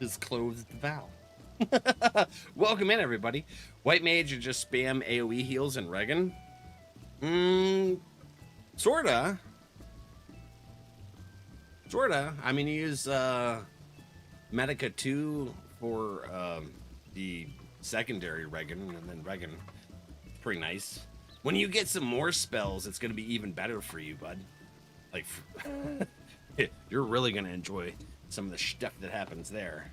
Is closed valve. Welcome in, everybody. White mage and just spam AoE heals and Regan. Sorta. I mean, you use Medica 2 for the secondary Regan, and then Regan. Pretty nice. When you get some more spells, it's going to be even better for you, bud. Like, you're really going to enjoy some of the stuff that happens there.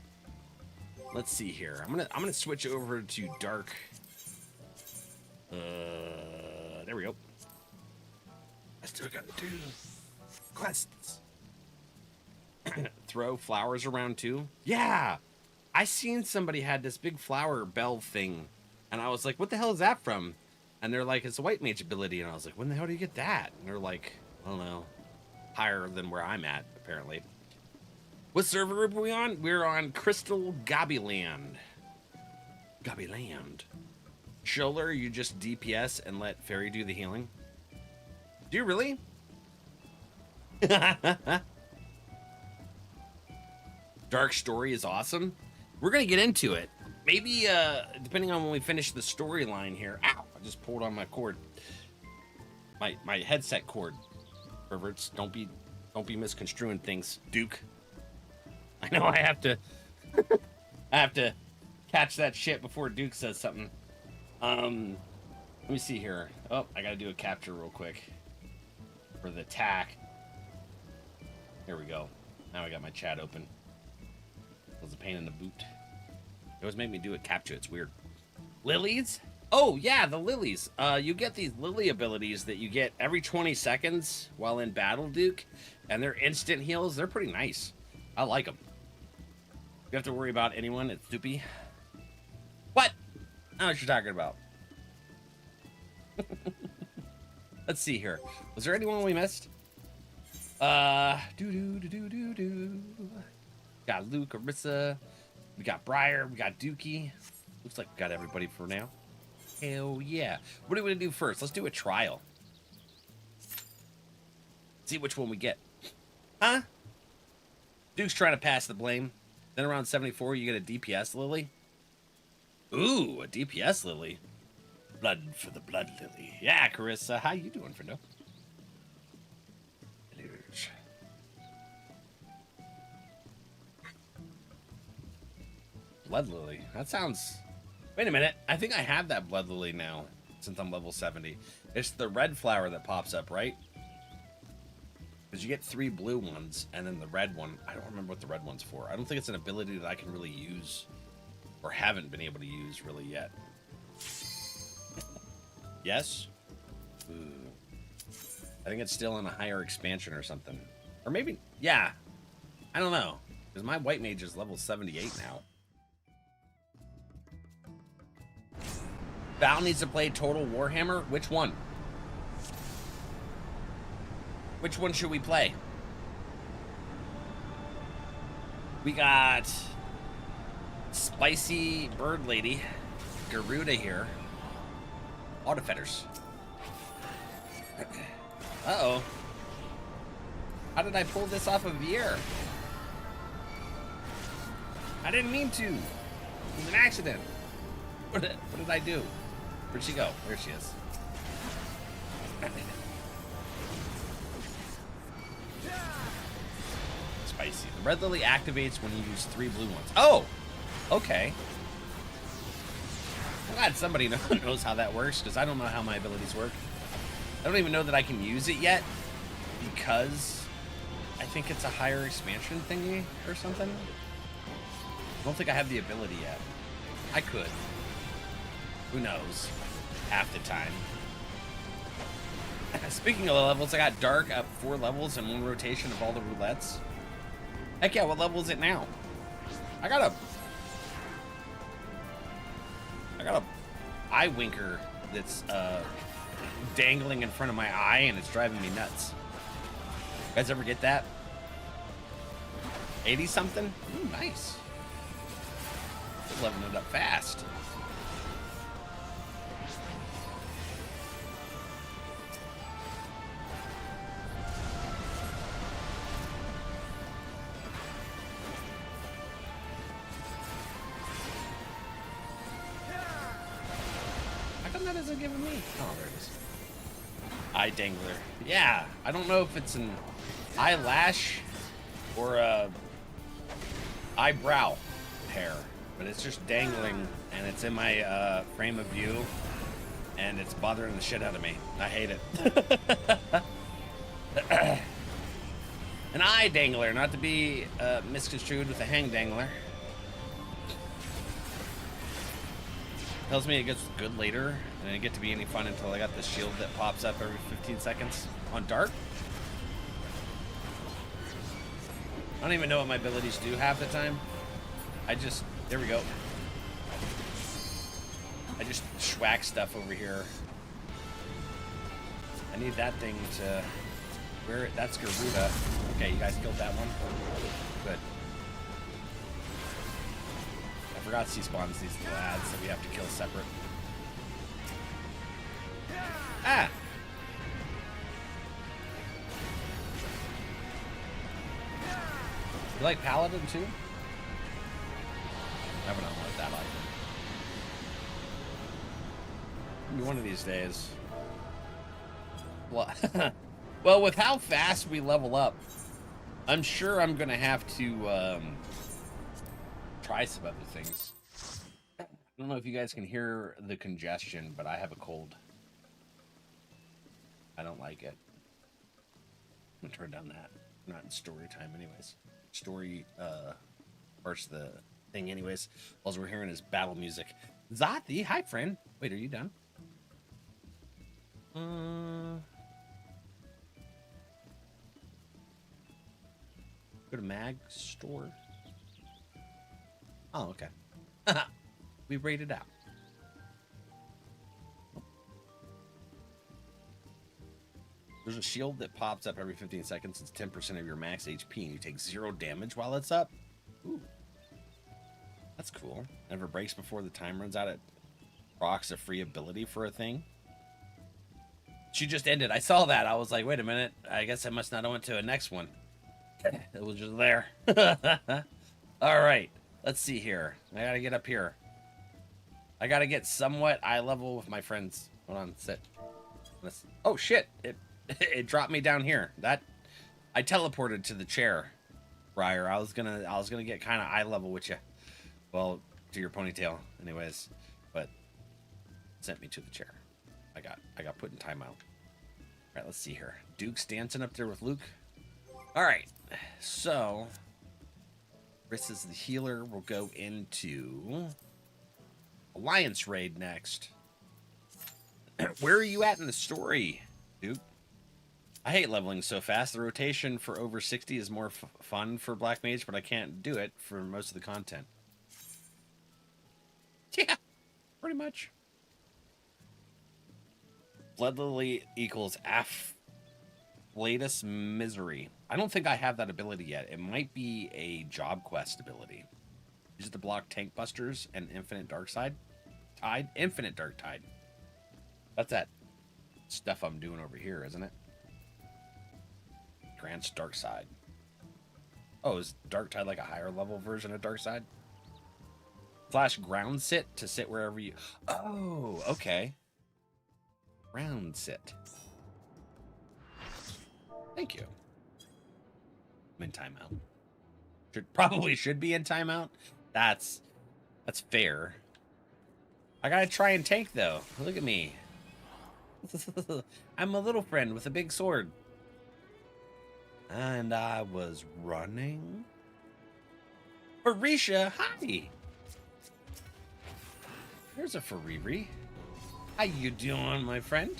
Let's see here. I'm gonna switch over to dark. There we go. I still gotta do quests. Throw flowers around too. Yeah, I seen somebody had this big flower bell thing, and I was like, "What the hell is that from?" And they're like, "It's a white mage ability," and I was like, "When the hell do you get that?" And they're like, "I don't know, higher than where I'm at apparently." What server are we on? We're on Crystal Gobbyland. Shoulder, you just DPS and let Fairy do the healing. Do you really? Dark Story is awesome. We're gonna get into it. Maybe depending on when we finish the storyline here. Ow! I just pulled on my cord. My headset cord. Perverts, don't be misconstruing things, Duke. I know I have to catch that shit before Duke says something. Let me see here. Oh, I gotta do a capture real quick for the tack. There we go. Now I got my chat open. It was a pain in the boot. They always make me do a capture. It's weird. Lilies? Oh yeah, the lilies. You get these lily abilities that you get every 20 seconds while in battle, Duke, and they're instant heals. They're pretty nice. I like them. You have to worry about anyone at Stoopy. What? I know what you're talking about. Let's see here. Was there anyone we missed? Got Luke, Arissa. We got Briar. We got Dookie. Looks like we got everybody for now. Hell yeah. What are we gonna do first? Let's do a trial. See which one we get. Huh? Duke's trying to pass the blame. Then around 74, you get a DPS lily. Ooh, a DPS lily. Blood for the blood lily. Yeah, Carissa. How you doing, friendo? Blood lily. That sounds... Wait a minute. I think I have that blood lily now, since I'm level 70. It's the red flower that pops up, right? Because you get 3 blue ones, and then the red one, I don't remember what the red one's for. I don't think it's an ability that I can really use, or haven't been able to use really yet. Yes? Ooh. I think it's still in a higher expansion or something. Or maybe, yeah. I don't know. Because my white mage is level 78 now. Val needs to play Total Warhammer? Which one? Which one should we play? We got Spicy Bird Lady, Garuda here. Autofetters. Uh-oh. How did I pull this off of Vier? I didn't mean to. It was an accident. What did I do? Where'd she go? There she is. Spicy. The red lily activates when you use 3 blue ones. Oh! Okay. I'm glad somebody knows how that works, because I don't know how my abilities work. I don't even know that I can use it yet, because I think it's a higher expansion thingy or something. I don't think I have the ability yet. I could. Who knows? Half the time. Speaking of the levels, I got Dark up 4 levels in 1 rotation of all the roulettes. Heck yeah, what level is it now? I got a eye winker that's dangling in front of my eye, and it's driving me nuts. You guys ever get that? 80 something? Ooh, nice. Just leveling it up fast. come that isn't giving me? Oh, there it is. Eye dangler. Yeah, I don't know if it's an eyelash or a eyebrow hair, but it's just dangling and it's in my frame of view and it's bothering the shit out of me. I hate it. An eye dangler, not to be misconstrued with a hang dangler. Tells me it gets good later, and it didn't get to be any fun until I got this shield that pops up every 15 seconds on dark. I don't even know what my abilities do half the time. There we go. I just schwack stuff over here. I need that thing to... That's Garuda. Okay, you guys killed that one. Good. I forgot he spawns these little ads that we have to kill separate. Ah! You like Paladin too? Never know what that like. Maybe one of these days. Well, with how fast we level up, I'm sure I'm gonna have to try some other things. I don't know if you guys can hear the congestion, but I have a cold. I don't like it. I'm gonna turn down that. We're not in story time anyways. Story first the thing anyways. All we're hearing is battle music. Zati, hi friend. Wait, are you done? Go to Mag store. Oh, okay. We rated out. There's a shield that pops up every 15 seconds. It's 10% of your max HP, and you take 0 damage while it's up. Ooh. That's cool. Never breaks before the time runs out. It procs a free ability for a thing. She just ended. I saw that. I was like, wait a minute. I guess I must not have went to a next one. It was just there. All right. Let's see here. I gotta get up here. I gotta get somewhat eye level with my friends. Hold on. Sit. Oh, shit. It dropped me down here. I teleported to the chair, Briar. I was gonna get kind of eye level with you. Well, to your ponytail, anyways. But sent me to the chair. I got put in timeout. All right, let's see here. Duke's dancing up there with Luke. All right, so Chris is the healer. We'll go into Alliance raid next. Where are you at in the story, Duke? I hate leveling so fast. The rotation for over 60 is more fun for Black Mage, but I can't do it for most of the content. Yeah, pretty much. Blood Lily equals Afflatus Misery. I don't think I have that ability yet. It might be a job quest ability. Use it to block tank busters and Infinite Dark Tide. Infinite Dark Tide. That's that stuff I'm doing over here, isn't it? Grants Dark Side. Oh, is Dark Tide like a higher level version of Dark Side? Slash ground sit to sit wherever you... Oh, okay. Ground sit. Thank you. I'm in timeout. Probably should be in timeout. That's fair. I gotta try and tank though. Look at me. I'm a little friend with a big sword. And I was running. Farisha, hi. There's a Fariri. How you doing, my friend?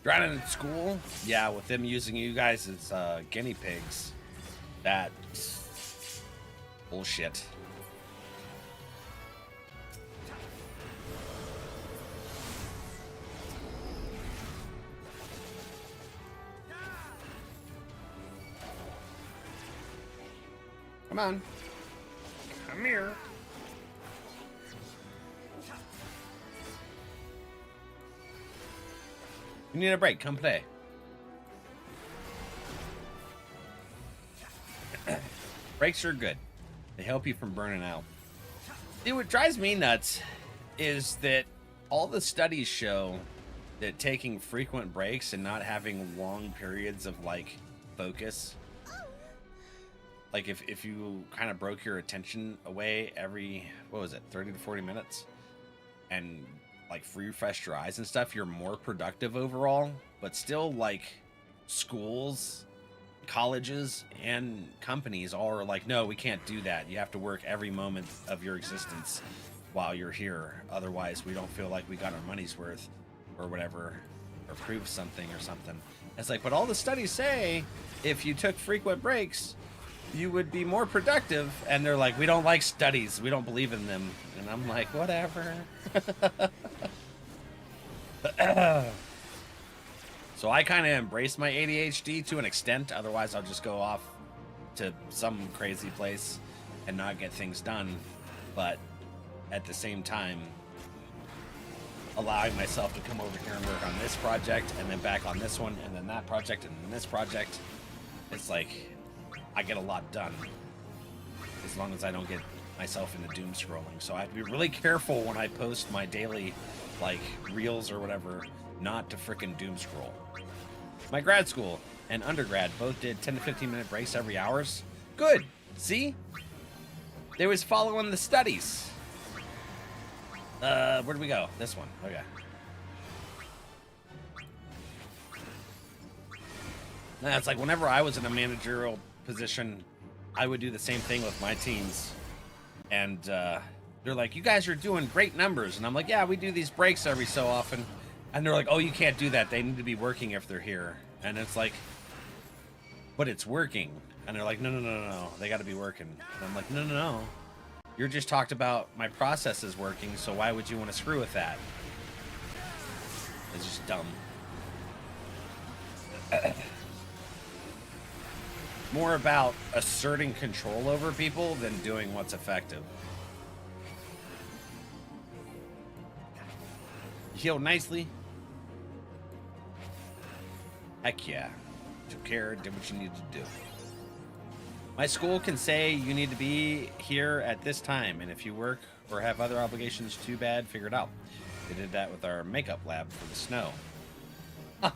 Drowning in school? Yeah, with them using you guys as guinea pigs. That's bullshit. Come on. Come here. You need a break. Come play. Breaks are good. They help you from burning out. Dude, what drives me nuts is that all the studies show that taking frequent breaks and not having long periods of like focus, like if you kind of broke your attention away every, what was it, 30 to 40 minutes, and like refreshed your eyes and stuff, you're more productive overall. But still, like, schools, colleges, and companies all are like, no, we can't do that. You have to work every moment of your existence while you're here. Otherwise, we don't feel like we got our money's worth or whatever, or prove something or something. It's like, but all the studies say if you took frequent breaks, you would be more productive. And they're like, we don't like studies. We don't believe in them. And I'm like, whatever. So I kind of embrace my ADHD to an extent. Otherwise, I'll just go off to some crazy place and not get things done. But at the same time, allowing myself to come over here and work on this project, and then back on this one, and then that project, and then this project. It's like, I get a lot done. As long as I don't get myself into doom scrolling. So I have to be really careful when I post my daily, like, reels or whatever, not to frickin' doom scroll. My grad school and undergrad both did 10 to 15 minute breaks every hours. Good. See? They was following the studies. Where do we go? This one. Okay. It's like whenever I was in a managerial position, I would do the same thing with my teams. And they're like, you guys are doing great numbers. And I'm like, yeah, we do these breaks every so often. And they're like, oh, you can't do that. They need to be working if they're here. And it's like, but it's working. And they're like, no. They got to be working. And I'm like, no. You just talked about my process is working, so why would you want to screw with that? It's just dumb. More about asserting control over people than doing what's effective. You healed nicely. Heck yeah. Took care, did what you needed to do. My school can say you need to be here at this time, and if you work or have other obligations, too bad, figure it out. They did that with our makeup lab for the snow. Huh.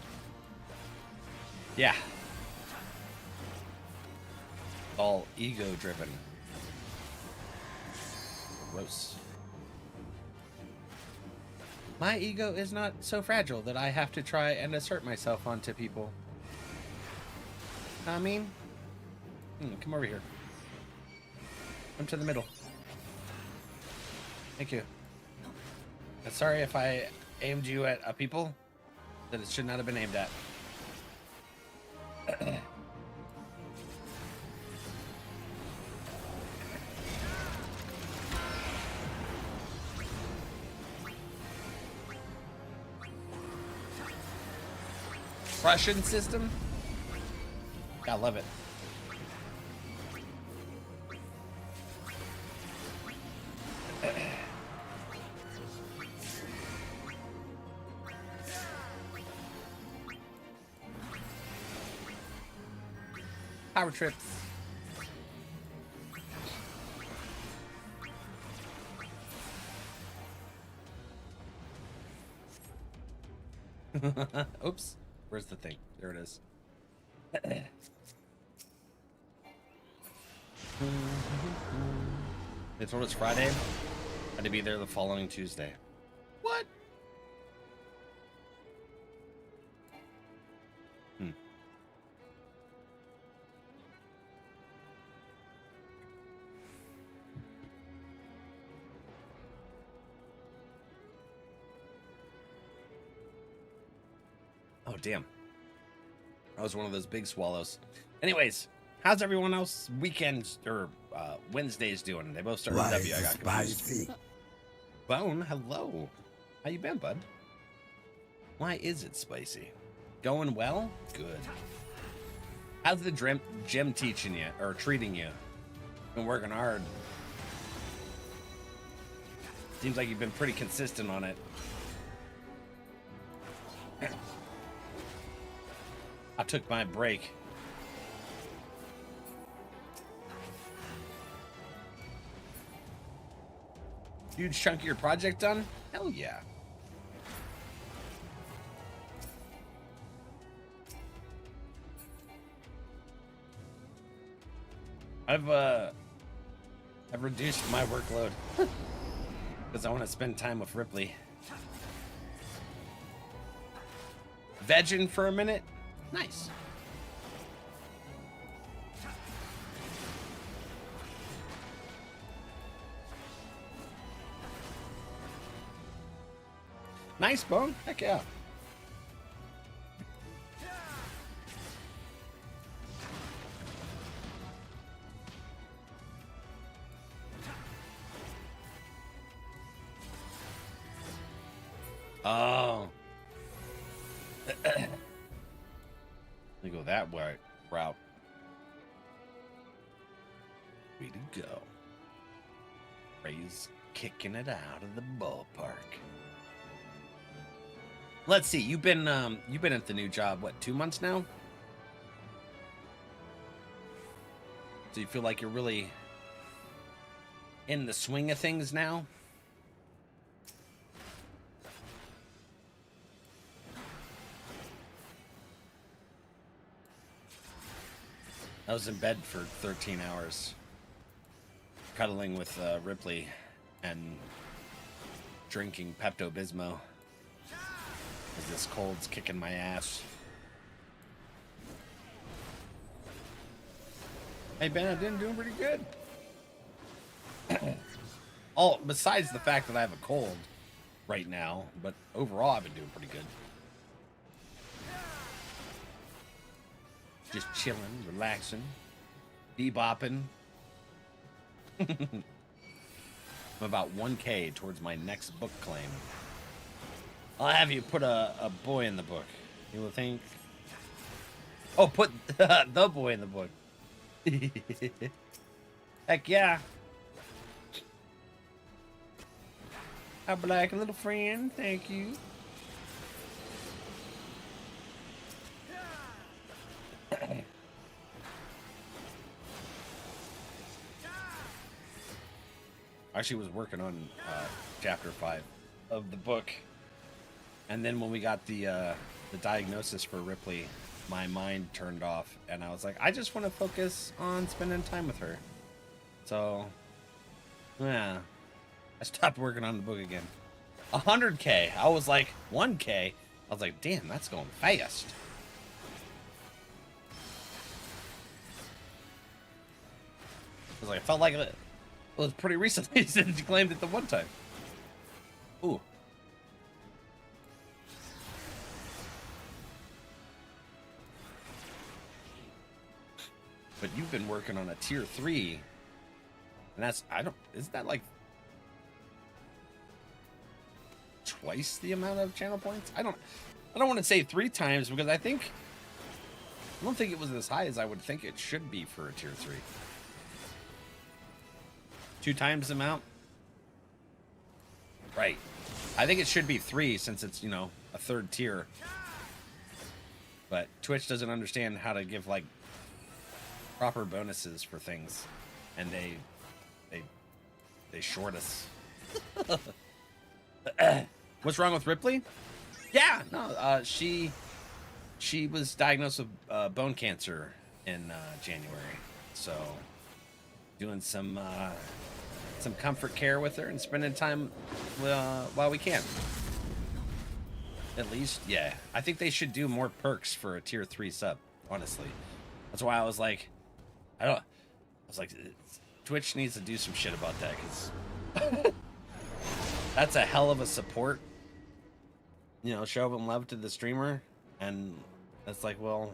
Yeah. All ego-driven. Gross. My ego is not so fragile that I have to try and assert myself onto people. I mean, come over here. Come to the middle. Thank you. I'm sorry if I aimed you at a people that it should not have been aimed at. Russian system? I love it. Power trips. Oops. Where's the thing? There it is. They told us Friday. Had to be there the following Tuesday. What? Oh, damn. That was one of those big swallows. Anyways, how's everyone else weekends or Wednesdays doing? They both start with W. I got confused. Bone, hello. How you been, bud? Why is it spicy? Going well? Good. How's the gym teaching you or treating you? Been working hard. Seems like you've been pretty consistent on it. I took my break. Huge chunk of your project done? Hell yeah. I've reduced my workload because I want to spend time with Ripley. Vegging for a minute? Nice. Nice, Bone. Heck yeah. Oh. Let me go that way route. Way to go. Ray's kicking it out of the ballpark. Let's see. You've been at the new job what, 2 months now? So you feel like you're really in the swing of things now? I was in bed for 13 hours, cuddling with Ripley and drinking Pepto-Bismol. As this cold's kicking my ass. Hey Ben, I've been doing pretty good. All besides the fact that I have a cold right now, but overall I've been doing pretty good. Just chilling, relaxing, bebopping. I'm about 1K towards my next book claim. I'll have you put a boy in the book. You will think. Oh, put the boy in the book. Heck yeah. Our black little friend, thank you. Actually was working on chapter 5 of the book. And then when we got the diagnosis for Ripley, my mind turned off, and I was like, I just want to focus on spending time with her. So, yeah, I stopped working on the book again. 100K. I was like, 1K. I was like, damn, that's going fast. I was like, I felt like it was pretty recently since you claimed it the one time. Ooh. But you've been working on a tier 3, and that's, isn't that like twice the amount of channel points? I don't want to say 3 times because I don't think it was as high as I would think it should be for a tier 3. 2 times the amount? Right. I think it should be 3 since it's, a 3rd tier. But Twitch doesn't understand how to give like proper bonuses for things, and they short us. What's wrong with Ripley? Yeah, no, she was diagnosed with bone cancer in January, so doing some comfort care with her and spending time while we can. At least, yeah. I think they should do more perks for a tier 3 sub, honestly. That's why I was like, Twitch needs to do some shit about that, because that's a hell of a support. Show them love to the streamer, and it's like, well,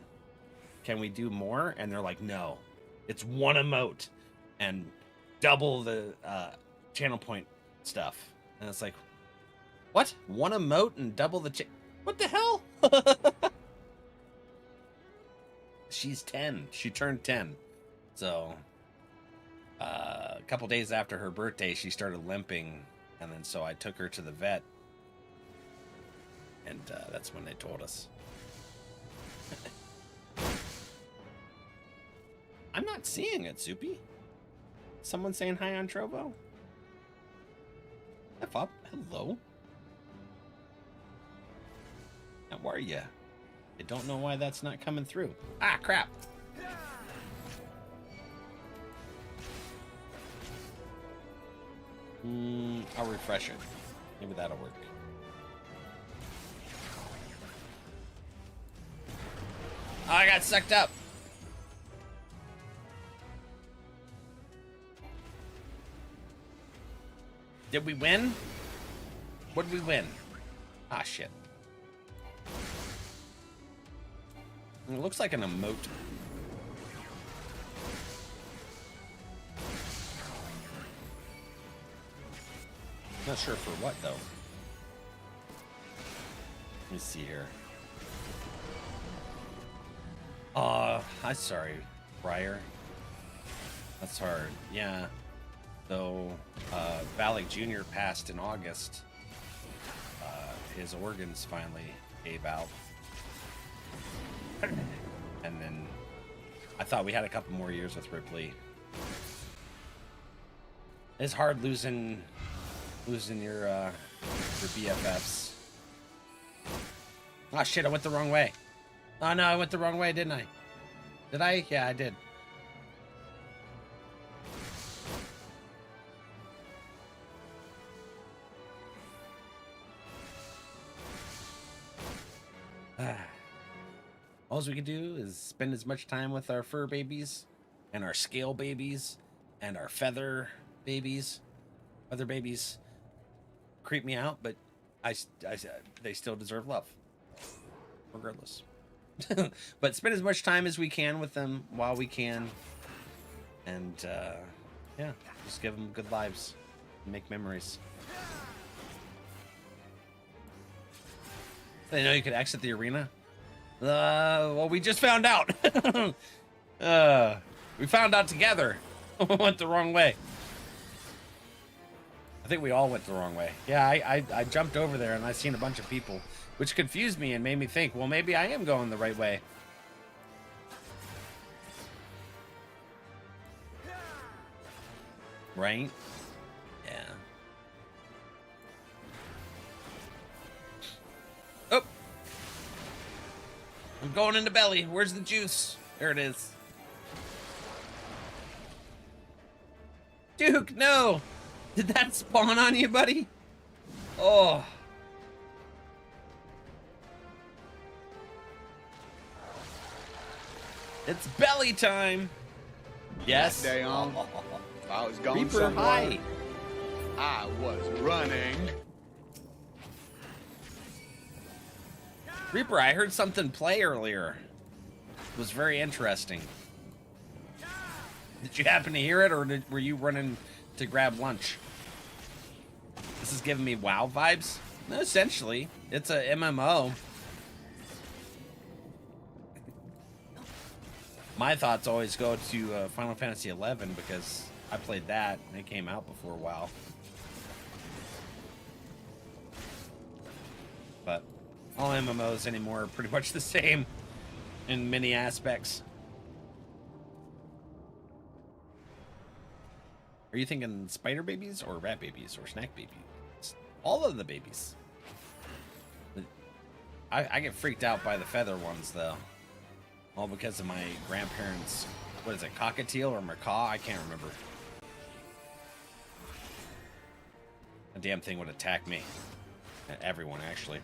can we do more? And they're like, no, it's 1 emote and double the channel point stuff. And it's like, what? 1 emote and double the what the hell? She's 10. She turned 10. So, a couple days after her birthday, she started limping, and then so I took her to the vet, and that's when they told us. I'm not seeing it, Soupy. Someone saying hi on Trovo? F up. Hello. How are ya? I don't know why that's not coming through. Ah, crap. I'll refresh it. Maybe that'll work. Oh, I got sucked up. Did we win? What did we win? Ah, shit. It looks like an emote. Not sure for what, though. Let me see here. I'm sorry, Briar. That's hard. Yeah. So, Valak Jr. passed in August. His organs finally gave out. And then I thought we had a couple more years with Ripley. It's hard losing your BFFs. Oh shit, I went the wrong way. Oh no, I went the wrong way, didn't I? Did I? Yeah, I did. All we can do is spend as much time with our fur babies and our scale babies and our feather babies. Other babies creep me out, but they still deserve love, regardless. But spend as much time as we can with them while we can, and yeah, just give them good lives, and make memories. They know you could exit the arena. Well, we just found out. We found out together. Went the wrong way. I think we all went the wrong way. Yeah, I jumped over there and I seen a bunch of people, which confused me and made me think, well, maybe I am going the right way. Right? Yeah. Oh! I'm going into belly. Where's the juice? There it is. Duke, no! Did that spawn on you, buddy? Oh. It's belly time. Yes. That day on, I was going Reaper, somewhere. hi. I was running. Reaper, I heard something play earlier. It was very interesting. Did you happen to hear it, or were you running to grab lunch? This is giving me WoW vibes. No, essentially, it's a MMO. My thoughts always go to Final Fantasy XI because I played that and it came out before WoW. But all MMOs anymore are pretty much the same in many aspects. Are you thinking spider babies or rat babies or snack babies? All of the babies. I get freaked out by the feather ones though. All because of my grandparents, what is it, cockatiel or macaw? I can't remember. A damn thing would attack me. Everyone, actually.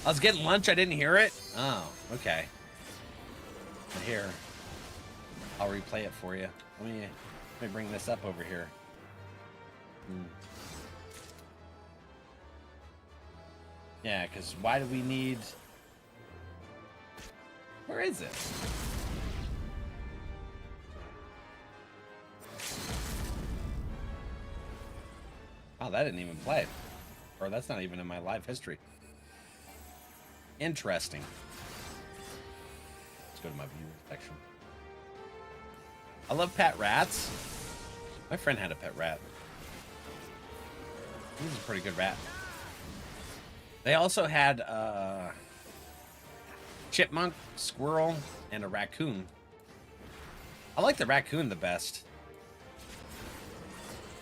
I was getting lunch, I didn't hear it? Oh, okay. Here. I'll replay it for you. Let me bring this up over here. Yeah, because why do we need... Where is it? Oh, that didn't even play. Or that's not even in my live history. Interesting. Let's go to my viewer section. I love pet rats. My friend had a pet rat. He was a pretty good rat. They also had chipmunk, squirrel, and a raccoon. I like the raccoon the best.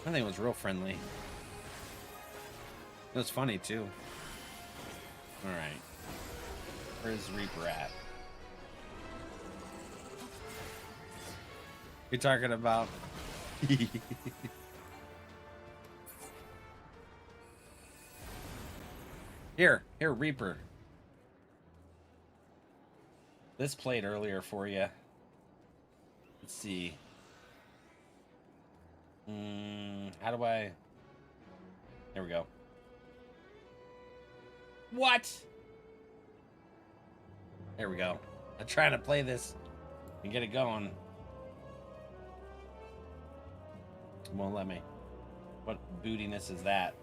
I think it was real friendly. It was funny too. All right, where's Reaper at? You talking about? Here, Reaper. This played earlier for you. Let's see. How do I? There we go. What? There we go. I'm trying to play this and get it going. It won't let me. What bootiness is that?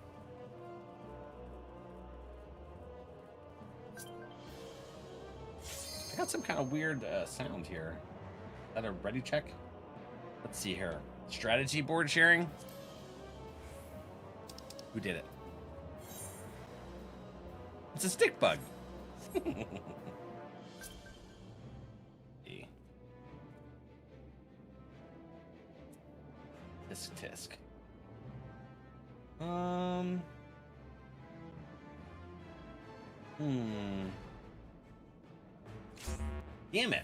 I got some kind of weird sound here. Is that a ready check? Let's see here. Strategy board sharing? Who did it? It's a stick bug. Tisk. Damn it.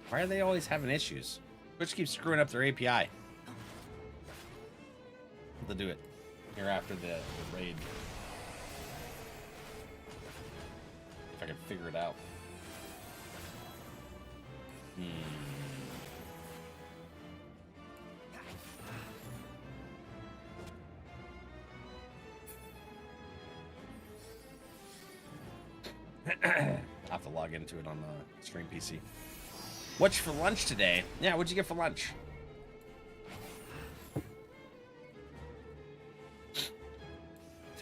Why are they always having issues? Twitch keeps screwing up their API. They'll do it here after the raid. If I can figure it out. I'll have to log into it on the stream PC. What's for lunch today? Yeah, what'd you get for lunch?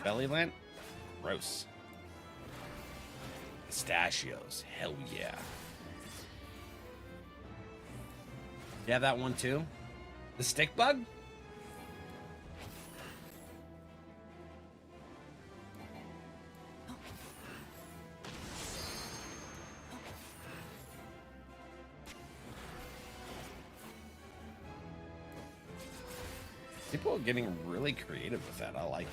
Belly lint? Gross. Pistachios. Hell yeah. You have that one too? The stick bug? People are getting really creative with that. I like it.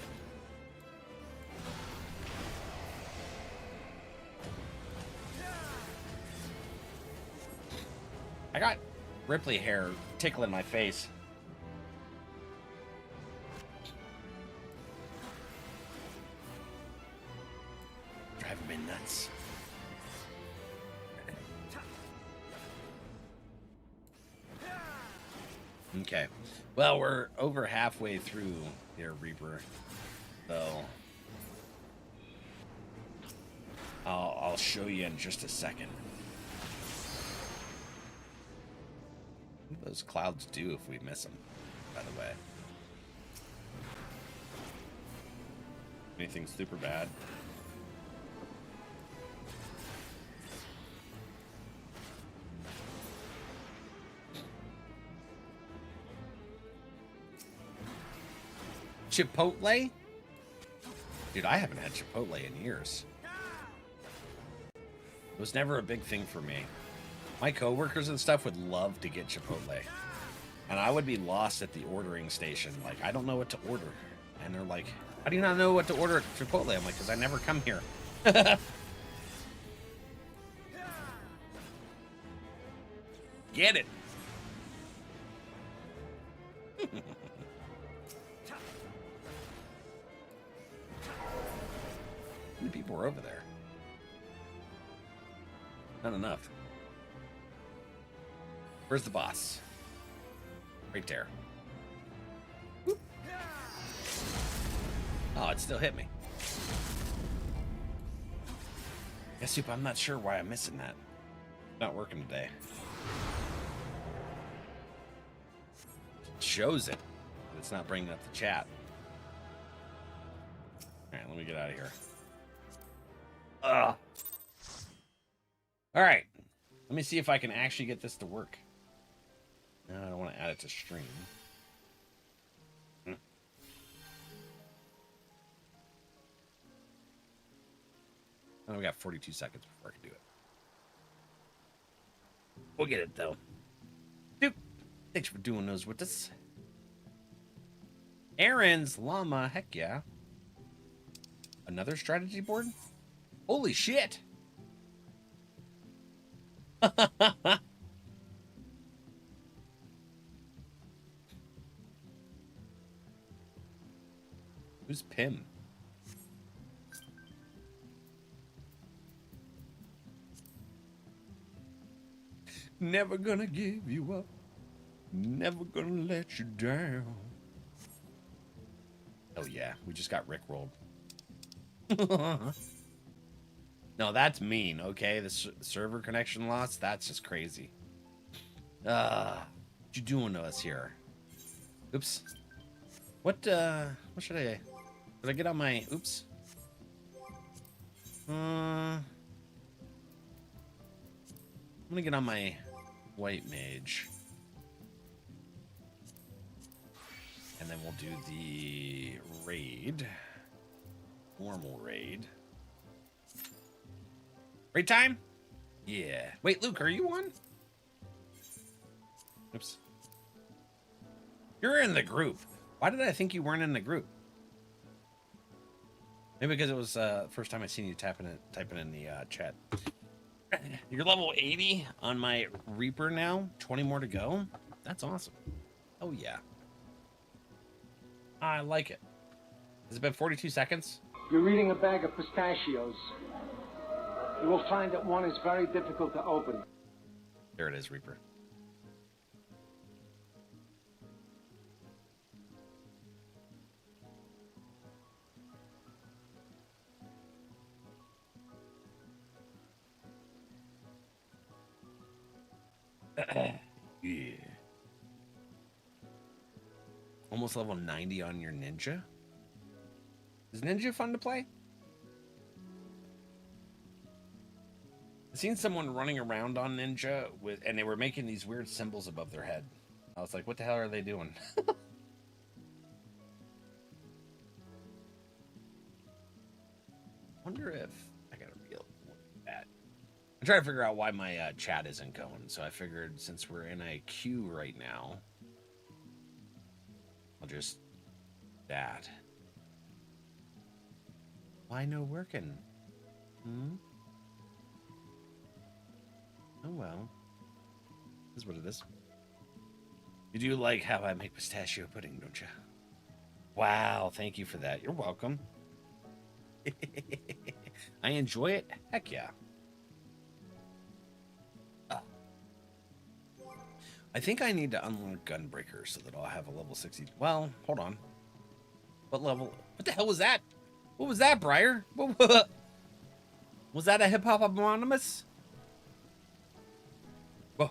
I got Ripley hair tickling my face. Driving me nuts. Okay. Well, we're over halfway through here, Reaper. So I'll show you in just a second. What do those clouds do if we miss them, by the way? Anything super bad? Chipotle? Dude, I haven't had Chipotle in years. It was never a big thing for me. My coworkers and stuff would love to get Chipotle. And I would be lost at the ordering station. Like, I don't know what to order. And they're like, how do you not know what to order at Chipotle? I'm like, because I never come here. Get it. How many people are over there? Not enough. Where's the boss? Right there. Whoop. Oh, it still hit me. Yeah, Soup, I'm not sure why I'm missing that. Not working today. It shows it, but it's not bringing up the chat. All right, let me get out of here. Ugh. All right, let me see if I can actually get this to work. No, I don't want to add it to stream. Oh, we got 42 seconds before I can do it. We'll get it though. Doop. Thanks for doing those with us. Aaron's llama, heck yeah. Another strategy board? Holy shit! Who's Pim? Never gonna give you up. Never gonna let you down. Oh yeah, we just got rickrolled. No, that's mean, okay? The server connection loss, that's just crazy. What you doing to us here? Oops. What should I... Did I get on my... Oops. I'm gonna get on my white mage. And then we'll do the raid. Normal raid. Raid time? Yeah. Wait, Luke, are you on? Oops. You're in the group. Why did I think you weren't in the group? Maybe because it was first time I seen you typing in the chat. You're level 80 on my Reaper now. 20 more to go. That's awesome. Oh yeah. I like it. Has it been 42 seconds? You're reading a bag of pistachios. You will find that one is very difficult to open. There it is, Reaper. Yeah. Almost level 90 on your ninja. Is ninja fun to play? I've seen someone running around on ninja and they were making these weird symbols above their head. I was like, what the hell are they doing? Wonder if I gotta look at that. I'm trying to figure out why my chat isn't going. So I figured since we're in a queue right now, I'll just that. Why no working? Hmm? Oh well. This is what it is. You do like how I make pistachio pudding, don't you? Wow, thank you for that. You're welcome. I enjoy it. Heck yeah. I think I need to unlock Gunbreaker so that I'll have a level 60. Well, hold on. What level? What the hell was that? What was that, Briar? Was that a hip-hop anonymous? Whoa.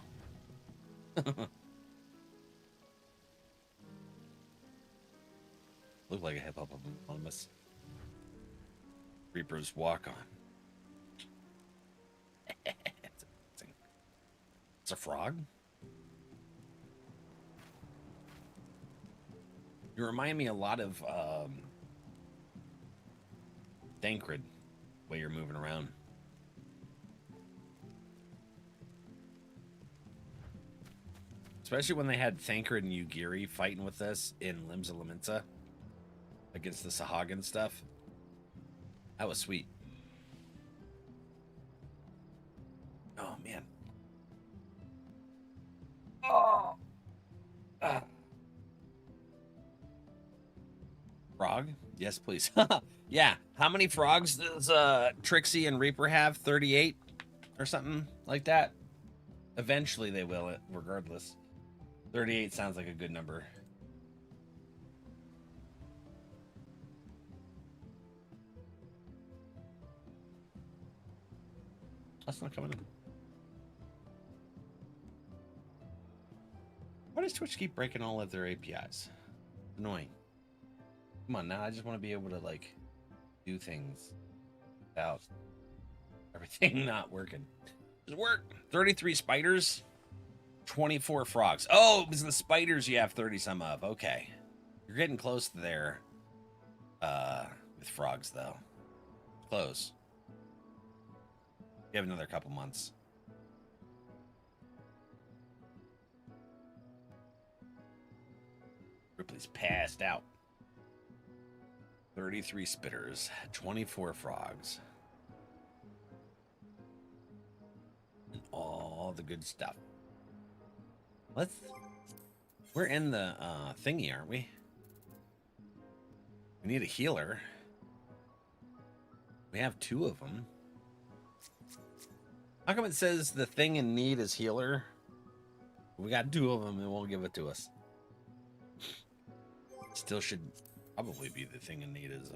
Looked like a hip-hop anonymous. Reaper's walk on. It's a frog? You remind me a lot of Thancred, the way you're moving around. Especially when they had Thancred and Ugiri fighting with us in Limbs of Laminsa against the Sahagin stuff. That was sweet. Oh, man. Oh. Frog? Yes, please. Yeah. How many frogs does Trixie and Reaper have? 38 or something like that? Eventually they will, regardless. 38 sounds like a good number. That's not coming in. Why does Twitch keep breaking all of their APIs? Annoying. Come on now, I just want to be able to, like, do things without everything not working. Just work. 33 spiders, 24 frogs. Oh, because the spiders you have 30 some of. Okay. You're getting close there with frogs, though. Close. You have another couple months. Ripley's passed out. 33 spitters, 24 frogs. And all the good stuff. We're in the thingy, aren't we? We need a healer. We have 2 of them. How come it says the thing in need is healer? We got 2 of them and won't give it to us. Still should probably be the thing in need is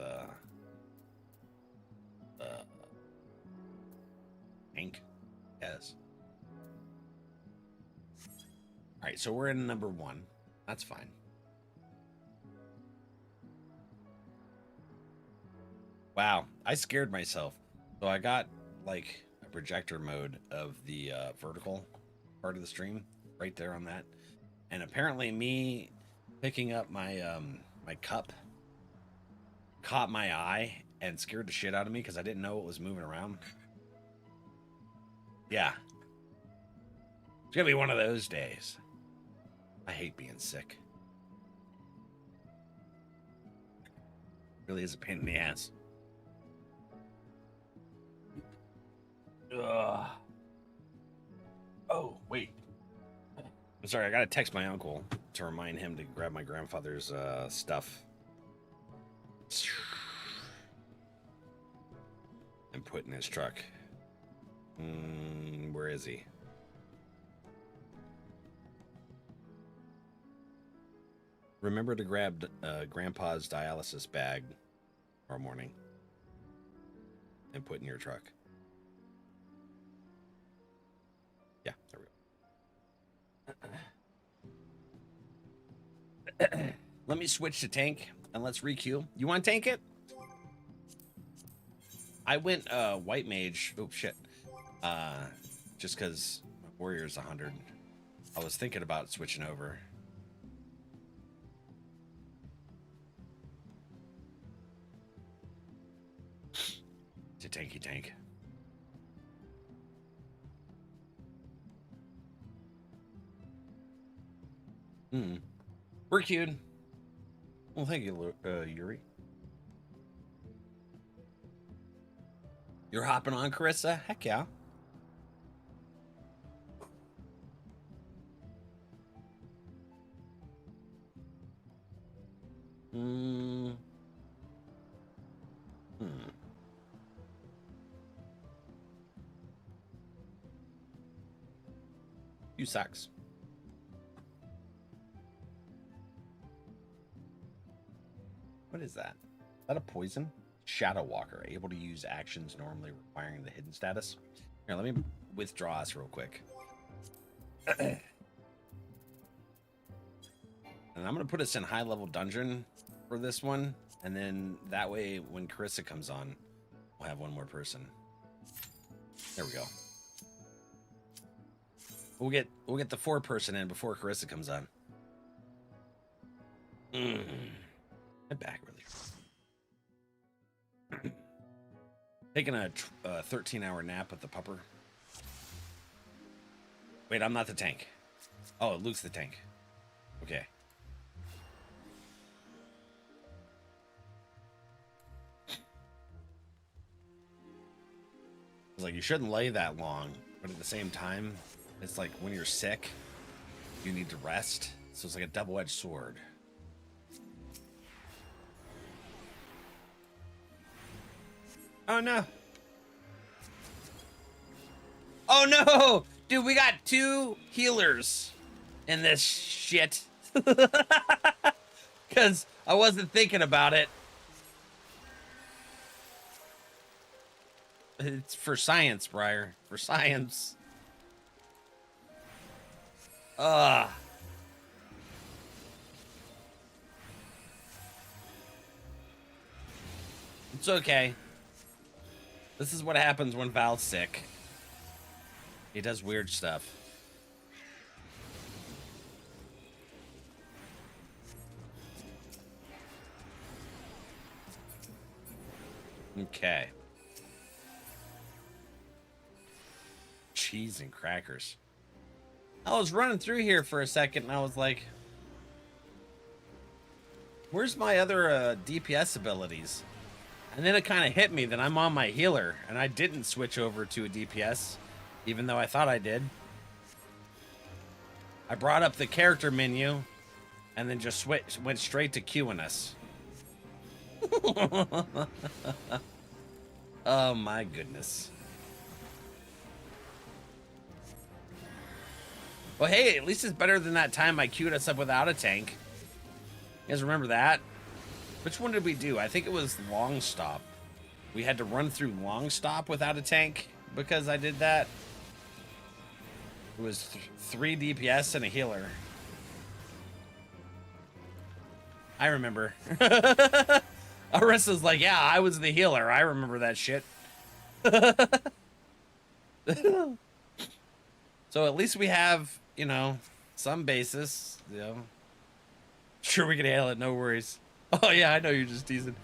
tank. Yes. All right, so we're in number 1. That's fine. Wow, I scared myself. So I got like a projector mode of the vertical part of the stream right there on that. And apparently me picking up my my cup caught my eye and scared the shit out of me because I didn't know it was moving around. Yeah. It's gonna be one of those days. I hate being sick. Really is a pain in the ass. Ugh. Oh, wait. I'm sorry, I gotta text my uncle to remind him to grab my grandfather's stuff. And put in his truck. Where is he? Remember to grab Grandpa's dialysis bag tomorrow morning and put in your truck. Yeah, there we go. Let me switch to tank and let's requeue. You want to tank it? I went white mage. Oh shit. Just because my warrior's 100. I was thinking about switching over. To tanky tank. We're queued. Well, thank you, Yuri. You're hopping on, Carissa? Heck yeah. You sucks. What is that? Is that a poison? Shadow Walker, able to use actions normally requiring the hidden status. Here, let me withdraw us real quick. And I'm going to put us in high level dungeon for this one. And then that way, when Carissa comes on, we'll have one more person. There we go. We'll get the 4-person in before Carissa comes on. Head back really. Taking a 13-hour nap with the pupper. Wait, I'm not the tank. Oh, Luke's the tank. Okay. It's like you shouldn't lay that long, but at the same time, it's like when you're sick, you need to rest. So it's like a double-edged sword. Oh no. Oh no! Dude, we got 2 healers in this shit. Because I wasn't thinking about it. It's for science, Briar. For science. It's okay. This is what happens when Val's sick. He does weird stuff. Okay. Cheese and crackers. I was running through here for a second and I was like, Where's my other DPS abilities? And then it kind of hit me that I'm on my healer, and I didn't switch over to a DPS, even though I thought I did. I brought up the character menu, and then just went straight to Q&S. Oh my goodness. Well, hey, at least it's better than that time I queued us up without a tank. You guys remember that? Which one did we do? I think it was Long Stop. We had to run through Long Stop without a tank because I did that. It was 3 DPS and a healer. I remember. Arissa's like, yeah, I was the healer. I remember that shit. So at least we have, you know, some basis, you know. Sure, we can handle it, no worries. Oh yeah, I know you're just teasing.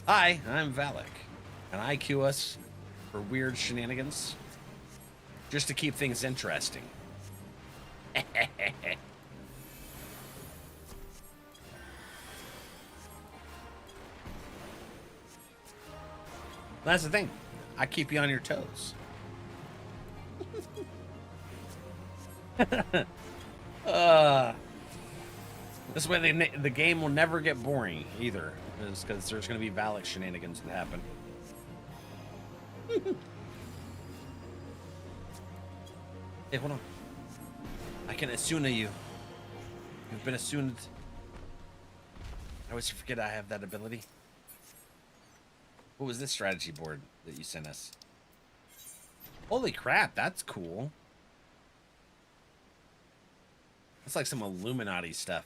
Hi, I'm Valak, and I queue us for weird shenanigans, just to keep things interesting. That's the thing. I keep you on your toes. This way the game will never get boring either, because there's going to be Valak shenanigans that happen. Hey, hold on. I can Asuna you. You've been Asuned. I always forget I have that ability. What was this strategy board that you sent us? Holy crap, that's cool. That's like some Illuminati stuff.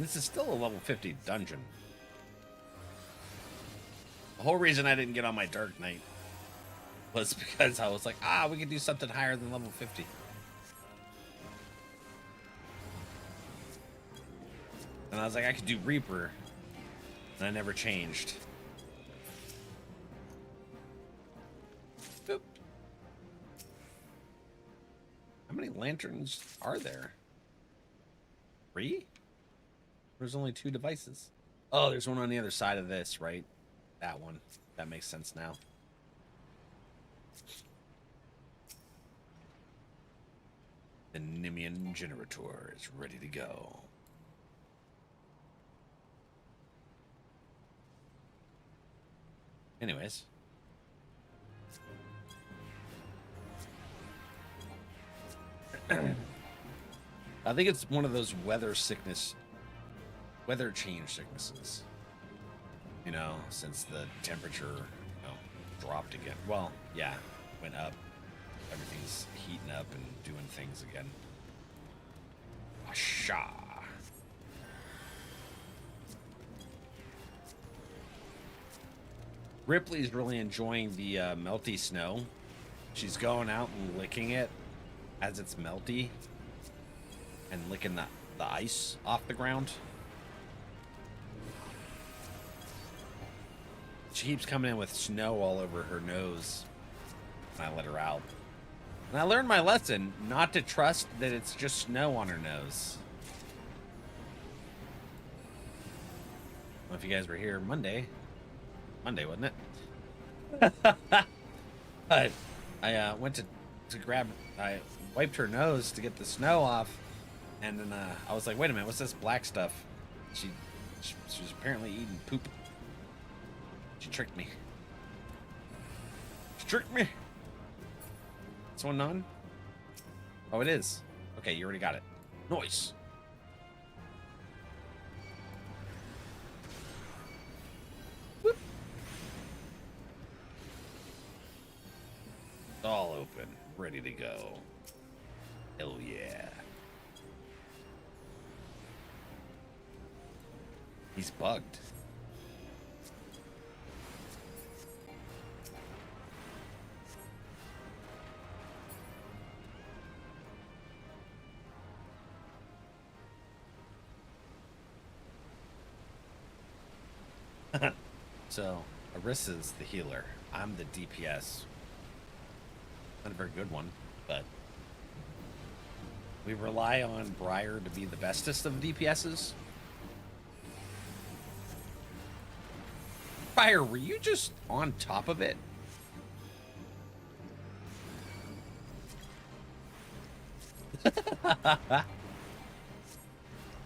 This is still a level 50 dungeon. The whole reason I didn't get on my Dark Knight was because I was like, we could do something higher than level 50. And I was like, I could do Reaper. And I never changed. Boop. How many lanterns are there? 3? There's only 2 devices. Oh, there's one on the other side of this, right? That one. That makes sense now. The Nimian generator is ready to go. Anyways. I think it's one of those weather change sicknesses. You know, since the temperature, dropped again. Well, yeah, went up. Everything's heating up and doing things again. Washa. Ripley's really enjoying the melty snow. She's going out and licking it as it's melty and licking the ice off the ground. She keeps coming in with snow all over her nose when I let her out. And I learned my lesson, not to trust that it's just snow on her nose. I don't know if you guys were here Monday, wasn't it? But I went to grab, I wiped her nose to get the snow off, and then I was like, wait a minute, what's this black stuff? She was apparently eating poop. She tricked me. She tricked me. This one on? Oh, it is. Okay, you already got it. Nice. Whoop. All open, ready to go. Hell yeah. He's bugged. So, Arissa's the healer. I'm the DPS. Not a very good one, but we rely on Briar to be the bestest of DPSs. Briar, were you just on top of it?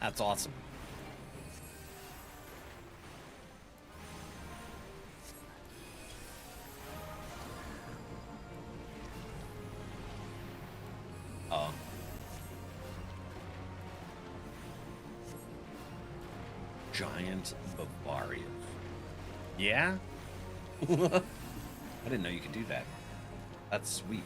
That's awesome. Oh. Giant Bavaria. Yeah? I didn't know you could do that. That's sweet.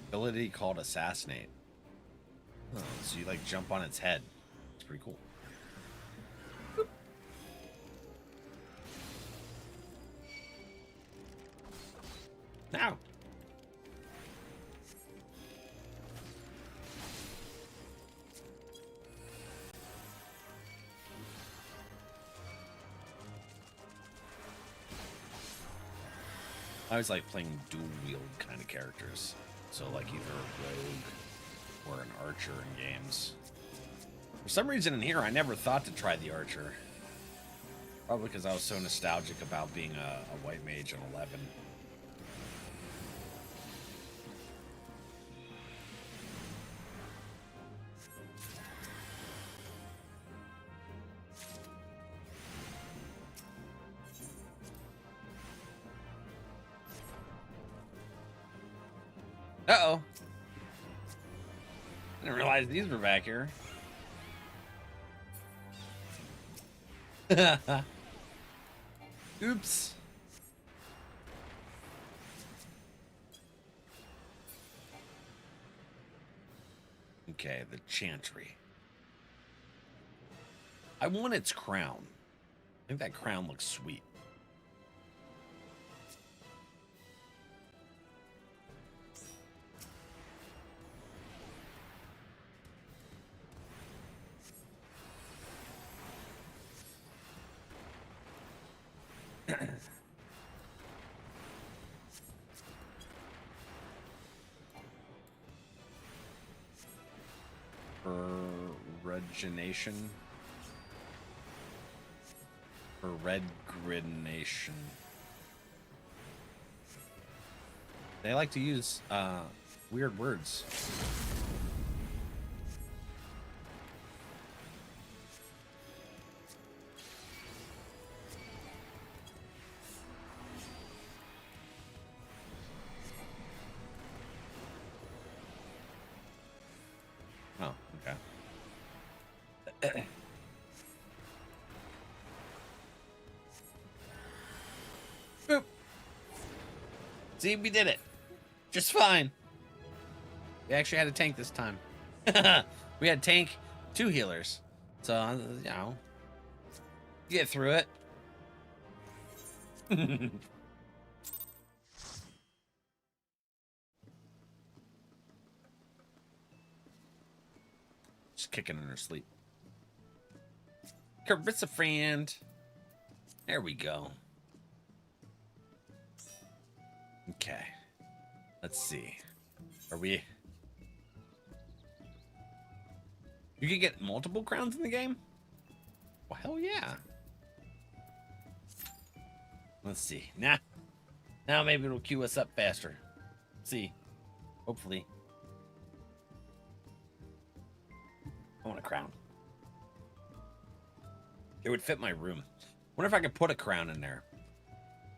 Ability called Assassinate. Oh, so you like jump on its head. It's pretty cool. Boop. Now. I always like playing dual wield kind of characters. So like either a rogue or an archer in games. For some reason in here, I never thought to try the archer. Probably because I was so nostalgic about being a white mage in 11. Uh-oh. I didn't realize these were back here. Oops. Okay, the Chantry. I want its crown. I think that crown looks sweet. Peregrination. Peregrination. They like to use weird words. Oh, okay. Boop. See, we did it. Just fine. We actually had a tank this time. We had tank, 2 healers. So, you know, get through it. Just kicking in her sleep. Carissa friend. There we go. Okay. Let's see. Are we... You can get multiple crowns in the game? Well, hell yeah. Let's see. Now maybe it'll queue us up faster. Let's see. Hopefully. I want a crown. It would fit my room. Wonder if I could put a crown in there.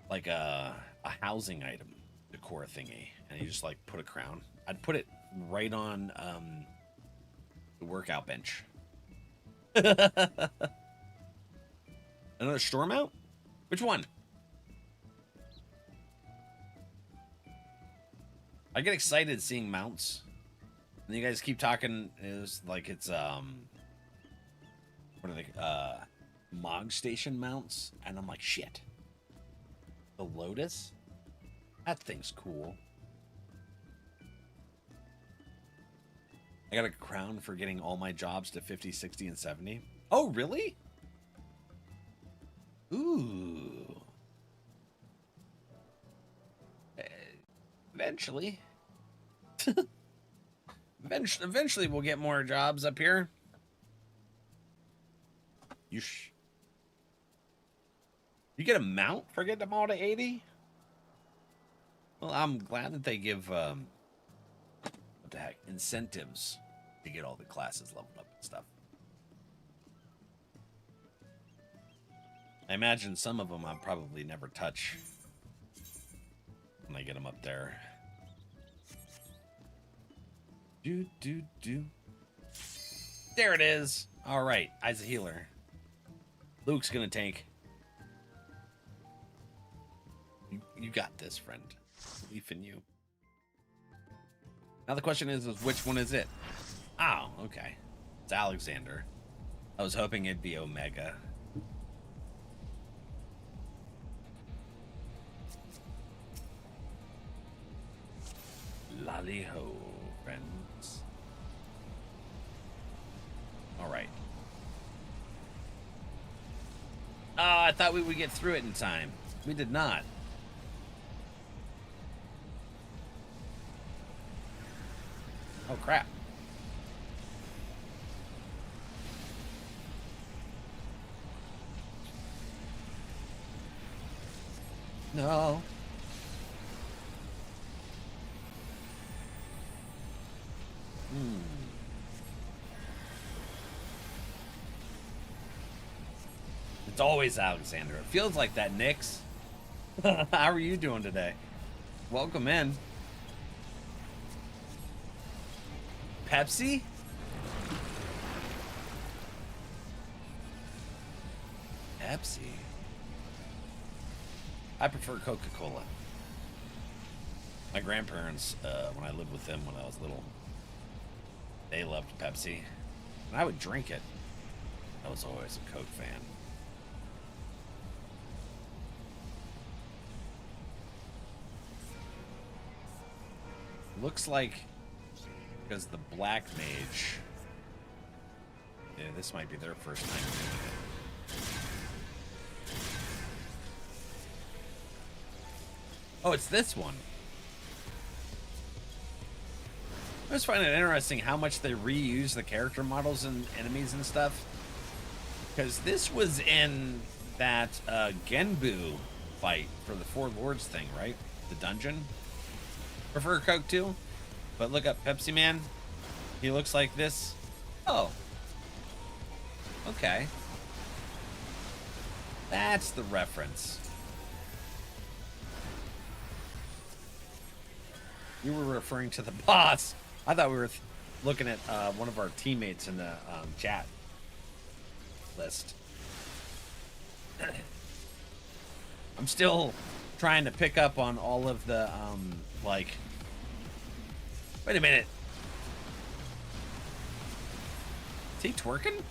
Like a housing item decor thingy. And you just like put a crown. I'd put it right on the workout bench. Another storm out? Which one? I get excited seeing mounts. And you guys keep talking is like it's what are they Mog Station mounts, and I'm like, shit. The Lotus? That thing's cool. I got a crown for getting all my jobs to 50, 60, and 70. Oh, really? Ooh. Eventually. Eventually we'll get more jobs up here. You get a mount for getting them all to 80? Well, I'm glad that they give what the heck, incentives to get all the classes leveled up and stuff. I imagine some of them I'll probably never touch when I get them up there. There it is. All right, Eyes a healer. Luke's gonna tank. You got this, friend. Belief in you. Now the question is which one is it? Oh, okay. It's Alexander. I was hoping it'd be Omega. Lally ho, friends. All right. Oh, I thought we would get through it in time. We did not. Oh, crap. No. It's always Alexander. It feels like that, Nix. How are you doing today? Welcome in. Pepsi? Pepsi? I prefer Coca-Cola. My grandparents, when I lived with them when I was little, they loved Pepsi. And I would drink it. I was always a Coke fan. Looks like because the Black Mage, yeah, this might be their first time doing it. Oh, it's this one. I just find it interesting how much they reuse the character models and enemies and stuff. Because this was in that Genbu fight for the Four Lords thing, right? The dungeon. Prefer Coke too, but look up Pepsi Man. He looks like this. Oh. Okay. That's the reference. You were referring to the boss. I thought we were looking at one of our teammates in the chat list. I'm still trying to pick up on all of the like, wait a minute, is he twerking?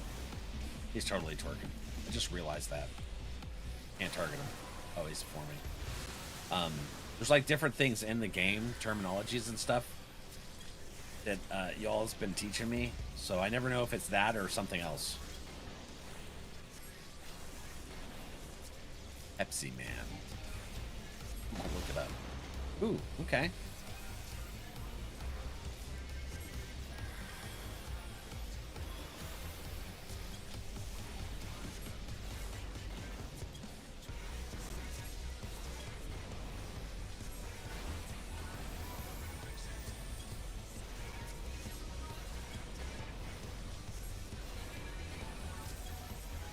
He's totally twerking. I just realized that. Can't target him. Oh, he's forming. There's like different things in the game, terminologies and stuff that y'all's been teaching me, so I never know if it's that or something else. Pepsi Man. I'll look it up. Ooh, okay.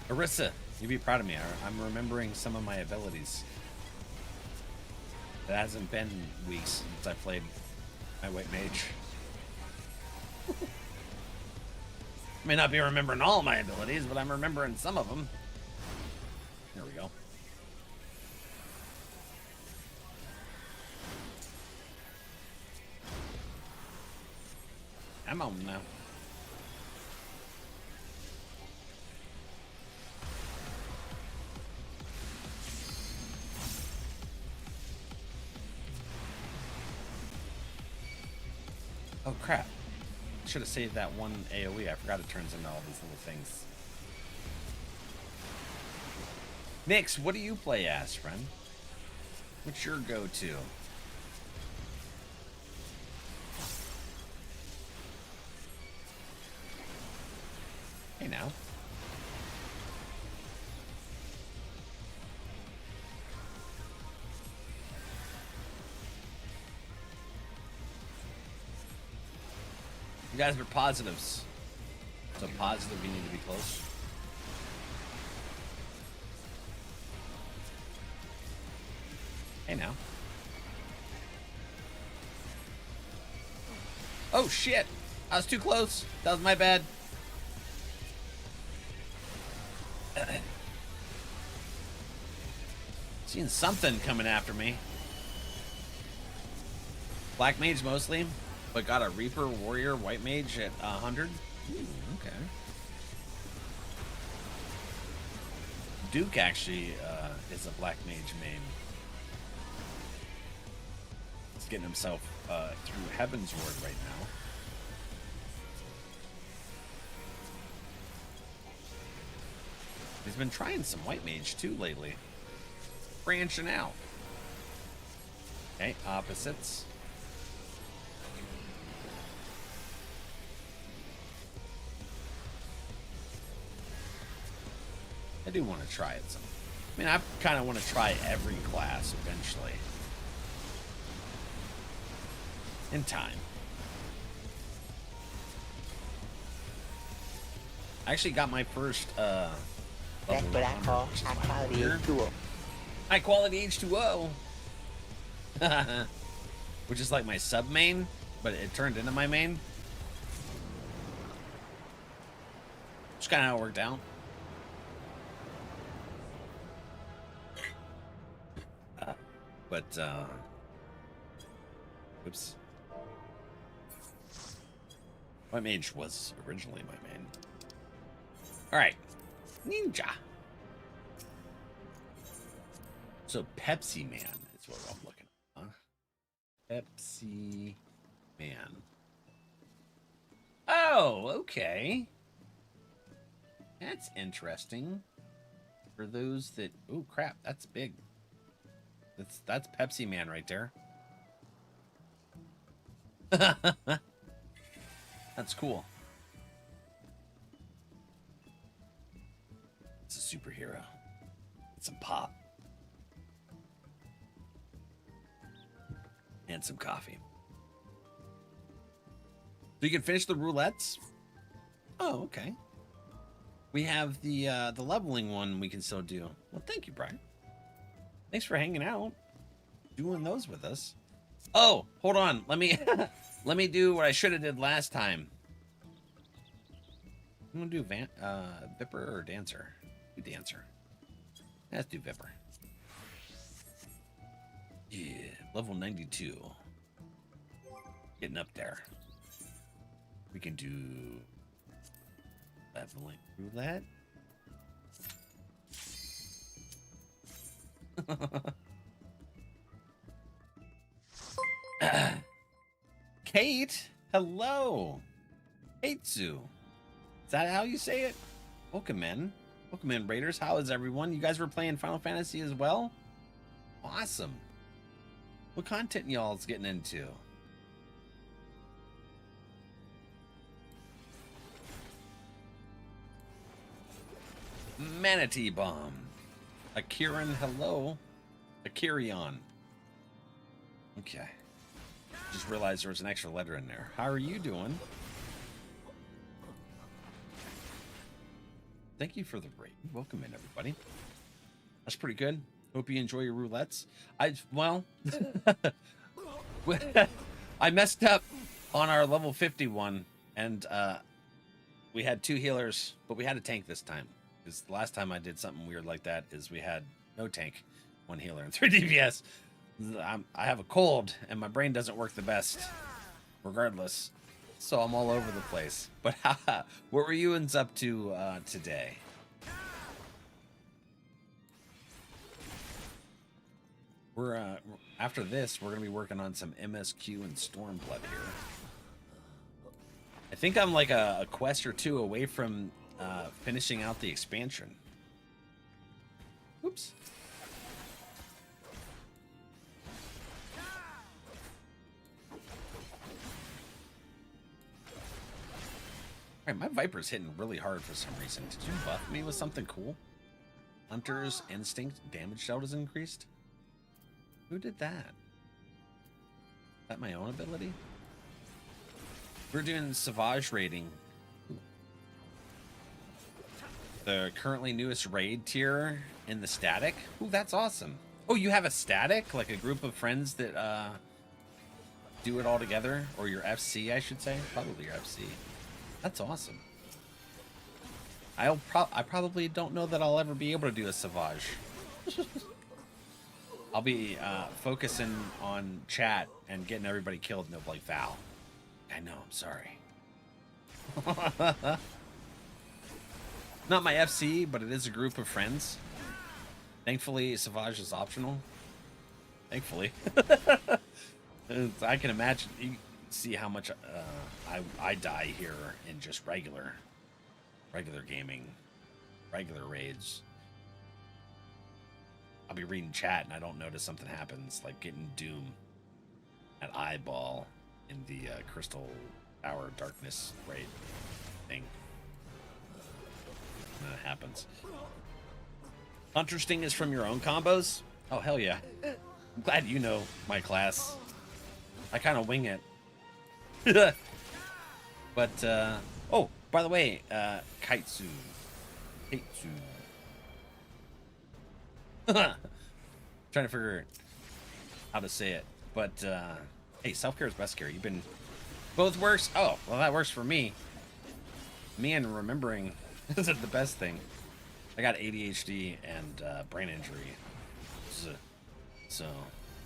Arissa, you'd be proud of me. I'm remembering some of my abilities. It hasn't been weeks since I played my White Mage. May not be remembering all my abilities, but I'm remembering some of them. I'm home now. Oh crap. Should have saved that one AoE. I forgot it turns into all these little things. Nix, what do you play as, friend? What's your go-to? Hey now. You guys are positives. So positive, you need to be close. Hey now. Oh shit! I was too close. That was my bad. Seeing something coming after me. Black mage mostly, but got a Reaper Warrior White Mage at 100. Ooh, okay. Duke actually is a Black Mage main. He's getting himself through Heavensward right now. He's been trying some White Mage too lately. Branching out. Okay, opposites. I do want to try it some. I mean, I kind of want to try every class eventually. In time. I actually got my first That's what I call high-quality H2O. high quality H2O. Which is like my sub main, but it turned into my main. Just kind of how it worked out. Oops. White Mage was originally my main. Alright. Ninja. So Pepsi Man is what I'm looking at, huh? Pepsi Man. Oh, okay. That's interesting. For those that... Oh, crap. That's big. That's Pepsi Man right there. That's cool. It's a superhero. It's some pop. And some coffee. So you can finish the roulettes? Oh, okay. We have the leveling one we can still do. Well, thank you, Brian. Thanks for hanging out. Doing those with us. Oh, hold on. Let me let me do what I should have did last time. I'm gonna do Vipper or Dancer? Do Dancer. Let's do Vipper. Yeah, level 92. Getting up there. We can do leveling roulette. Kate, hello. Katesu. Is that how you say it? Welcome in. Welcome in, Raiders. How is everyone? You guys were playing Final Fantasy as well? Awesome. What content y'all's getting into? Manatee Bomb. Akiran, hello. Akirion. Okay. Just realized there was an extra letter in there. How are you doing? Thank you for the raid. Welcome in, everybody. That's pretty good. Hope you enjoy your roulettes. Well, I messed up on our level 51, and we had 2 healers, but we had a tank this time. Because the last time I did something weird like that is we had no tank, 1 healer, and 3 DPS. I have a cold, and my brain doesn't work the best, regardless. So I'm all over the place. But what were you up to today? We're after this, we're gonna be working on some MSQ and Stormblood here. I think I'm like a quest or two away from finishing out the expansion. Oops. Alright, my Viper's hitting really hard for some reason. Did you buff me with something cool? Hunter's Instinct damage dealt is increased? Who did that? Is that my own ability? We're doing Savage raiding. Ooh. The currently newest raid tier in the static. Ooh, that's awesome. Oh, you have a static? Like a group of friends that do it all together? Or your FC, I should say. Probably your FC. That's awesome. I probably don't know that I'll ever be able to do a Savage. I'll be focusing on chat and getting everybody killed, and they'll be like, Val, I know, I'm sorry. Not my FC, but it is a group of friends. Thankfully, Savage is optional. Thankfully. I can imagine, you see how much I die here in just regular gaming, regular raids. I'll be reading chat and I don't notice something happens, like getting Doom at eyeball in the Crystal Hour Darkness raid thing. And then it happens. Hunter Sting is from your own combos? Oh, hell yeah. I'm glad you know my class. I kind of wing it. But, oh, by the way, Kaitsu. Trying to figure how to say it. But, hey, self-care is best care. You've been... Both works? Oh, well, that works for me. Me and remembering isn't the best thing. I got ADHD and brain injury. So,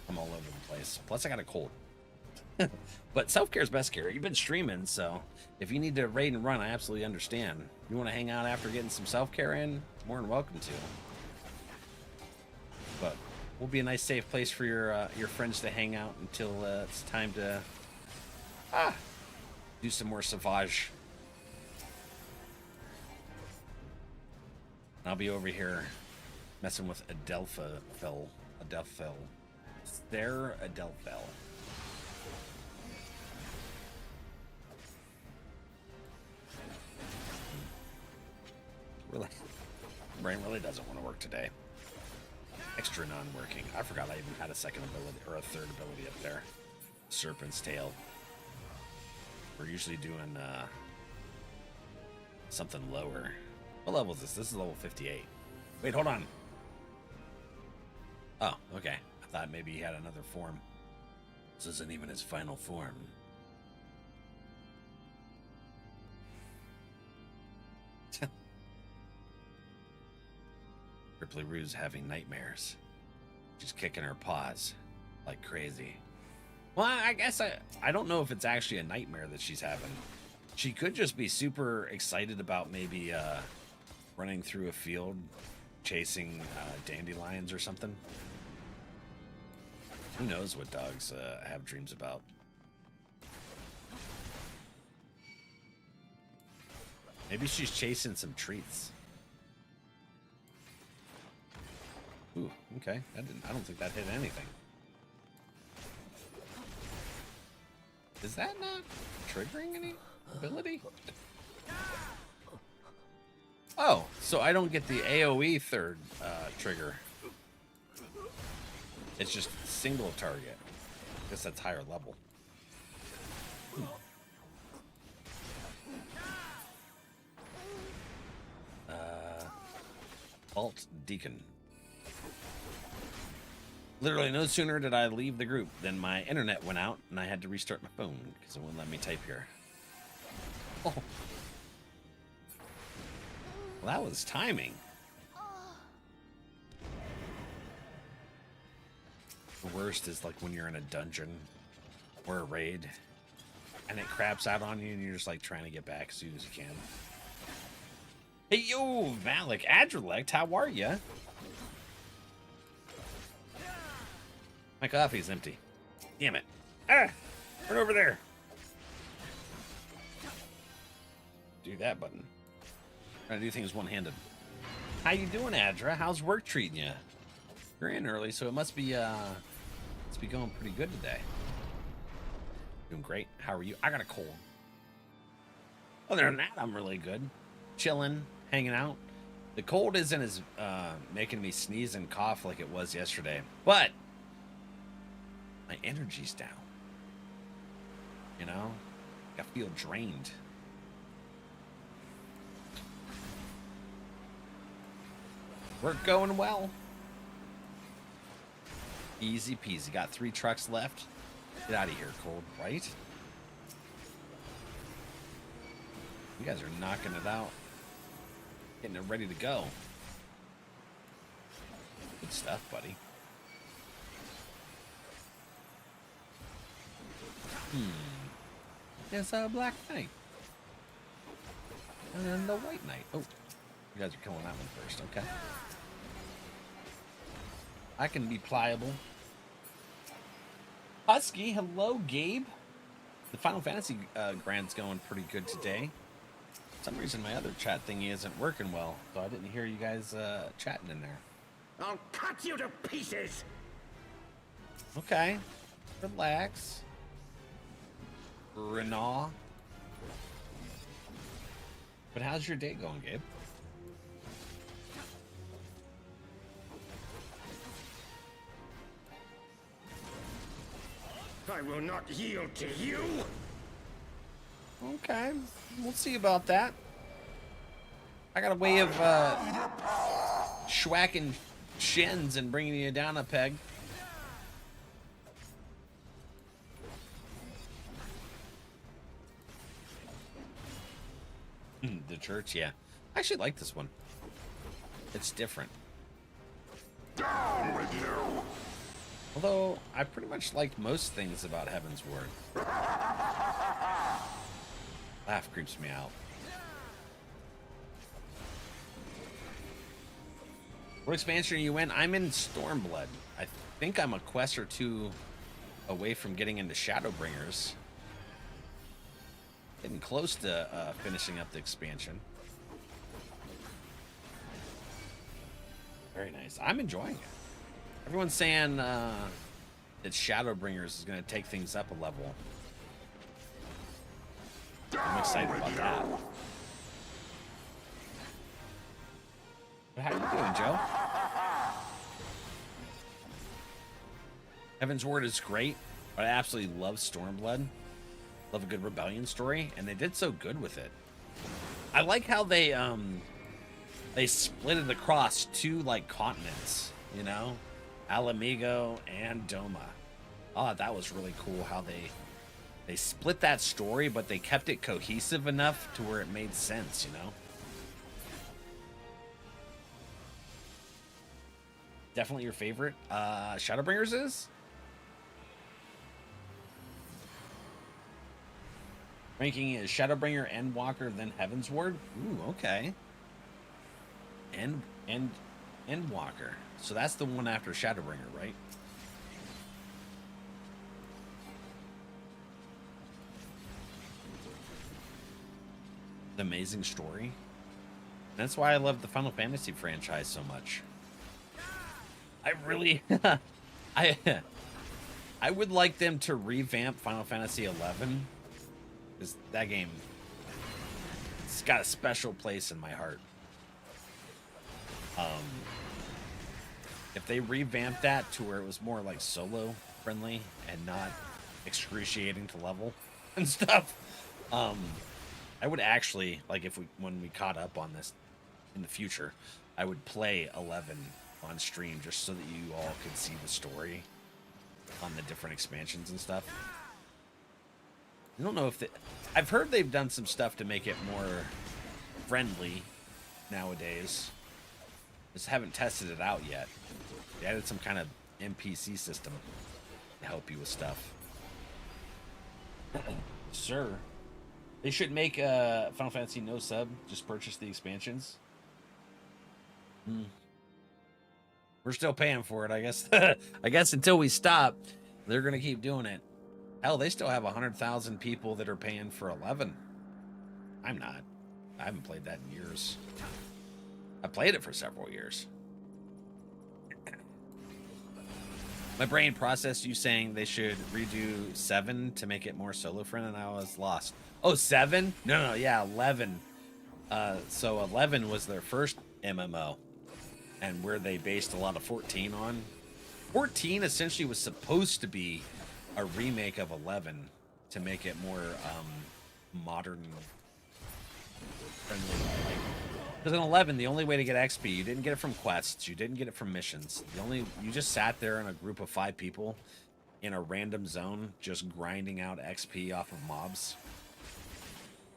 I'm all over the place. Plus, I got a cold. But self-care is best care. You've been streaming, so if you need to raid and run, I absolutely understand. You want to hang out after getting some self-care in? More than welcome to. But we'll be a nice, safe place for your friends to hang out until it's time to do some more Savage. I'll be over here messing with Adelphel. There, Adelphel. Really, brain really doesn't want to work today. Extra non-working. I forgot I even had a second ability or a third ability up there. Serpent's Tail. We're usually doing something lower. What level is this? This is level 58. Wait, hold on. Oh, okay. I thought maybe he had another form. This isn't even his final form. Ripley Rue's having nightmares. She's kicking her paws like crazy. Well, I guess I don't know if it's actually a nightmare that she's having. She could just be super excited about maybe running through a field chasing dandelions or something. Who knows what dogs have dreams about. Maybe she's chasing some treats. Ooh, okay. I don't think that hit anything. Is that not triggering any ability? Oh, so I don't get the AoE third trigger. It's just single target. I guess that's higher level. Alt Deacon. Literally no sooner did I leave the group than my internet went out and I had to restart my phone because it wouldn't let me type here. Oh. Well, that was timing. The worst is like when you're in a dungeon or a raid and it craps out on you, and you're just like trying to get back as soon as you can. Hey, yo, Valak, NRValeck, how are ya? My coffee's empty. Damn it. Ah! Right over there. Do that button. Trying to do things one-handed. How you doing, Adra? How's work treating you? You're in early, so it must be going pretty good today. Doing great. How are you? I got a cold. Other than that, I'm really good. Chilling, hanging out. The cold isn't as making me sneeze and cough like it was yesterday, but my energy's down. You know, I feel drained. Work going well. Easy peasy. Got 3 trucks left. Get out of here, cold, right? You guys are knocking it out. Getting it ready to go. Good stuff, buddy. It's a Black Knight. And then the White Knight. Oh, you guys are killing that one first. Okay. I can be pliable. Husky, hello, Gabe. The Final Fantasy grand's going pretty good today. For some reason, my other chat thingy isn't working well, so I didn't hear you guys chatting in there. I'll cut you to pieces. Okay. Relax. Renault. But how's your day going, Gabe? I will not yield to you. Okay. We'll see about that. I got a way of schwacking shins and bringing you down a peg. The church, yeah. I actually like this one. It's different. Down with you. Although, I pretty much liked most things about Heavensward. Laugh creeps me out. What expansion are you in? I'm in Stormblood. I think I'm a quest or 2 away from getting into Shadowbringers. Getting close to finishing up the expansion. Very nice. I'm enjoying it. Everyone's saying that Shadowbringers is going to take things up a level. I'm excited about that. But how you doing, Joe? Heavensward is great, but I absolutely love Stormblood. Love a good rebellion story, and they did so good with it. I like how they split it across 2 like continents, you know, Ala Mhigo and Doma. Oh, that was really cool how they split that story, but they kept it cohesive enough to where it made sense, you know. Definitely your favorite. Shadowbringers is? Ranking is Shadowbringer, Endwalker, then Heavensward. Ooh, okay. Endwalker. So that's the one after Shadowbringer, right? The amazing story. That's why I love the Final Fantasy franchise so much. I really, I would like them to revamp Final Fantasy XI. Because that game, it's got a special place in my heart. If they revamped that to where it was more like solo friendly and not excruciating to level and stuff, I would actually, like, when we caught up on this in the future, I would play 11 on stream just so that you all could see the story on the different expansions and stuff. I don't know if I've heard they've done some stuff to make it more friendly nowadays. Just haven't tested it out yet. They added some kind of NPC system to help you with stuff. Sir. They should make Final Fantasy no sub. Just purchase the expansions. We're still paying for it, I guess. I guess until we stop, they're gonna keep doing it. Hell, they still have 100,000 people that are paying for 11. I'm not. I haven't played that in years. I played it for several years. My brain processed you saying they should redo 7 to make it more solo friendly, and I was lost. Oh, 7? No, yeah, 11. So 11 was their first MMO, and where they based a lot of 14 on. 14 essentially was supposed to be a remake of 11 to make it more modern friendly. Because in 11, the only way to get XP, you didn't get it from quests, you didn't get it from missions. You just sat there in a group of 5 people in a random zone, just grinding out XP off of mobs.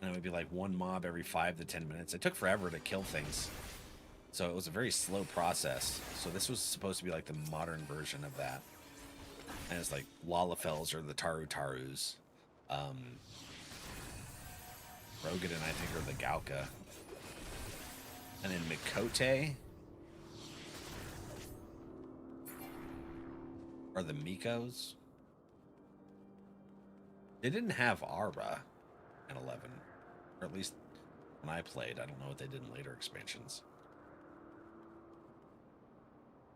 And it would be like 1 mob every 5 to 10 minutes. It took forever to kill things. So it was a very slow process. So this was supposed to be like the modern version of that. And it's like Lalafells or the Tarus. Rogadin, I think, or the Gauka. And then Mikote are the Mikos. They didn't have Ara in 11. Or at least when I played. I don't know what they did in later expansions.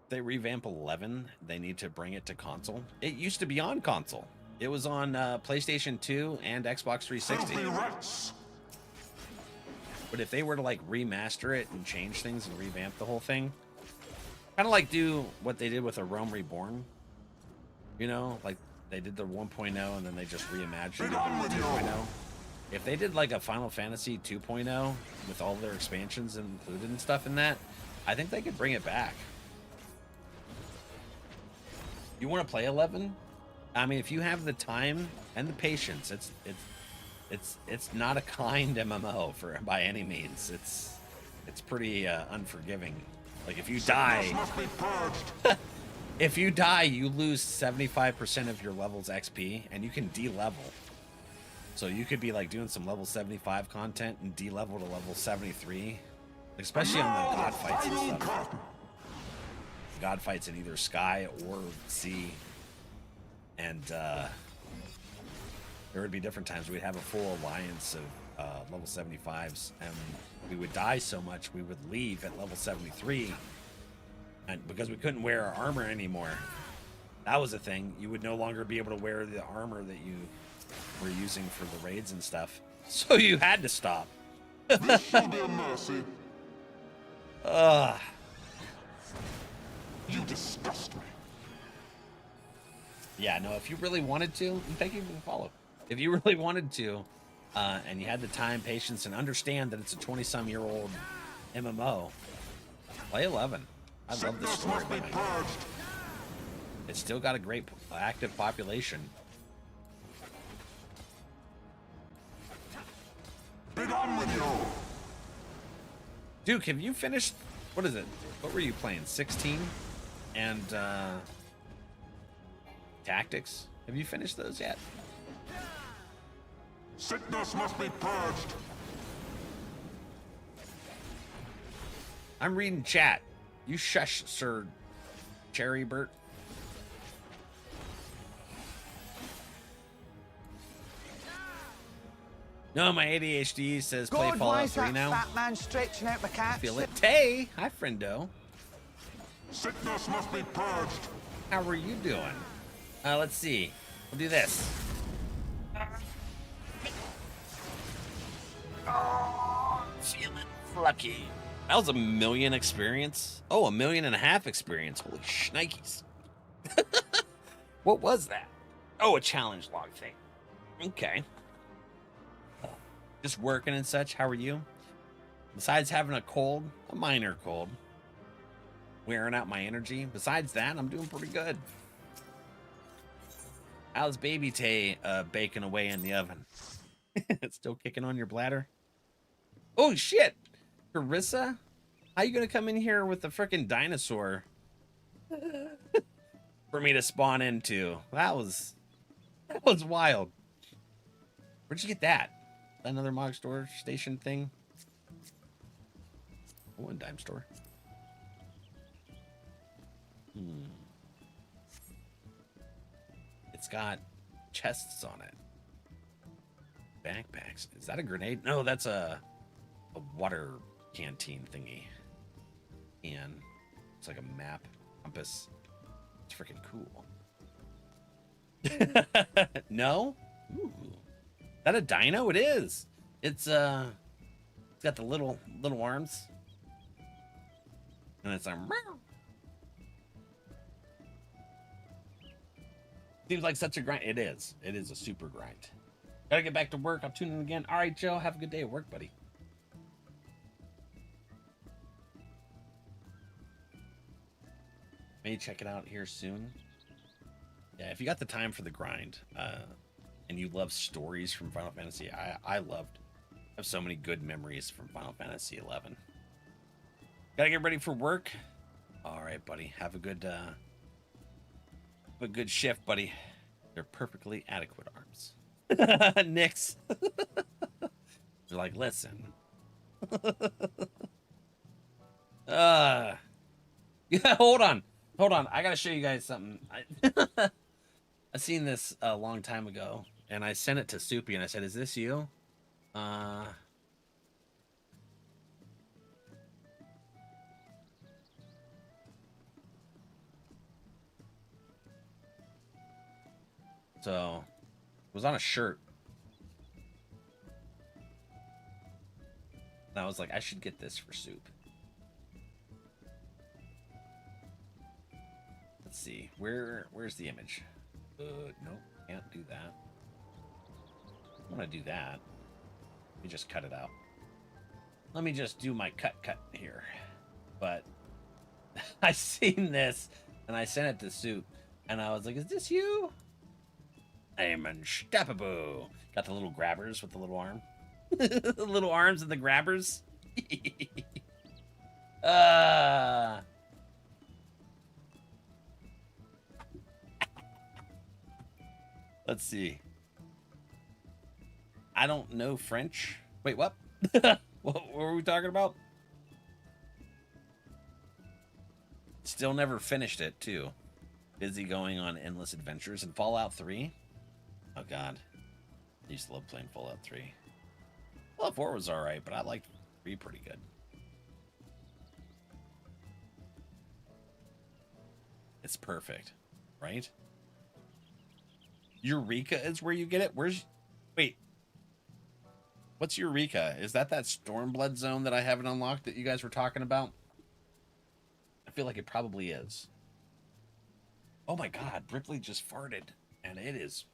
If they revamp 11, they need to bring it to console. It used to be on console. It was on PlayStation 2 and Xbox 360. But if they were to like remaster it and change things and revamp the whole thing, kind of like do what they did with a Rome Reborn, you know, like they did the 1.0 and then they just reimagined it in 2.0. If they did like a Final Fantasy 2.0 with all their expansions included and stuff in that, I think they could bring it back. You want to play 11? I mean, if you have the time and the patience, it's not a kind MMO by any means. It's pretty unforgiving. Like if you die, if you die, you lose 75% of your level's XP, and you can de-level. So you could be like doing some level 75 content and de-level to level 73, especially on the god fights and stuff. God fights in either sky or sea, and there would be different times we'd have a full alliance of level 75s, and we would die so much we would leave at level 73, and because we couldn't wear our armor anymore. That was a thing. You would no longer be able to wear the armor that you were using for the raids and stuff, so you had to stop. This shall be a mercy. You disgust me. Yeah, no, if you really wanted to, thank you for the follow. If you really wanted to, and you had the time, patience, and understand that it's a 20-some-year-old MMO, play 11. I love this story. It's still got a great active population. Be done with you. Duke, have you finished? What is it? What were you playing? 16 and Tactics. Have you finished those yet? Sickness must be purged. I'm reading chat. You shush, Sir Cherrybert. No, my ADHD says play God, Fallout why is 3 that now. fat man stretching out my calves? Feel it. Tay, hi, friendo. Sickness must be purged. How are you doing? Let's see. We'll do this. Oh, feeling lucky. That was 1 million experience. Oh, 1.5 million experience. Holy shnikes. What was that? Oh, a challenge log thing. Okay. Just working and such. How are you? Besides having a cold, a minor cold, wearing out my energy. Besides that, I'm doing pretty good. How's baby Tay baking away in the oven? It's still kicking on your bladder? Oh, shit. Carissa? How you gonna come in here with a freaking dinosaur for me to spawn into? That was wild. Where'd you get that? Another Mog store station thing? Oh, one dime store. It's got chests on it. Backpacks. Is that a grenade? No, that's a water canteen thingy. And it's like a map compass. It's freaking cool. No? Ooh. Is that a dino? It is. It's got the little arms. And it's like seems like such a grind. It is. It is a super grind. Gotta get back to work. I'll tune in again. All right, Joe. Have a good day at work, buddy. Maybe check it out here soon. Yeah, if you got the time for the grind, and you love stories from Final Fantasy, I have so many good memories from Final Fantasy XI. Gotta get ready for work. All right, buddy. Have a good shift, buddy. They're perfectly adequate arms. Nix. They're like, listen. Yeah, hold on. I gotta show you guys something. I seen this a long time ago, and I sent it to Soupy, and I said, "Is this you?" So, it was on a shirt. And I was like, I should get this for Soup. Let's see. Where's the image? Nope, can't do that. I want to do that. Let me just cut it out. Let me just do my cut here. But I seen this, and I sent it to Soup, and I was like, is this you? I'm unstoppable. Got the little grabbers with the little arm. The little arms and the grabbers. Let's see. I don't know French. Wait, what? What were we talking about? Still never finished it, too. Busy going on endless adventures in Fallout 3. Oh, God. I used to love playing Fallout 3. Fallout 4 was alright, but I liked 3 pretty good. It's perfect, right? Eureka is where you get it? Wait. What's Eureka? Is that Stormblood zone that I haven't unlocked that you guys were talking about? I feel like it probably is. Oh my God, Ripley just farted, and it is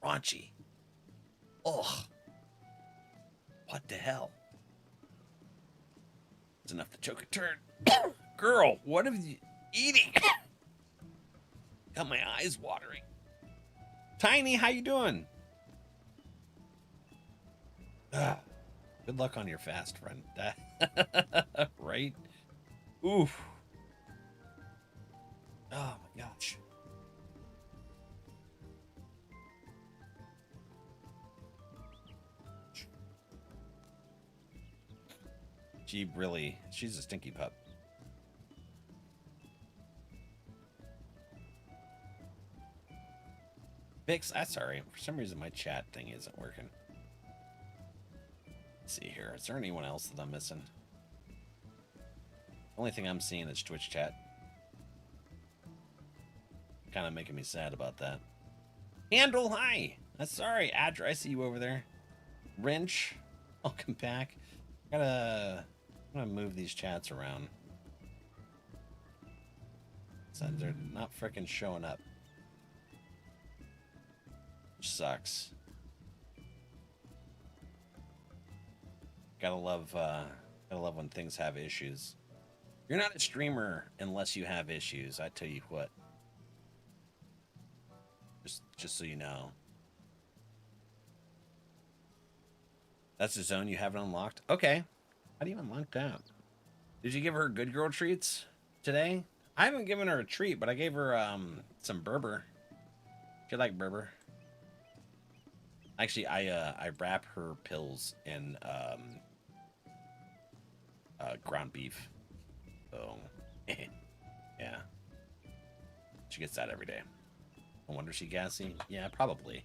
raunchy. Ugh. What the hell? It's enough to choke a turd. Girl, what have you eating? Got my eyes watering. Tiny, how you doing? Good luck on your fast, friend. Right? Oof. Oh my gosh. She's a stinky pup. Vix, I'm sorry. For some reason, my chat thing isn't working. Let's see here. Is there anyone else that I'm missing? Only thing I'm seeing is Twitch chat. Kind of making me sad about that. Handle, hi. Sorry, Adra, I see you over there. Wrench, welcome back. I'm gonna move these chats around. So they're not freaking showing up. Which sucks. Gotta love when things have issues. You're not a streamer unless you have issues, I tell you what. Just so you know. That's the zone you haven't unlocked? Okay. How do you unlock that? Did you give her good girl treats today? I haven't given her a treat, but I gave her some Berber. She like Berber. Actually, I wrap her pills in ground beef. So, yeah. She gets that every day. I wonder is she gassy? Yeah, probably.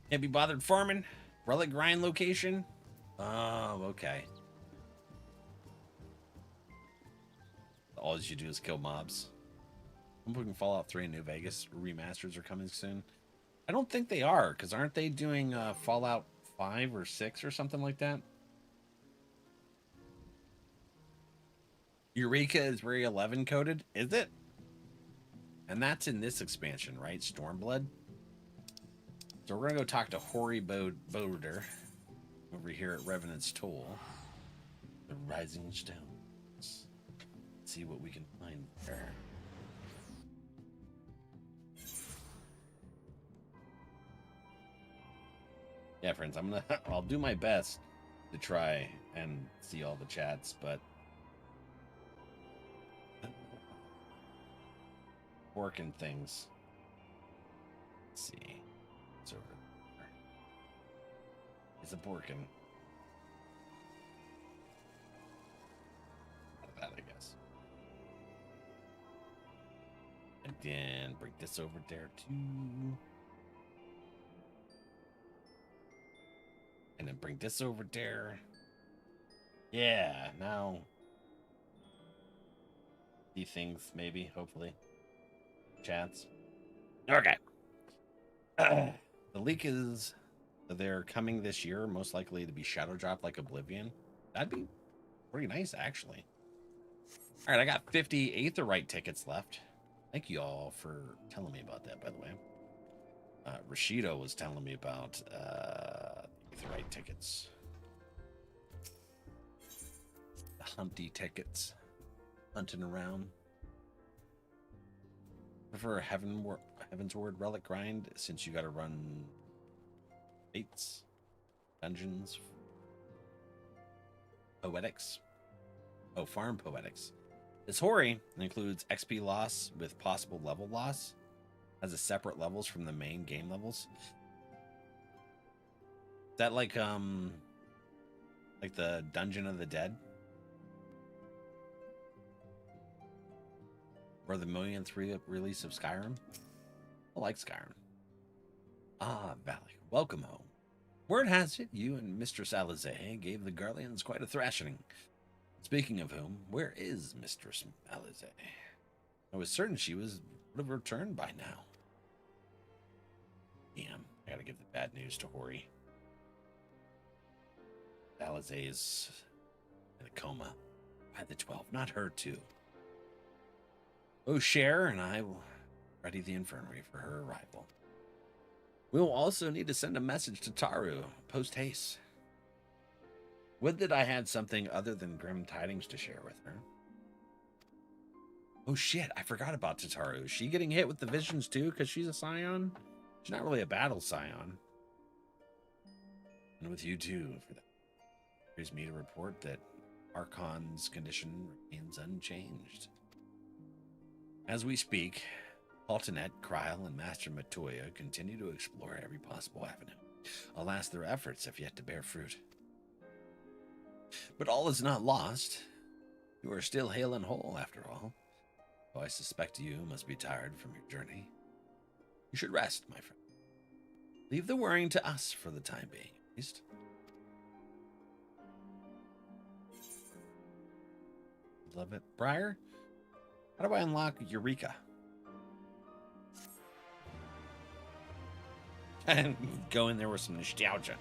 Can't be bothered farming. Relic grind location. Oh, okay. All you do is kill mobs. I'm hoping Fallout 3 and New Vegas remasters are coming soon. I don't think they are, because aren't they doing Fallout 5 or 6 or something like that? Eureka is very 11 coded, is it? And that's in this expansion, right? Stormblood. So we're gonna go talk to Hoary Boder over here at Revenant's Toll. The Rising Stones. See what we can find there. Yeah, friends, I'll do my best to try and see all the chats, but working things. Let's see. It's over there. Is it working? That, I guess. And then bring this over there too. And then bring this over there. Yeah, now. See things, maybe, hopefully. Chats. Okay. The leak is they're coming this year, most likely to be shadow dropped like Oblivion. That'd be pretty nice, actually. All right, I got 50 Aetherite tickets left. Thank you all for telling me about that, by the way. Rashido was telling me about Aetherite tickets. The Humpty tickets. Hunting around. Prefer Heavensward Relic grind since you gotta run fates, dungeons, poetics. Oh, farm poetics. This Hoary includes XP loss with possible level loss. Has a separate levels from the main game levels. Is that like the Dungeon of the Dead? Or the millionth release of Skyrim? I like Skyrim. Ah, Valley, welcome home. Word has it, you and Mistress Alizé gave the Garleans quite a thrashing. Speaking of whom, where is Mistress Alizé? I was certain she would have returned by now. Damn, I gotta give the bad news to Hoary. Alizé is in a coma. By the 12, not her too. O'Share and I will ready the infirmary for her arrival. We will also need to send a message to Taru, post-haste. Would that I had something other than grim tidings to share with her. Oh shit, I forgot about Tataru. Is she getting hit with the visions too because she's a scion? She's not really a battle scion. And with you too, for that. Here's me to report that Archon's condition remains unchanged. As we speak, Altanet, Kryl, and Master Matoya continue to explore every possible avenue. Alas, their efforts have yet to bear fruit. But all is not lost. You are still hale and whole, after all. Though I suspect you must be tired from your journey. You should rest, my friend. Leave the worrying to us for the time being, at least. Love it. Briar? How do I unlock Eureka? And go in there with some nostalgia.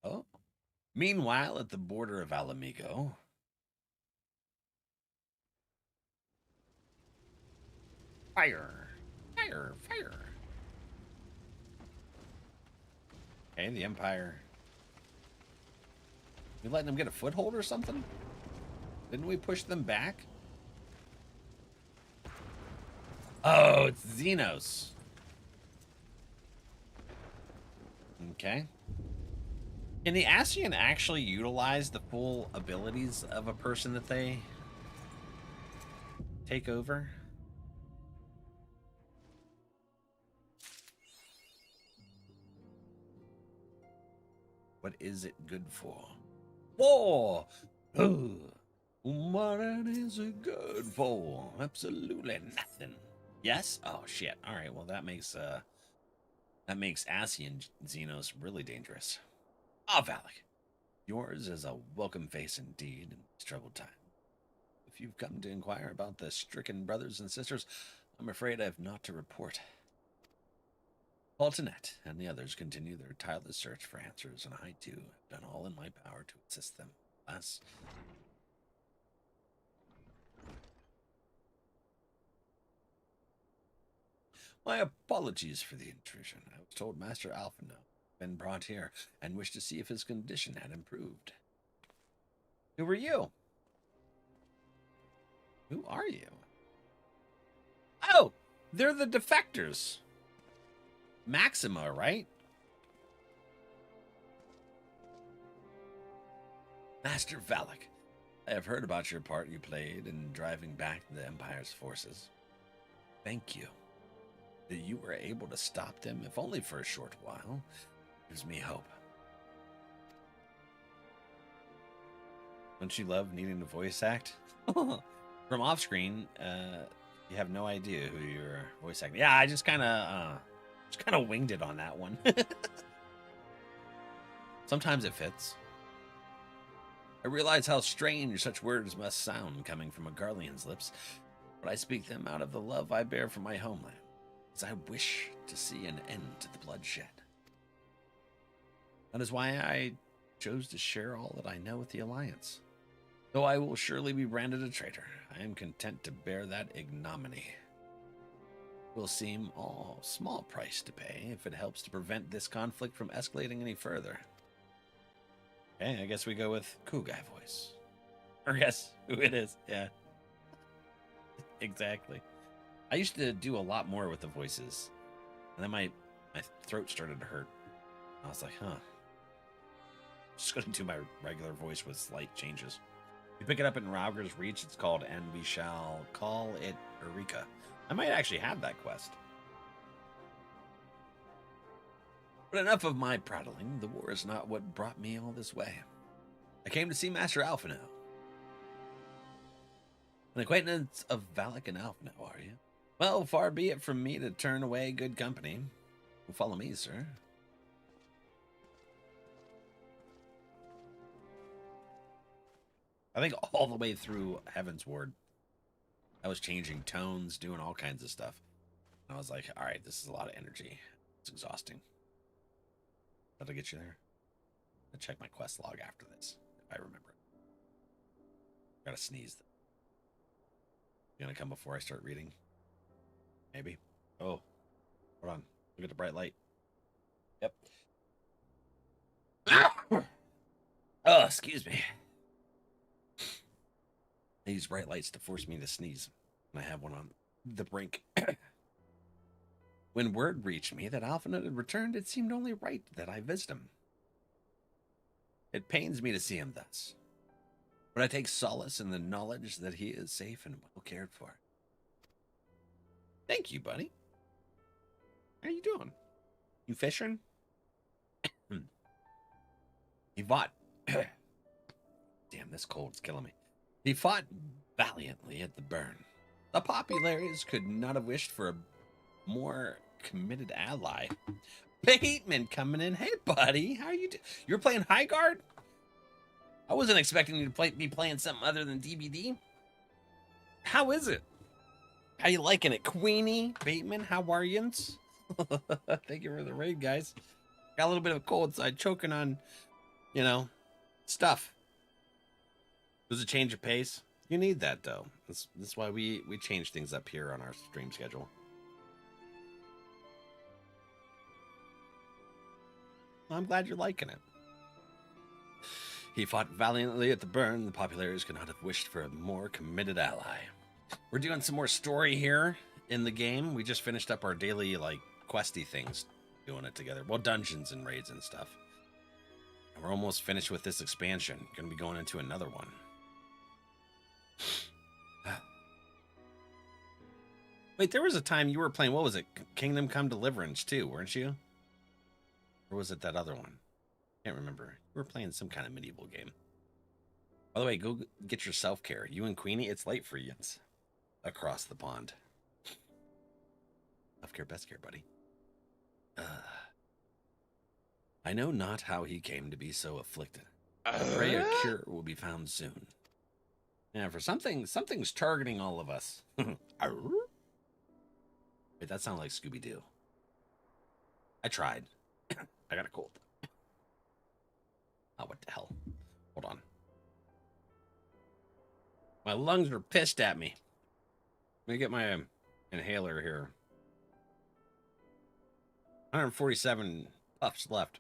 Oh. Meanwhile, at the border of Ala Mhigo. Fire! Fire! Fire! Okay, the Empire. We letting them get a foothold or something? Didn't we push them back? Oh, it's Xenos. Okay. Can the Ascian actually utilize the full abilities of a person that they take over? What is it good for? War! What is it good for? Absolutely nothing. Yes? Oh shit. Alright, well that makes Ascian Xenos really dangerous. Ah, Valak. Yours is a welcome face indeed in this troubled time. If you've come to inquire about the stricken brothers and sisters, I'm afraid I have naught to report. Altanet and the others continue their tireless search for answers, and I too have done all in my power to assist them. Alas, my apologies for the intrusion. I was told Master Alphino had been brought here and wished to see if his condition had improved. Who are you? Who are you? Oh, they're the defectors. Maxima, right? Master Valak, I have heard about your part you played in driving back the Empire's forces. Thank you. That you were able to stop them, if only for a short while, gives me hope. Don't you love needing to voice act? From off screen, you have no idea who you're voice acting. Yeah, I just kind of winged it on that one. Sometimes it fits. I realize how strange such words must sound coming from a Garlean's lips, but I speak them out of the love I bear for my homeland, as I wish to see an end to the bloodshed. That is why I chose to share all that I know with the Alliance. Though I will surely be branded a traitor, I am content to bear that ignominy. It will seem all small price to pay if it helps to prevent this conflict from escalating any further. Okay, I guess we go with cool guy voice. Or guess who it is. Yeah. Exactly. I used to do a lot more with the voices. And then my throat started to hurt. I was like, huh. Just gonna do my regular voice with slight changes. You pick it up in Rauger's Reach, it's called And We Shall Call It Eureka. I might actually have that quest. But enough of my prattling. The war is not what brought me all this way. I came to see Master Alphino. An acquaintance of Valak and Alphino, are you? Well, far be it from me to turn away good company. Follow me, sir. I think all the way through Heavensward, I was changing tones, doing all kinds of stuff. And I was like, all right, this is a lot of energy. It's exhausting. Did I get you there? I'll check my quest log after this, if I remember. Gotta sneeze. You gonna come before I start reading? Maybe. Oh, hold on. Look at the bright light. Yep. Oh, excuse me. I use bright lights to force me to sneeze. And I have one on the brink. When word reached me that Alphino had returned, it seemed only right that I visit him. It pains me to see him thus, but I take solace in the knowledge that he is safe and well cared for. Thank you, buddy. How you doing? You fishing? He fought... Damn, this cold's killing me. He fought valiantly at the burn. The populares could not have wished for a more committed ally. Bateman coming in. Hey, buddy. How are you doing? You're playing High Guard? I wasn't expecting you to be playing something other than DBD. How is it? How you liking it? Queenie, Bateman, how are yous? Thank you for the raid, guys. Got a little bit of a cold side, choking on, you know, stuff. Does it change your pace? You need that, though. That's why we change things up here on our stream schedule. I'm glad you're liking it. He fought valiantly at the burn. The populares could not have wished for a more committed ally. We're doing some more story here in the game. We just finished up our daily, like, questy things, doing it together. Well, dungeons and raids and stuff. We're almost finished with this expansion. Gonna be going into another one. Wait, there was a time you were playing, what was it? Kingdom Come Deliverance too, weren't you? Or was it that other one? Can't remember. You were playing some kind of medieval game. By the way, go get your self-care. You and Queenie, it's late for you. It's across the pond. Self-care, best care, buddy. I know not how he came to be so afflicted. I pray a cure will be found soon. Yeah, for something's targeting all of us. Wait, that sounded like Scooby-Doo. I tried. I got a cold. Oh, what the hell? Hold on. My lungs are pissed at me. Let me get my inhaler here. 147 puffs left.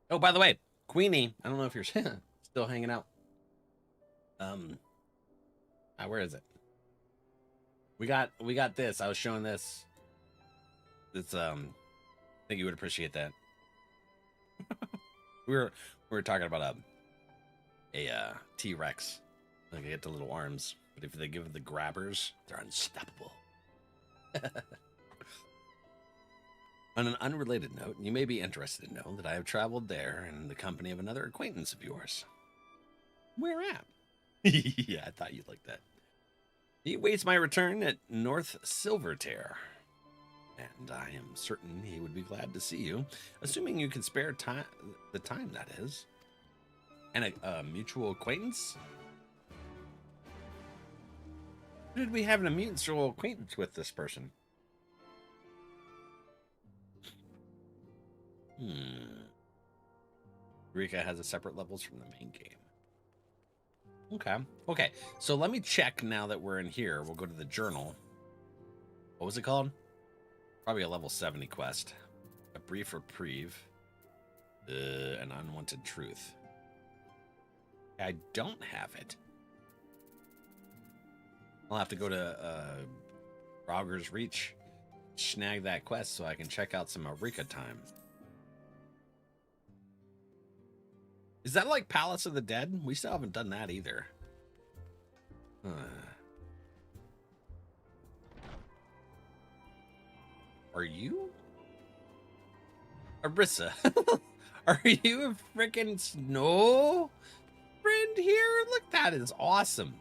Oh, by the way, Queenie, I don't know if you're still hanging out. Where is it? We got this. I was showing this. It's I think you would appreciate that. we were talking about a T-Rex. Like they get the little arms, but if they give it the grabbers, they're unstoppable. On an unrelated note, you may be interested to know that I have traveled there in the company of another acquaintance of yours. Where at? Yeah, I thought you'd like that. He waits my return at North Silvertear, and I am certain he would be glad to see you, assuming you can spare the time, that is. And a mutual acquaintance? Who did we have a mutual acquaintance with this person? Rika has a separate levels from the main game. Okay, so let me check now that we're in here. We'll go to the journal. What was it called? Probably a level 70 quest. A brief reprieve. An unwanted truth. I don't have it. I'll have to go to Rogger's Reach, snag that quest so I can check out some Eureka time. Is that like Palace of the Dead? We still haven't done that either. Are you? Arissa? Are you a freaking snow friend here? Look, that is awesome.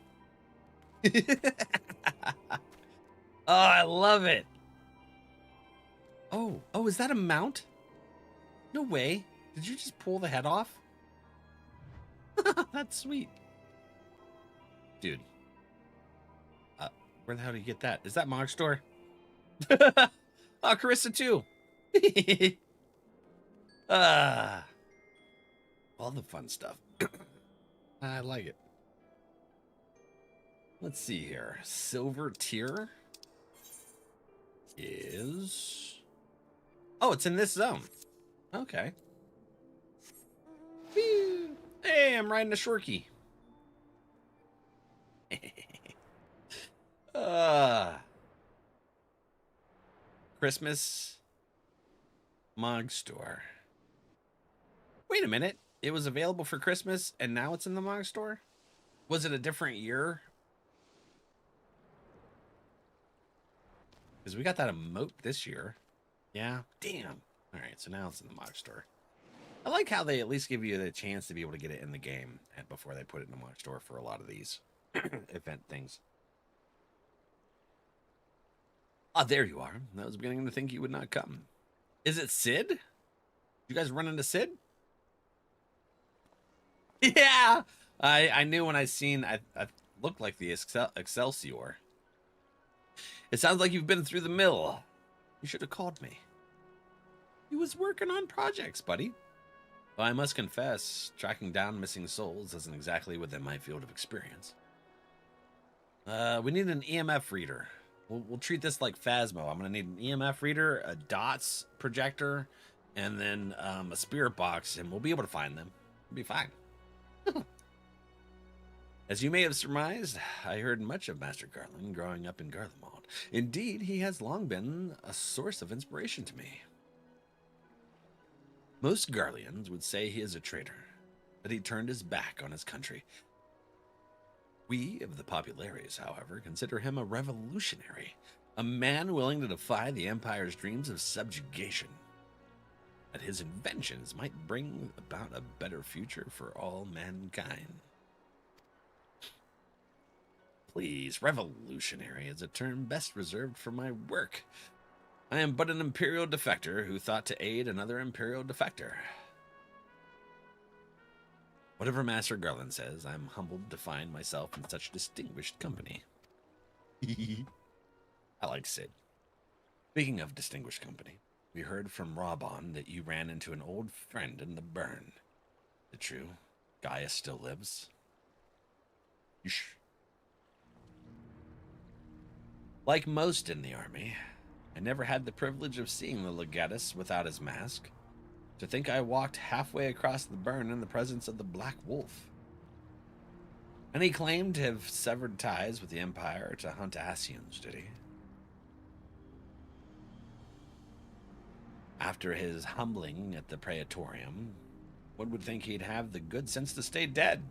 Oh, I love it. Oh, is that a mount? No way. Did you just pull the head off? That's sweet. Dude. Where the hell did you get that? Is that Mog Store? Oh, Carissa too. All the fun stuff. I like it. Let's see here. Silver tier is... Oh, it's in this zone. Okay. Whee! Hey, I'm riding a Shorky. Christmas Mog Store. Wait a minute. It was available for Christmas and now it's in the Mog Store? Was it a different year? Because we got that emote this year. Yeah. Damn. All right. So now it's in the Mog Store. I like how they at least give you the chance to be able to get it in the game before they put it in the Mog Store for a lot of these event things. Ah, there you are. I was beginning to think you would not come. Is it Sid? You guys run into Sid? Yeah! I knew when I seen... I looked like the Excelsior. It sounds like you've been through the mill. You should have called me. He was working on projects, buddy. Well, I must confess, tracking down missing souls isn't exactly within my field of experience. We need an EMF reader. We'll treat this like Phasmo. I'm going to need an EMF reader, a DOTS projector, and then a spirit box, and we'll be able to find them. We'll be fine. As you may have surmised, I heard much of Master Garland growing up in Garlemald. Indeed, he has long been a source of inspiration to me. Most Garleans would say he is a traitor, that he turned his back on his country. We of the Populares, however, consider him a revolutionary, a man willing to defy the Empire's dreams of subjugation. That his inventions might bring about a better future for all mankind. Please, revolutionary is a term best reserved for my work. I am but an Imperial defector who thought to aid another Imperial defector. Whatever Master Garland says, I'm humbled to find myself in such distinguished company. I like Sid. Speaking of distinguished company, we heard from Robon that you ran into an old friend in the burn. Is it true? Gaia still lives? Yeesh. Like most in the army, I never had the privilege of seeing the legatus without his mask. To think I walked halfway across the burn in the presence of the Black Wolf. And he claimed to have severed ties with the Empire to hunt Ascians, did he? After his humbling at the Praetorium, one would think he'd have the good sense to stay dead.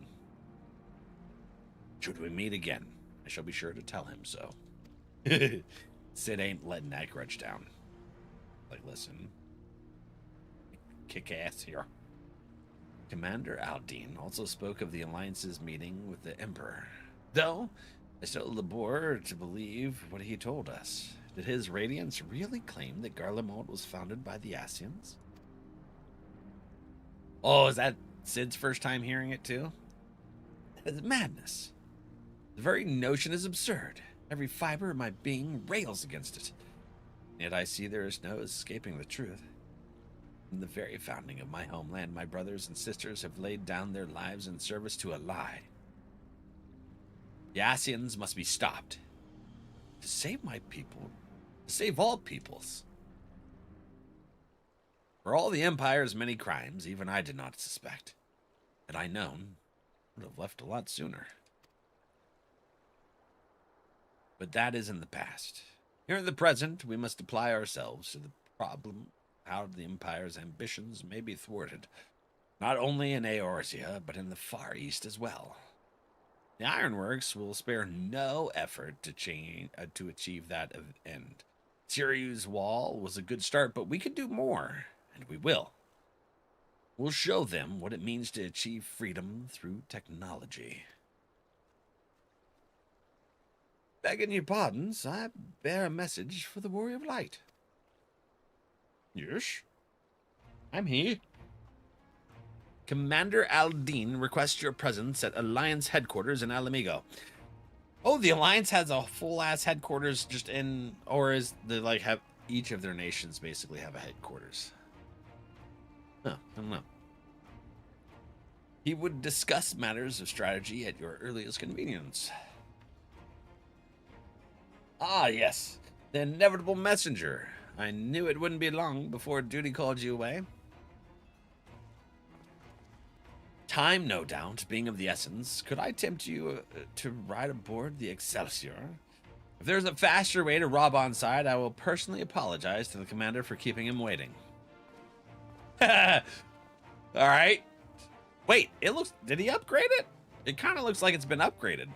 Should we meet again, I shall be sure to tell him so. Sid ain't letting that grudge down. Like, listen. Kick ass here. Commander Aldine also spoke of the Alliance's meeting with the Emperor. Though, I still labor to believe what he told us. Did his Radiance really claim that Garlemald was founded by the Ascians? Oh, is that Sid's first time hearing it too? That is madness. The very notion is absurd. Every fiber of my being rails against it. Yet I see there is no escaping the truth. From the very founding of my homeland, my brothers and sisters have laid down their lives in service to a lie. The Ascians must be stopped. To save my people, to save all peoples. For all the Empire's many crimes, even I did not suspect. Had I known, I would have left a lot sooner. But that is in the past. Here in the present, we must apply ourselves to the problem how the Empire's ambitions may be thwarted, not only in Eorzea, but in the Far East as well. The Ironworks will spare no effort to achieve that end. Sirius Wall was a good start, but we could do more, and we will. We'll show them what it means to achieve freedom through technology. Begging your pardons, I bear a message for the Warrior of Light. Yes, I'm here. Commander Aldine requests your presence at Alliance headquarters in Ala Mhigo. Oh, the Alliance has a full-ass headquarters just in... Or is the, like, have each of their nations basically have a headquarters? Huh, I don't know. He would discuss matters of strategy at your earliest convenience. Ah, yes. The inevitable messenger. I knew it wouldn't be long before duty called you away. Time, no doubt, being of the essence, could I tempt you to ride aboard the Excelsior? If there's a faster way to rob on side, I will personally apologize to the commander for keeping him waiting. All right. Wait, it looks... Did he upgrade it? It kind of looks like it's been upgraded.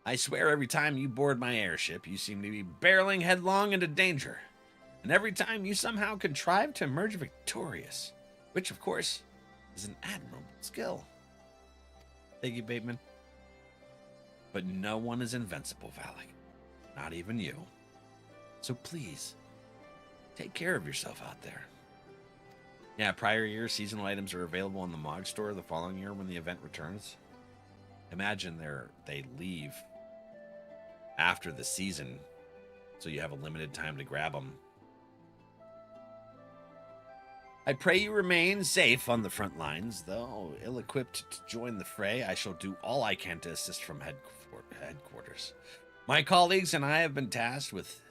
I swear every time you board my airship, you seem to be barreling headlong into danger. And every time you somehow contrive to emerge victorious. Which, of course, is an admirable skill. Thank you, Bateman. But no one is invincible, Valak. Not even you. So please, take care of yourself out there. Yeah, prior year seasonal items are available in the mod store the following year when the event returns. Imagine they leave after the season, so you have a limited time to grab them. I pray you remain safe on the front lines, though ill-equipped to join the fray. I shall do all I can to assist from headquarters. My colleagues and I have been tasked with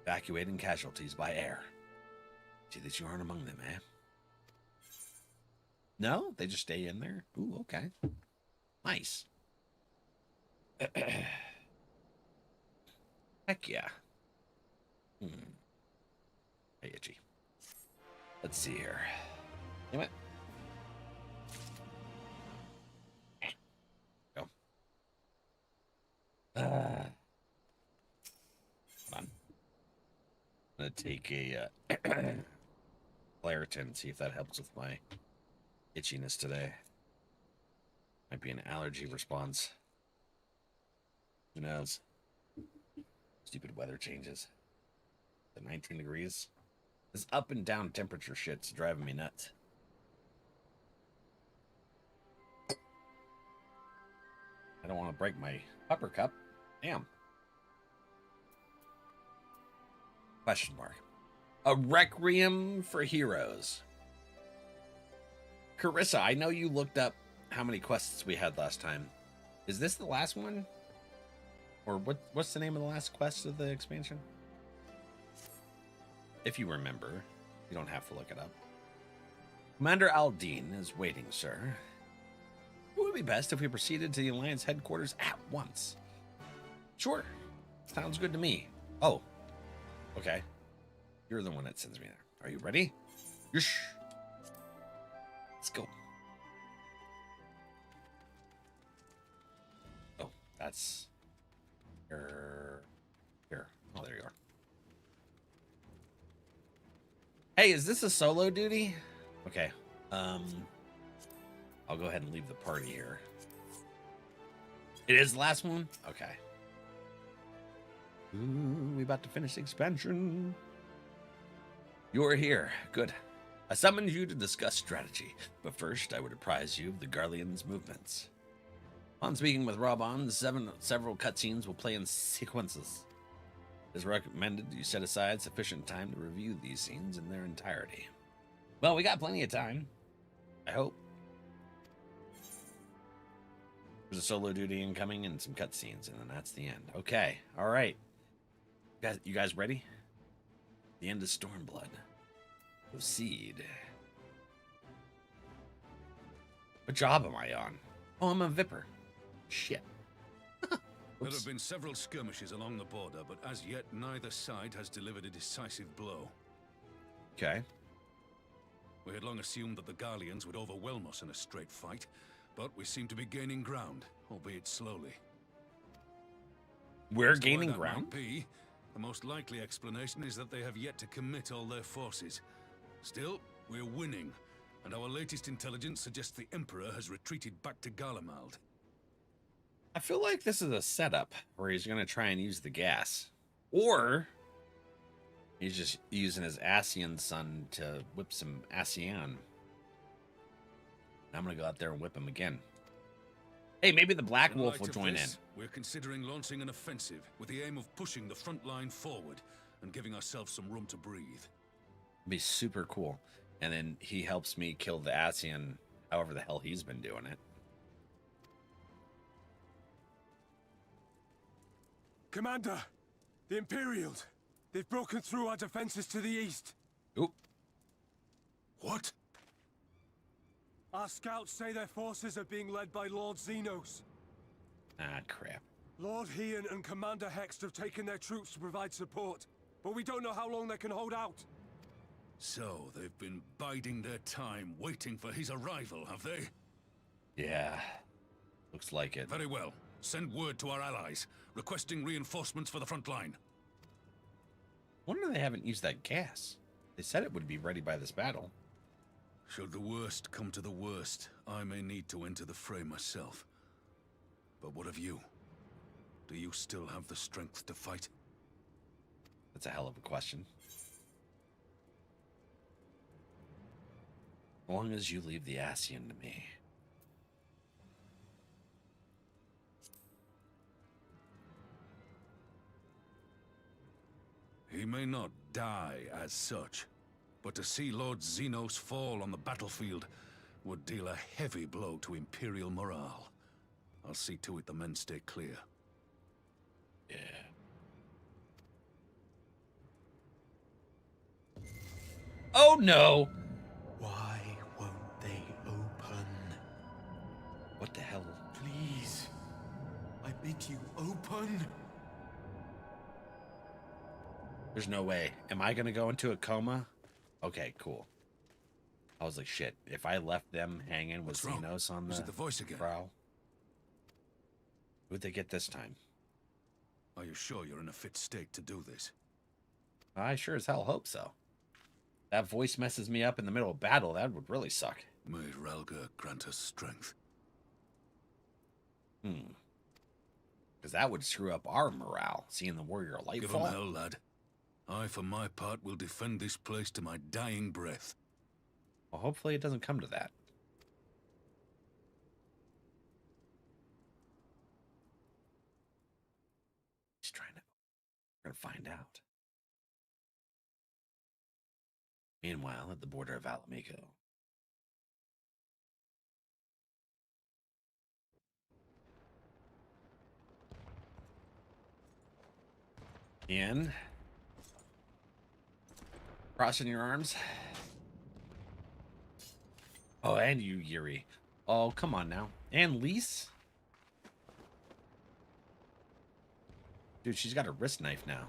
Evacuating casualties by air. See that you aren't among them, eh? No? They just stay in there? Ooh, okay. Nice. Heck yeah. Hey, itchy. Let's see here. Damn it. Go. Hold on. I'm gonna take a Claritin, see if that helps with my itchiness today. Might be an allergy response. Who knows? Stupid weather changes. The 19 degrees. This up and down temperature shit's driving me nuts. I don't want to break my upper cup. Damn. Question mark. A Requiem for Heroes. Carissa, I know you looked up how many quests we had last time. Is this the last one? Or what's the name of the last quest of the expansion? If you remember, you don't have to look it up. Commander Aldine is waiting, sir. It would be best if we proceeded to the Alliance headquarters at once. Sure. Sounds good to me. Oh. Okay. You're the one that sends me there. Are you ready? Yeesh. Let's go. Oh, that's... Here. Oh, there you are. Hey, is this a solo duty? Okay. I'll go ahead and leave the party here. It is the last one? Okay. Ooh, we about to finish the expansion. You're here. Good. I summoned you to discuss strategy, but first I would apprise you of the Garlean's movements. On speaking with Raban, several cutscenes will play in sequences. It is recommended you set aside sufficient time to review these scenes in their entirety. Well, we got plenty of time. I hope. There's a solo duty incoming and some cutscenes, and then that's the end. Okay, all right. You guys ready? The end of Stormblood. Proceed. What job am I on? Oh, I'm a Vipper. Shit. There have been several skirmishes along the border, but as yet neither side has delivered a decisive blow. Okay. We had long assumed that the Garleans would overwhelm us in a straight fight, but we seem to be gaining ground, albeit slowly. We're gaining ground? The most likely explanation is that they have yet to commit all their forces. Still, we're winning, and our latest intelligence suggests the Emperor has retreated back to Garlemald. I feel like this is a setup where he's going to try and use the gas. Or he's just using his Ascian son to whip some Ascian. I'm going to go out there and whip him again. Hey, maybe the Black Wolf will join in. We're considering launching an offensive with the aim of pushing the front line forward and giving ourselves some room to breathe. It'd be super cool. And then he helps me kill the Ascian, however the hell he's been doing it. Commander, the Imperials, they've broken through our defenses to the east. Oop. What? Our scouts say their forces are being led by Lord Xenos. Ah, crap. Lord Heian and Commander Hext have taken their troops to provide support, but we don't know how long they can hold out. So, they've been biding their time, waiting for his arrival, have they? Yeah. Looks like it. Very well. Send word to our allies, requesting reinforcements for the front line. Wonder they haven't used that gas. They said it would be ready by this battle. Should the worst come to the worst, I may need to enter the fray myself. But what of you? Do you still have the strength to fight? That's a hell of a question. As long as you leave the Ascian to me. He may not die as such, but to see Lord Xenos fall on the battlefield would deal a heavy blow to Imperial morale. I'll see to it the men stay clear. Yeah. Oh no! Why won't they open? What the hell? Please, I bid you open. There's no way. Am I gonna go into a coma? Okay, cool. I was like, shit. If I left them hanging with What's wrong? Xenos on Was it the voice again? prowl, who'd they get this time? Are you sure you're in a fit state to do this? I sure as hell hope so. That voice messes me up in the middle of battle. That would really suck. May Ralga grant us strength. Because that would screw up our morale, seeing the warrior light Give 'em fall. hell, lad. I, for my part, will defend this place to my dying breath. Well, hopefully it doesn't come to that. He's trying to... We're going to find out. Meanwhile, at the border of Ala Mhigo. Ian. Crossing your arms. Oh, and you, Yuri. Oh, come on now. And Lise? Dude, she's got a wrist knife now.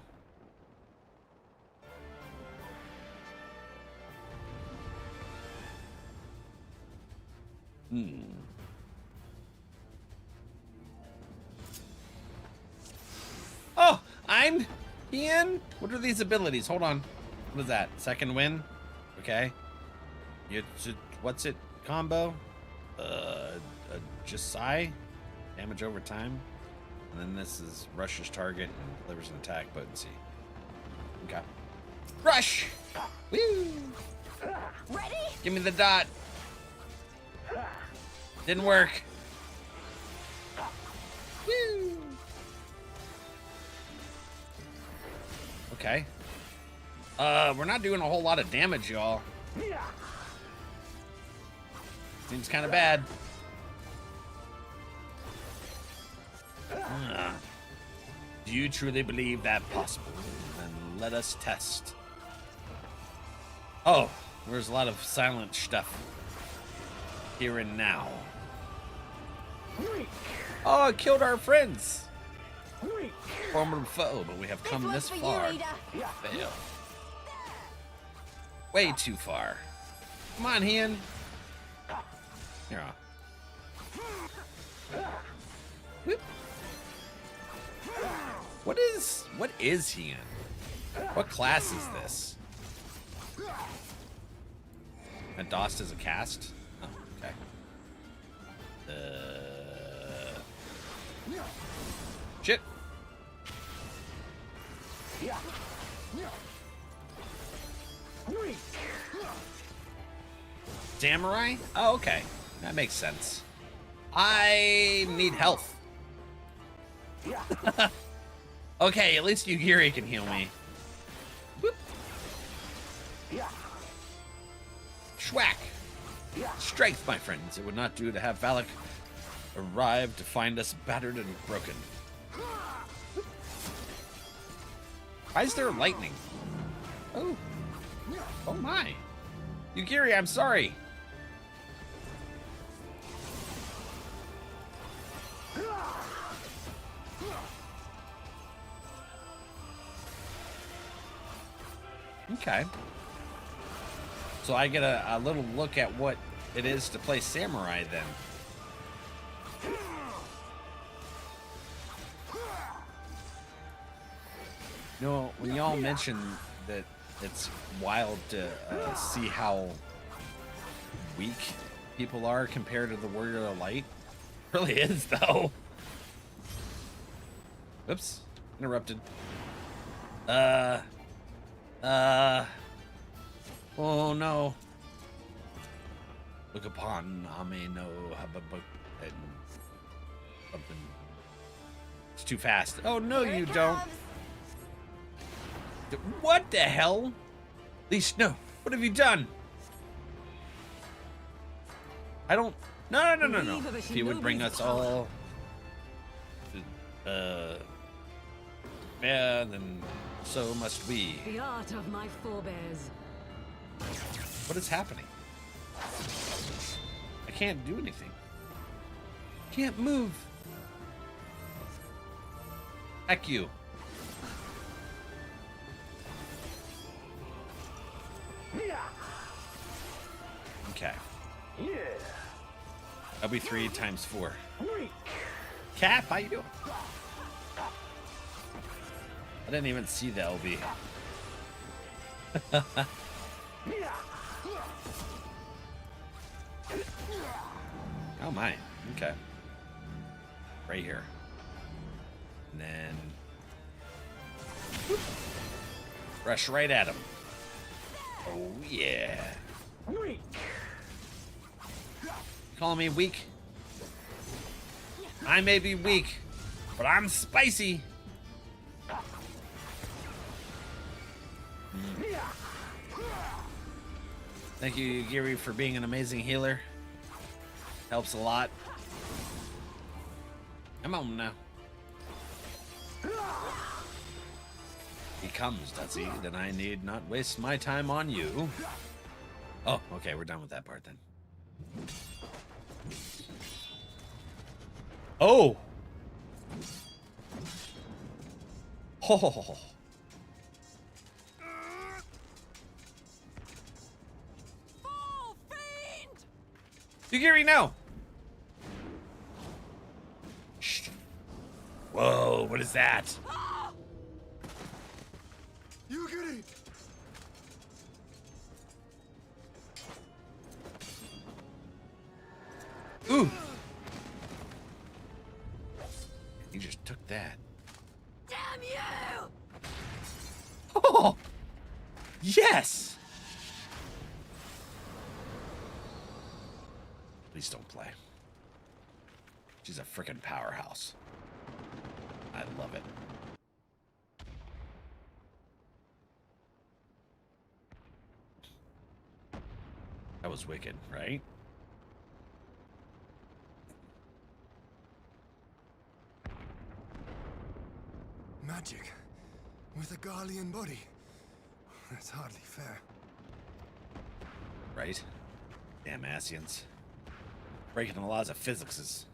Oh, I'm Ian. What are these abilities? Hold on. What is that? Second win? Okay. You should, what's it? Combo? Just sigh? Damage over time? And then this is rushes target and delivers an attack potency. Okay. Rush! Woo! Ready? Give me the dot. Didn't work. Woo! Okay. We're not doing a whole lot of damage, y'all. Seems kind of bad. Do you truly believe that possible? Then let us test. Oh, there's a lot of silent stuff here and now. Oh, it killed our friends. Formidable foe, but we have come this far. Fail. Way too far. Come on, Ian. Here. Whoop. What is he in? What class is this? And DOST is a cast? Oh, okay. Shit. Samurai? Oh, okay. That makes sense. I need health. Okay, at least Yugiri can heal me. Whoop. Schwack. Strength, my friends. It would not do to have Valak arrive to find us battered and broken. Why is there lightning? Oh. Oh my. Yugiri, I'm sorry. Okay. So I get a little look at what it is to play Samurai then. You know, when y'all mention that it's wild to see how weak people are compared to the Warrior of Light, it really is though. Oops, interrupted. Oh no. Look upon Ame no Hababuk and something. It's too fast. Oh no, you don't. What the hell? Least no. What have you done? I don't. No. If you would bring us all. Yeah, then so must we. The art of my forebears. What is happening? I can't do anything. Can't move. Heck you. Okay. That'll be 3 times 4. Cap, how you doing? I didn't even see the LB. Oh my. Okay. Right here. And then rush right at him. Oh yeah. Calling me weak? I may be weak, but I'm spicy. Thank you, Giri, for being an amazing healer. Helps a lot. Come on now. He comes, does he? Then I need not waste my time on you. Oh, okay, we're done with that part then. Oh! Oh! Yugiri, no! Shh. Whoa, what is that? Yugiri! Ooh! He just took that. Damn you! Oh! Yes! Please don't play. She's a freaking powerhouse. I love it. That was wicked, right? Magic with a Garlean body. That's hardly fair. Right? Damn Asians. Breaking the laws of physics is...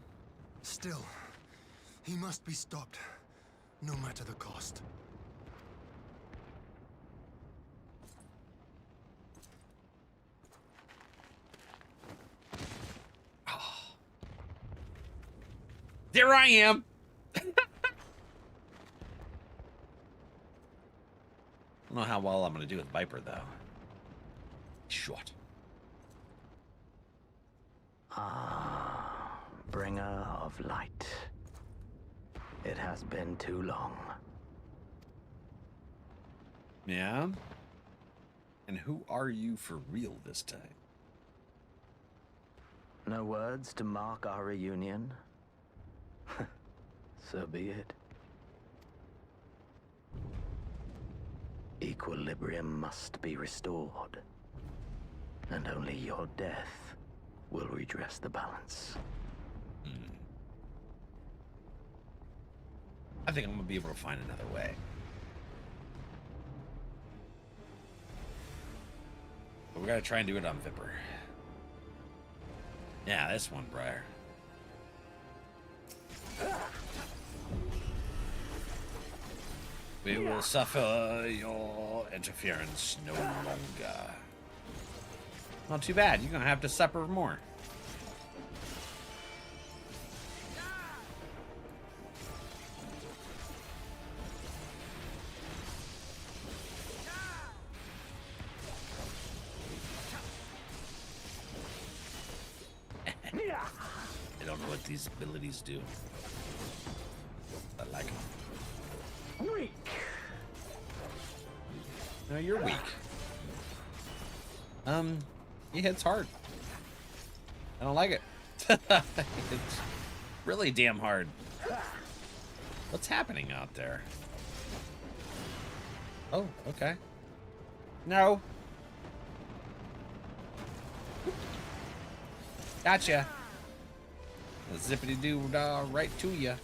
Still, he must be stopped, no matter the cost. Oh. There I am! I don't know how well I'm going to do with Viper, though. Short. Ah, bringer of light. It has been too long. Yeah? And who are you for real this time? No words to mark our reunion? So be it. Equilibrium must be restored, and only your death will redress the balance. I think I'm gonna be able to find another way. But we gotta try and do it on Viper. Yeah, this one, Briar. We will suffer your interference no longer. Not too bad. You're gonna have to suffer more. I don't know what these abilities do. I like them. Weak. No, you're weak. He hits hard. I don't like it. It's really damn hard. What's happening out there? Oh, okay. No. Gotcha. Zippity doo right to ya.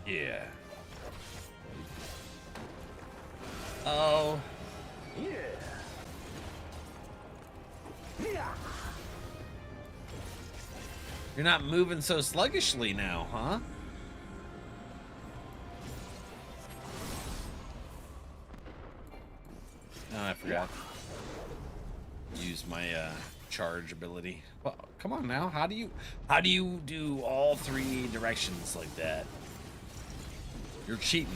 Yeah. Oh. You're not moving so sluggishly now, huh? Oh, I forgot. Use my charge ability. Well, come on now. How do you do all three directions like that? You're cheating.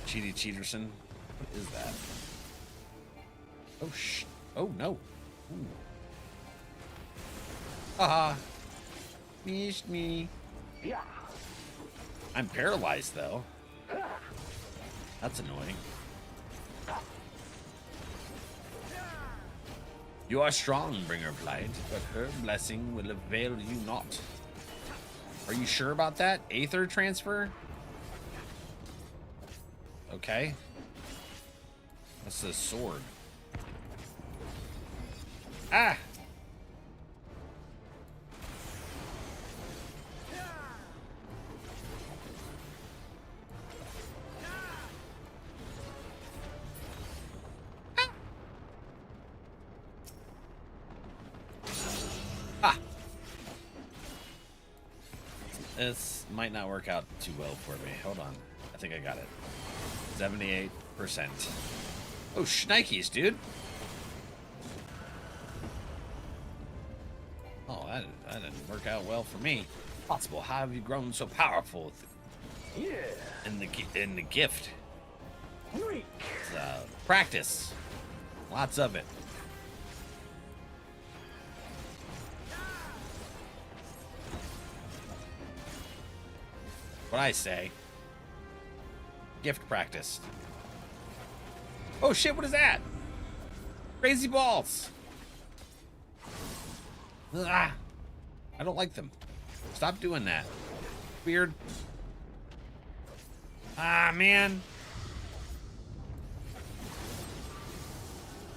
Cheaterson. What is that? Oh oh no. Ooh. Haha. Missed me. I'm paralyzed though. That's annoying. You are strong, bringer of light, but her blessing will avail you not. Are you sure about that? Aether transfer? Okay. What's this sword? Ah! This might not work out too well for me. Hold on. I think I got it. 78%. Oh, shnikes, dude. Oh, that didn't work out well for me. Possible. How have you grown so powerful? Yeah. In the gift. It's, practice. Lots of it. What I say. Gift practice. Oh shit, what is that? Crazy balls. Ah, I don't like them. Stop doing that. Weird. Ah, man.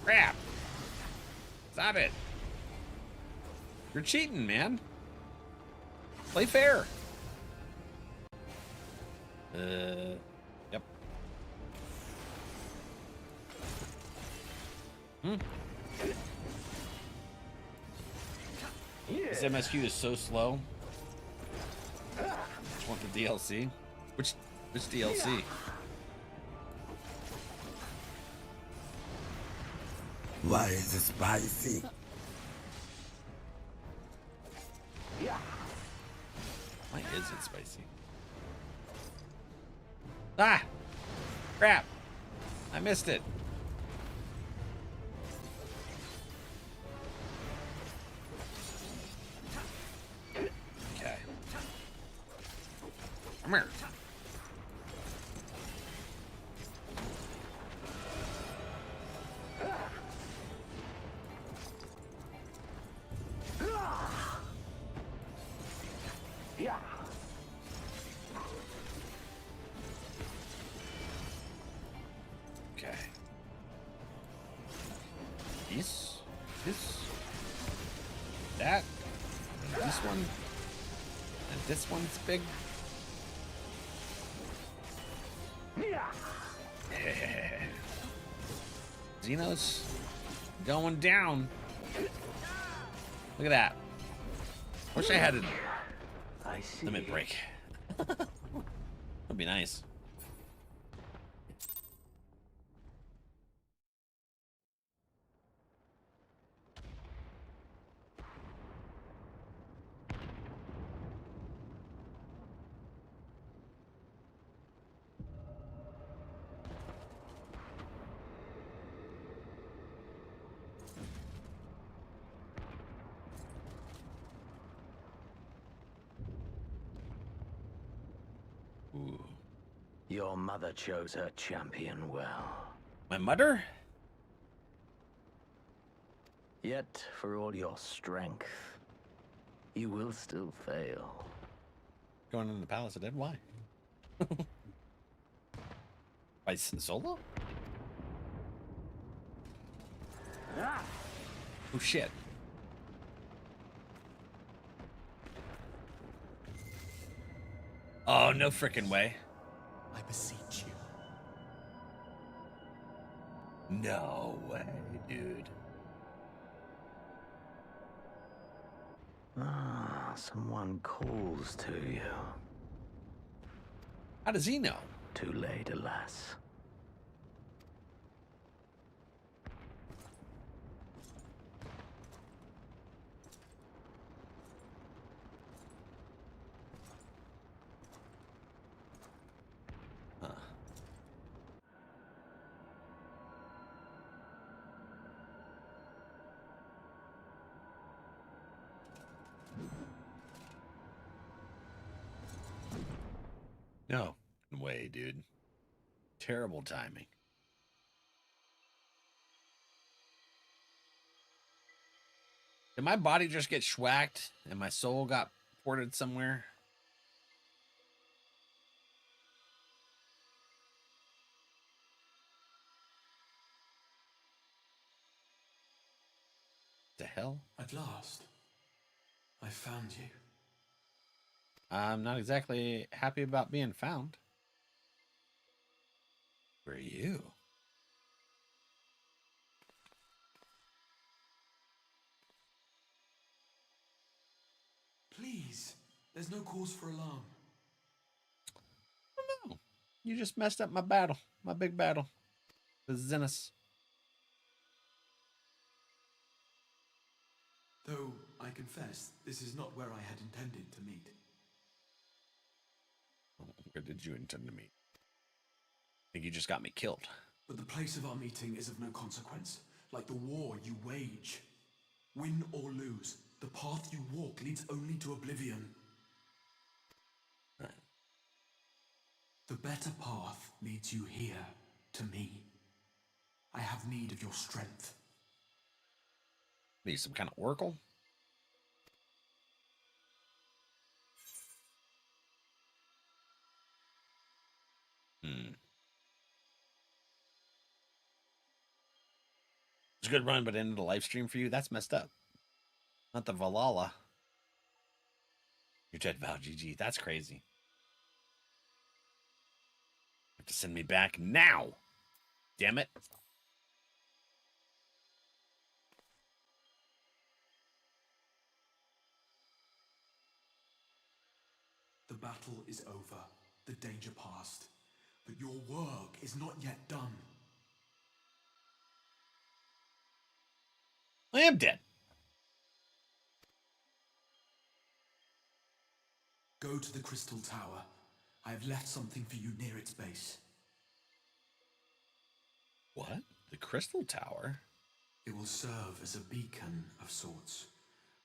Crap. Stop it. You're cheating, man. Play fair. Yep. This MSQ is so slow. Just want the DLC. Which DLC? Why is it spicy? Why is it spicy? Ah! Crap! I missed it. Okay. Come here. That, and this one, and this one's big. Xenos going down. Look at that. Wish I had a limit break. That'd be nice. Your mother chose her champion well. My mother? Yet, for all your strength, you will still fail. Going in the Palace of Dead? Why? By solo? Oh shit. Oh, no frickin' way. I beseech you. No way, dude. Ah, someone calls to you. How does he know? Too late, alas. Huh. No way, dude. Terrible timing. Did my body just get schwacked and my soul got ported somewhere? The hell? At last, I found you. I'm not exactly happy about being found. Where are you? Please, there's no cause for alarm. No. You just messed up my battle. My big battle. With Zenith. Though, I confess, this is not where I had intended to meet. Where did you intend to meet? I think you just got me killed. But the place of our meeting is of no consequence, like the war you wage. Win or lose, the path you walk leads only to oblivion. Right. The better path leads you here, to me. I have need of your strength. Need some kind of oracle? It's a good run, but ended the live stream for you? That's messed up. Not the Valhalla. You're dead, Val. GG. That's crazy. You have to send me back now. Damn it. The battle is over, the danger past, but your work is not yet done. I am dead. Go to the Crystal Tower. I have left something for you near its base. What? The Crystal Tower? It will serve as a beacon of sorts,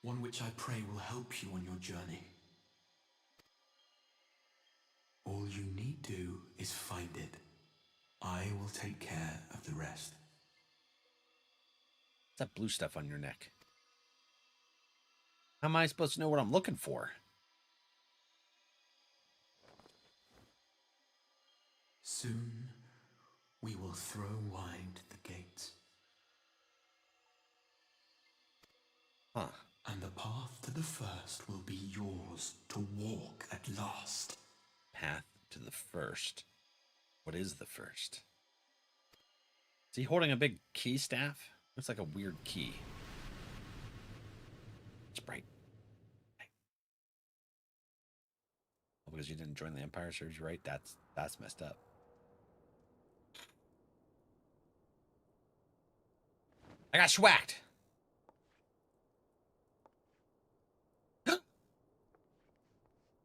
one which I pray will help you on your journey. All you need do is find it. I will take care of the rest. What's that blue stuff on your neck? How am I supposed to know what I'm looking for? Soon, we will throw wide the gates. Huh. And the path to the first will be yours to walk at last. Path to the first. What is the first? Is he holding a big key staff? Looks like a weird key. It's bright. Oh, because you didn't join the Empire serves you right? That's messed up. I got schwacked.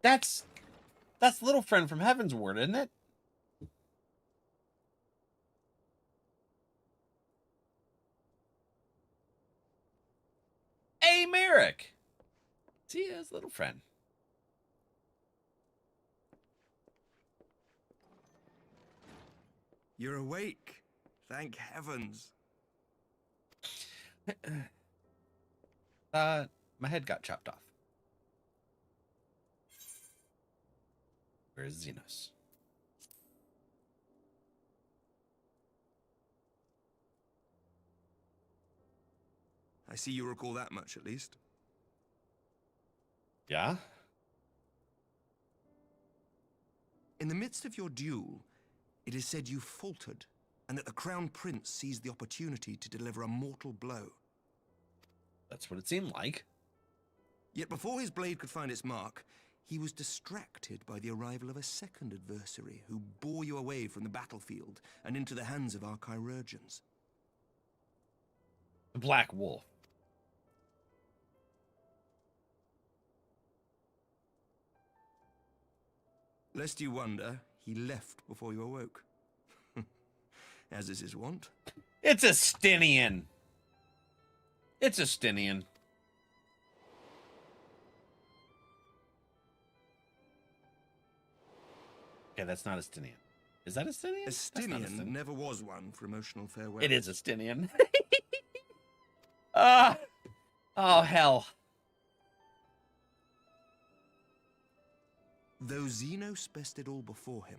That's little friend from Heavensward, isn't it? Hey, Merrick. See, his little friend. You're awake. Thank heavens. My head got chopped off. Where's Xenos? I see you recall that much, at least. Yeah? In the midst of your duel, it is said you faltered, and that the Crown Prince seized the opportunity to deliver a mortal blow. That's what it seemed like. Yet before his blade could find its mark, he was distracted by the arrival of a second adversary who bore you away from the battlefield and into the hands of our chirurgeons. The Black Wolf. Lest you wonder, he left before you awoke. As is his wont. It's a Stinian. It's a Stinian. Okay, that's not a Stinian. Is that a Stinian? A Stinian never was one for emotional farewell. It is a Stinian. Oh, hell. Though Xenos bested all before him,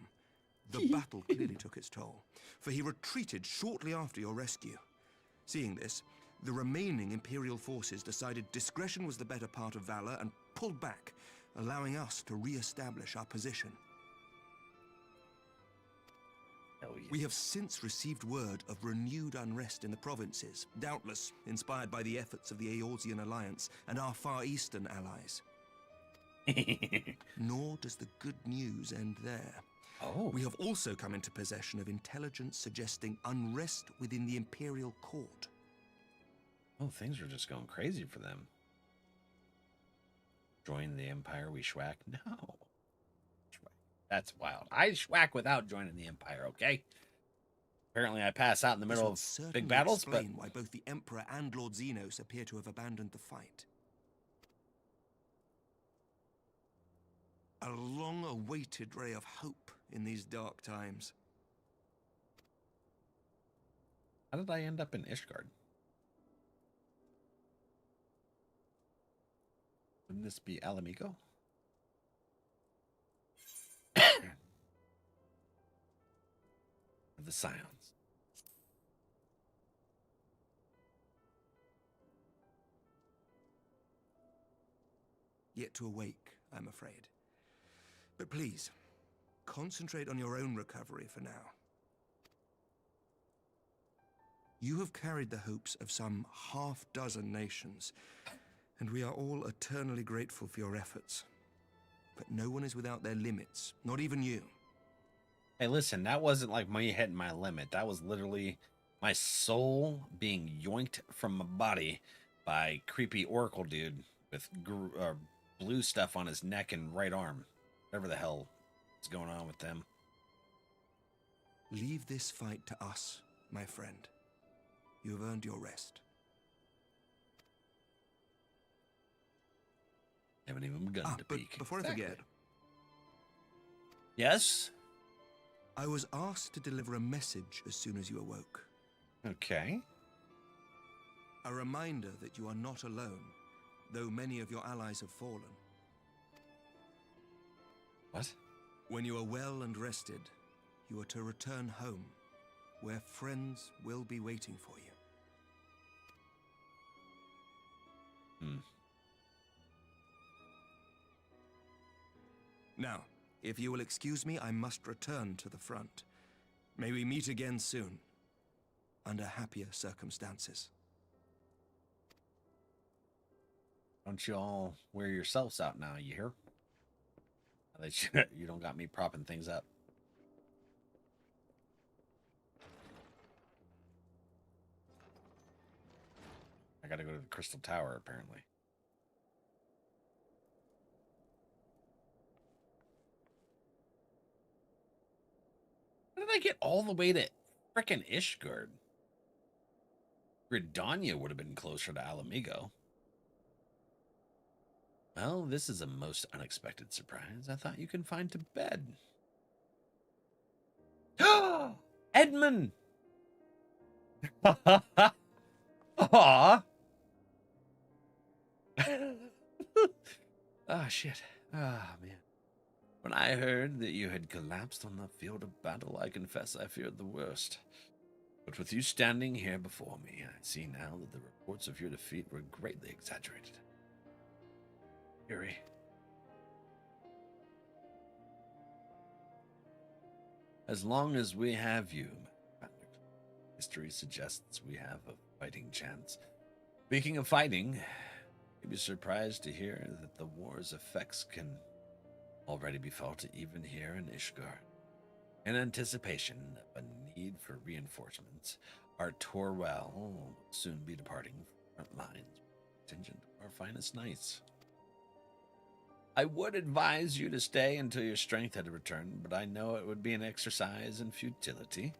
the battle clearly took its toll, for he retreated shortly after your rescue. Seeing this, the remaining Imperial forces decided discretion was the better part of valor and pulled back, allowing us to re-establish our position. Hell yeah. We have since received word of renewed unrest in the provinces, doubtless inspired by the efforts of the Eorzean Alliance and our Far Eastern allies. Nor does the good news end there. Oh. We have also come into possession of intelligence suggesting unrest within the Imperial Court. Oh, things are just going crazy for them. Join the Empire, we schwack? No. That's wild. I schwack without joining the Empire, okay? Apparently I pass out in the middle of big battles, but... why both the Emperor and Lord Xenos appear to have abandoned the fight. A long-awaited ray of hope in these dark times. How did I end up in Ishgard? Wouldn't this be Ala Mhigo? The Scions. Yet to awake, I'm afraid. But please, concentrate on your own recovery for now. You have carried the hopes of some half-dozen nations, and we are all eternally grateful for your efforts. But no one is without their limits, not even you. Hey, listen, that wasn't like me hitting my limit. That was literally my soul being yoinked from my body by creepy Oracle dude with blue stuff on his neck and right arm. Whatever the hell is going on with them. Leave this fight to us, my friend. You have earned your rest. Haven't even begun to but peek. Before I forget. Yes? I was asked to deliver a message as soon as you awoke. Okay. A reminder that you are not alone, though many of your allies have fallen. What? When you are well and rested, you are to return home, where friends will be waiting for you. Now, if you will excuse me, I must return to the front. May we meet again soon, under happier circumstances. Don't you all wear yourselves out now, you hear? You don't got me propping things up. I gotta go to the Crystal Tower, apparently. How did I get all the way to frickin' Ishgard? Gridania would have been closer to Ala Mhigo. Well, this is a most unexpected surprise. I thought you confined to bed. Edmund! Aw! Ah, shit. Ah, man. When I heard that you had collapsed on the field of battle, I confess I feared the worst. But with you standing here before me, I see now that the reports of your defeat were greatly exaggerated. Fury. As long as we have you, History suggests we have a fighting chance. Speaking of fighting, you'd be surprised to hear that the war's effects can already be felt even here in Ishgard. In anticipation of a need for reinforcements, our Torwell will soon be departing front lines, contingent of our finest knights. I would advise you to stay until your strength had returned, but I know it would be an exercise in futility.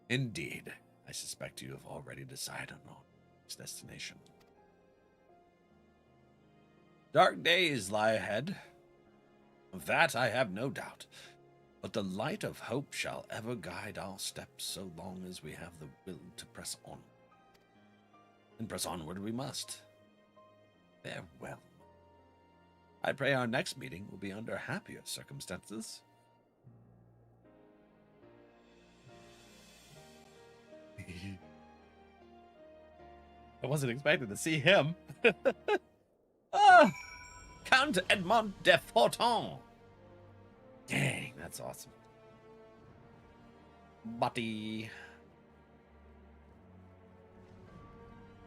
Indeed, I suspect you have already decided on its destination. Dark days lie ahead. Of that I have no doubt. But the light of hope shall ever guide our steps so long as we have the will to press on. And press onward we must. Farewell. I pray our next meeting will be under happier circumstances. I wasn't expecting to see him. Count Edmond de Forton. Dang, that's awesome. Buddy.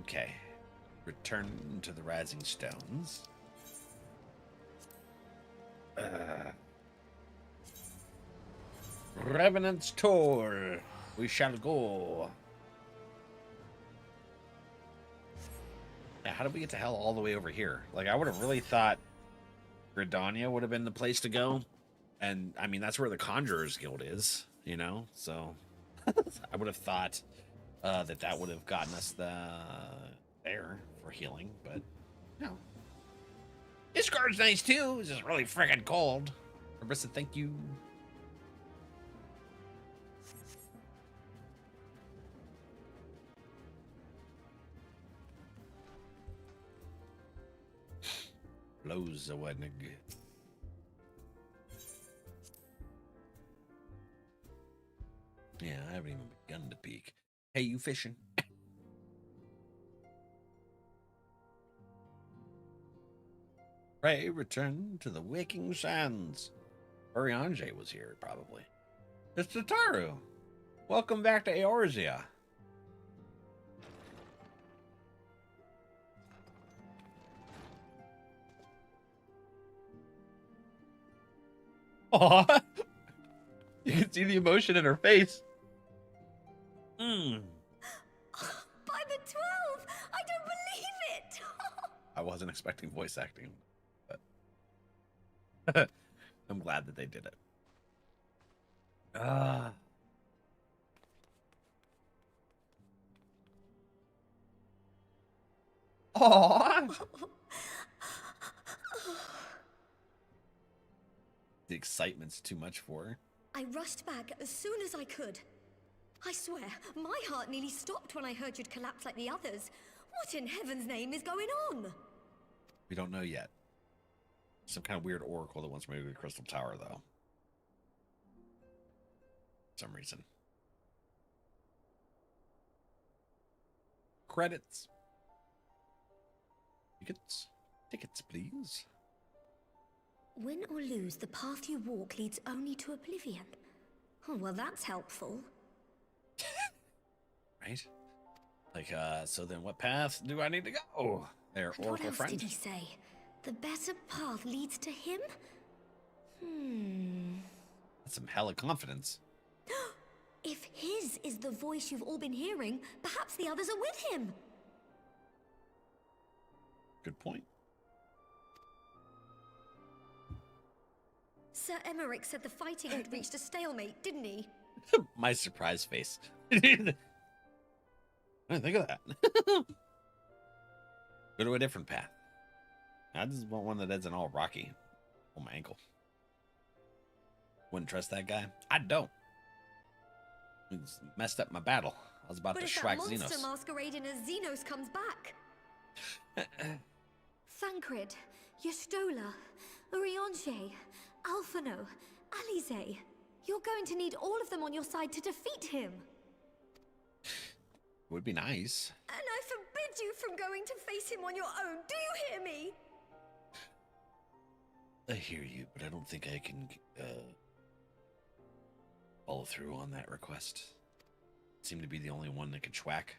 Okay. Return to the Rising Stones. Revenant's Tour. We shall go. Yeah, how did we get to hell all the way over here? Like, I would have really thought Gridania would have been the place to go. And, I mean, that's where the Conjurer's Guild is, you know? So, I would have thought that would have gotten us there for healing. But, you know. This guard's nice, too. It's just really freaking cold. Arissa, thank you. Lozawanig. Yeah, I haven't even begun to peek. Hey, you fishing? Pray return to the waking sands. Urianger was here, probably. It's Tataru. Welcome back to Eorzea. Aw, you can see the emotion in her face. By the 12! I don't believe it! I wasn't expecting voice acting, but I'm glad that they did it. Aww. The excitement's too much for her. I rushed back as soon as I could. I swear, my heart nearly stopped when I heard you'd collapsed like the others. What in heaven's name is going on? We don't know yet. Some kind of weird oracle that wants me to go to Crystal Tower, though. For some reason. Credits. Tickets, please. Win or lose, the path you walk leads only to oblivion. Oh, well, that's helpful. Right? Like, so then what path do I need to go? There, And oracle what else friend. did he say? The better path leads to him? That's some hella confidence. If his is the voice you've all been hearing, perhaps the others are with him. Good point. Sir Emmerich said the fighting had reached a stalemate, didn't he? My surprise face. I didn't think of that. Go to a different path. I just want one that isn't all rocky. On my ankle. Wouldn't trust that guy. I don't. He's messed up my battle. I was about But to if shrag that monster Xenos. masquerading as Xenos comes back. Thancred, Yestola, Urianger, Alphino, Alize. You're going to need all of them on your side to defeat him. Would be nice. And I forbid you from going to face him on your own. Do you hear me? I hear you, but I don't think I can follow through on that request. Seem to be the only one that can schwack.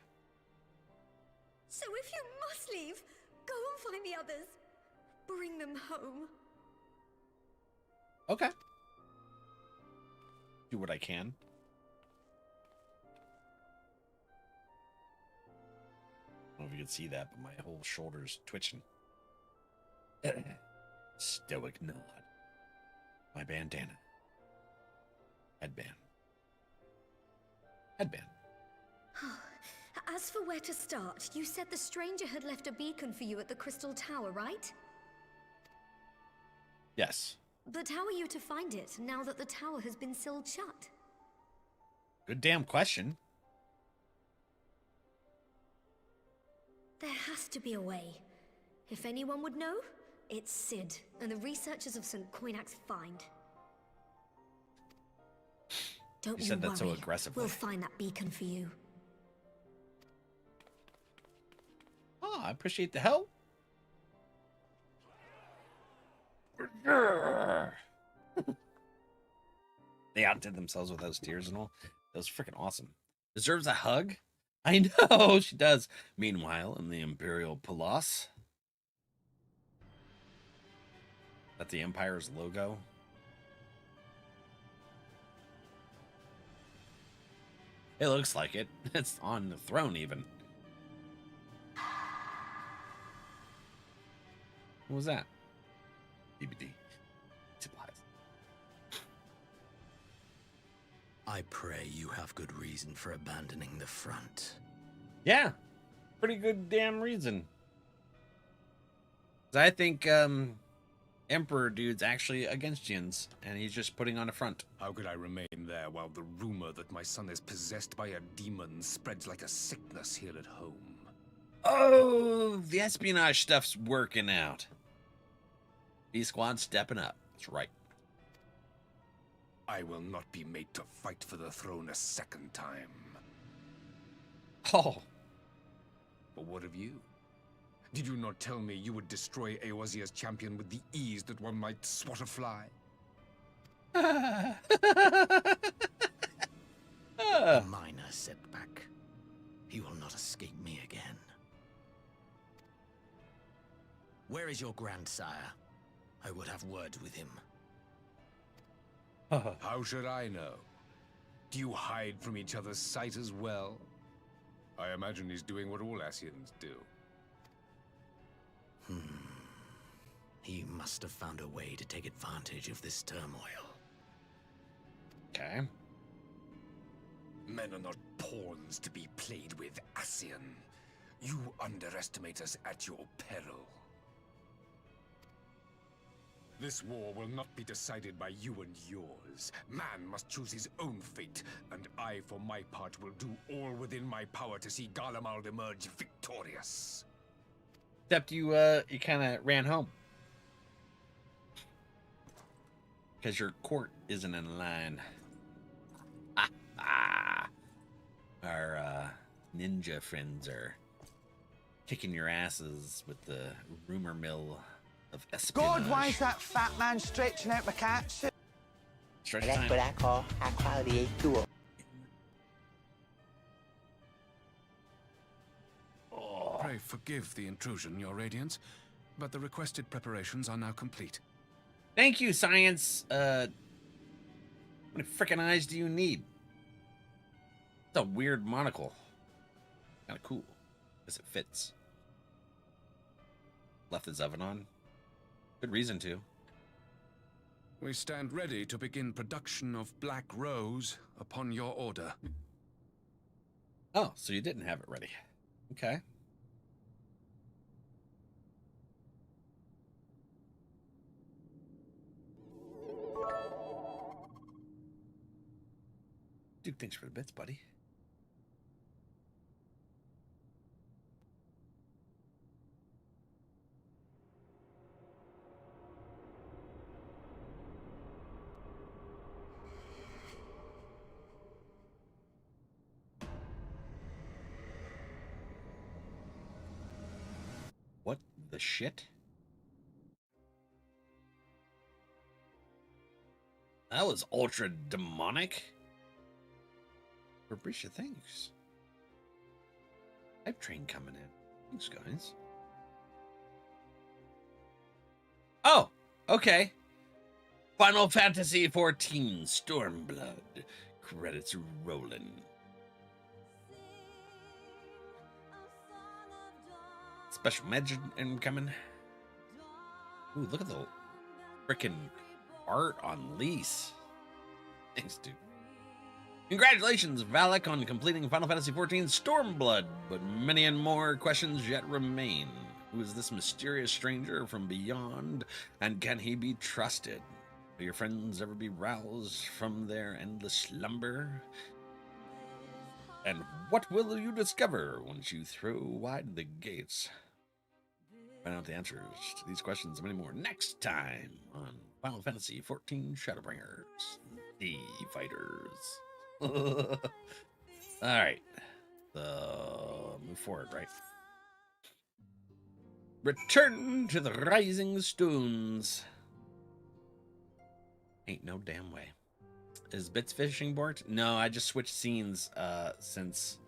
So if you must leave, go and find the others. Bring them home. Okay. Do what I can. I don't know if you can see that, but my whole shoulder's twitching. Stoic nod. My bandana. Headband. Headband. As for where to start, you said the stranger had left a beacon for you at the Crystal Tower, right? Yes. But how are you to find it, now that the tower has been sealed shut? Good damn question. There has to be a way. If anyone would know, it's Sid, and the researchers of St. Coinac's find. Don't You said that so worry. aggressively. We'll find that beacon for you. Oh, I appreciate the help. They outdid themselves with those tears and all. That was freaking awesome. Deserves a hug? I know she does. Meanwhile, in the Imperial Palace, that's the Empire's logo. It looks like it. It's on the throne, even. What was that? DVD. Supplies. I pray you have good reason for abandoning the front. Yeah. Pretty good damn reason. 'Cause I think Emperor dude's actually against Jins, and he's just putting on a front. How could I remain there while the rumor that my son is possessed by a demon spreads like a sickness here at home? Oh, the espionage stuff's working out. B-Squad stepping up. That's right. I will not be made to fight for the throne a second time. Oh. But what of you? Did you not tell me you would destroy Eorzea's champion with the ease that one might swat a fly? A minor setback. He will not escape me again. Where is your grandsire? I would have words with him. How should I know? Do you hide from each other's sight as well? I imagine he's doing what all Ascians do. He must have found a way to take advantage of this turmoil. Okay. Men are not pawns to be played with, Ascian. You underestimate us at your peril. This war will not be decided by you and yours. Man must choose his own fate, and I, for my part, will do all within my power to see Garlemald emerge victorious. Except you kind of ran home. Because your court isn't in line. Our ninja friends are kicking your asses with the rumor mill of espionage. God, why is that fat man stretching out my cat? Stretch That's time. what I call high quality tool. Pray forgive the intrusion, Your Radiance, but the requested preparations are now complete. Thank you, Science. How many freaking eyes do you need? It's a weird monocle. Kind of cool. Because it fits. Left his oven on. Good reason to. We stand ready to begin production of Black Rose upon your order. Oh, so you didn't have it ready. Okay. Dude, thanks for the bits, buddy. What the shit? That was ultra demonic. Fabricia, thanks. Hype train coming in. Thanks, guys. Oh, okay. Final Fantasy XIV Stormblood. Credits rolling. Special mention incoming. Ooh, look at the freaking art on lease. Thanks, dude. Congratulations, Valak, on completing Final Fantasy XIV Stormblood, but many and more questions yet remain. Who is this mysterious stranger from beyond, and can he be trusted? Will your friends ever be roused from their endless slumber? And what will you discover once you throw wide the gates? Find out the answers to these questions and many more next time on Final Fantasy XIV Shadowbringers, the Fighters. All right, move forward, right? Return to the Rising Stones. Ain't no damn way. Is Bits fishing board? No, I just switched scenes since